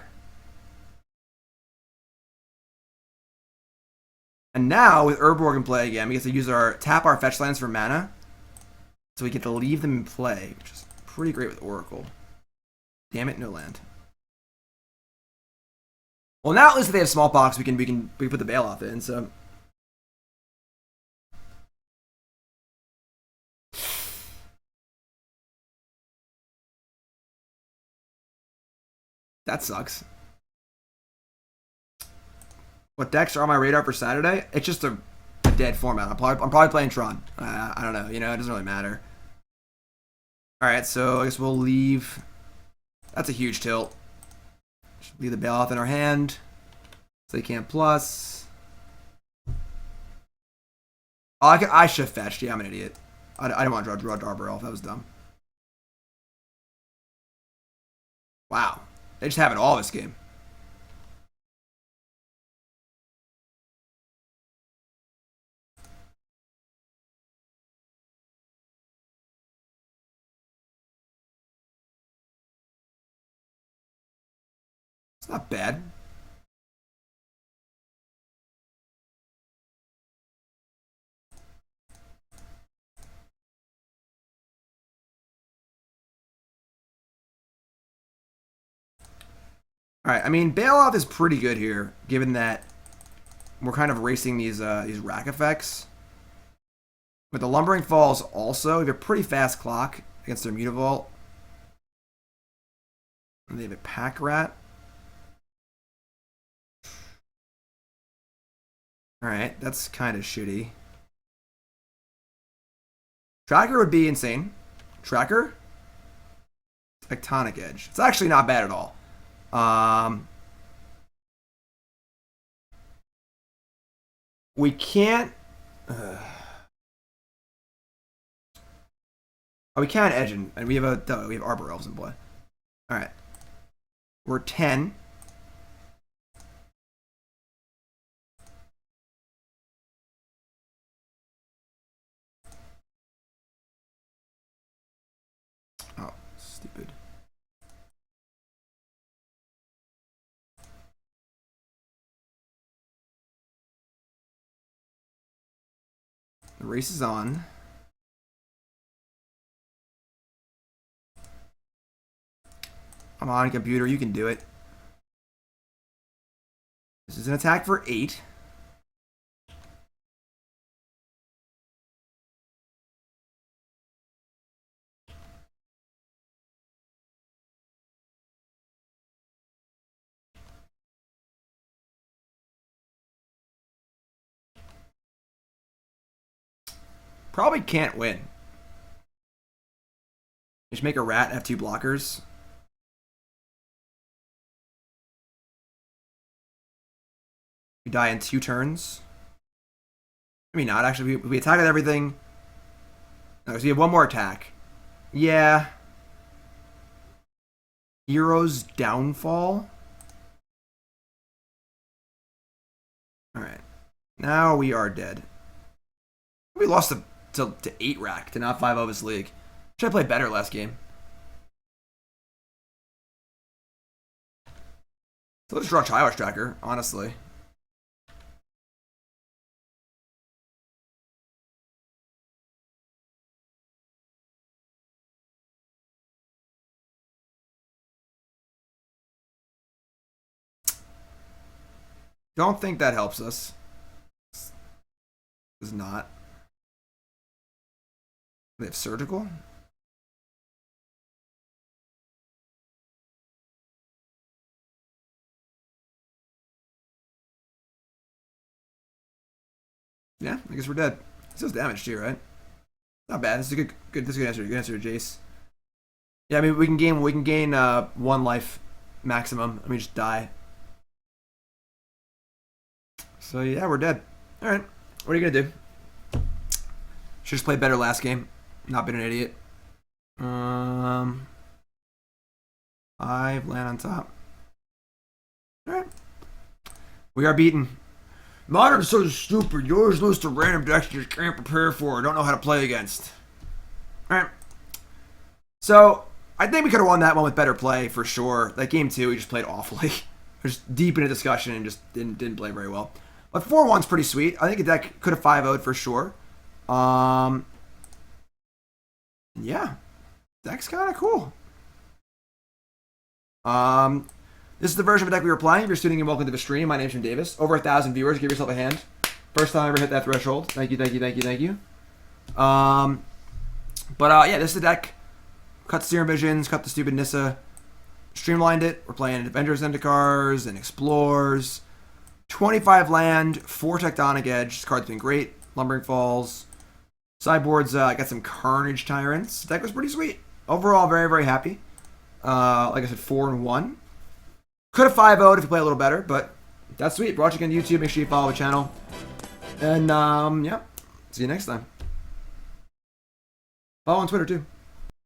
And now, with Urborg in play again, we get to tap our fetch lands for mana. So we get to leave them in play, which is pretty great with Oracle. Damn it, no land. Well, now at least if they have Smallpox, we can put the Baloth in, so... That sucks. What decks are on my radar for Saturday? It's just a dead format. I'm probably playing Tron. I don't know. You know, it doesn't really matter. Alright, so I guess we'll leave... That's a huge tilt. Leave the Baloth in our hand. So they can't plus. Oh, I should have fetched. Yeah, I'm an idiot. I didn't want to draw Arbor Elf. That was dumb. Wow. They just have it all this game. It's not bad. Alright, I mean, Baloth is pretty good here, given that we're kind of racing these rack effects. But the Lumbering Falls also have a pretty fast clock against their Mutavault. And they have a Pack Rat. Alright, that's kind of shitty. Tracker would be insane. Tracker? Tectonic Edge. It's actually not bad at all. We can't... we can't edge and we have Arbor Elves in play. Alright. We're 10. Oh, stupid. The race is on. Come on, computer, you can do it. This is an attack for 8. Probably can't win. Just make a rat and have 2 blockers. We die in 2 turns. I mean, not actually. We attack with everything. No, so we have 1 more attack. Yeah. Hero's Downfall. Alright. Now we are dead. We lost to 8 rack, to not 5-0 this league. Should have played better last game. So let's draw Tireless Tracker, honestly. Don't think that helps us. Does not. They have surgical. Yeah, I guess we're dead. This does damage too, right? Not bad. This is a good answer. Good answer to Jace. Yeah, I mean we can gain 1 life maximum. I mean just die. So yeah, we're dead. All right, what are you gonna do? Should just play better last game. Not been an idiot. 5 land on top. All right, we are beaten. Modern's so stupid. You always lose to random decks you just can't prepare for or don't know how to play against. All right. So I think we could have won that one with better play for sure. That game 2, we just played awfully. Just deep in a discussion and just didn't play very well. But 4-1's pretty sweet. I think a deck could have 5-0'd for sure. Yeah, deck's kind of cool. This is the version of a deck we were playing. If you're tuning in, welcome to the stream. My name's Jim Davis. Over 1,000 viewers. Give yourself a hand. First time I ever hit that threshold. Thank you, thank you, thank you, thank you. Yeah, this is the deck. Cut Serum Visions, cut the stupid Nissa. Streamlined it. We're playing Avenger of Zendikars and Explores. 25 land, 4 Tectonic Edge. This card's been great. Lumbering Falls. Sideboard's got some Carnage Tyrants. Deck was pretty sweet. Overall, very, very happy. Like I said, 4-1. Could have 5-0'd if you play a little better, but that's sweet. Watch again on YouTube. Make sure you follow the channel. And, yeah. See you next time. Follow on Twitter, too.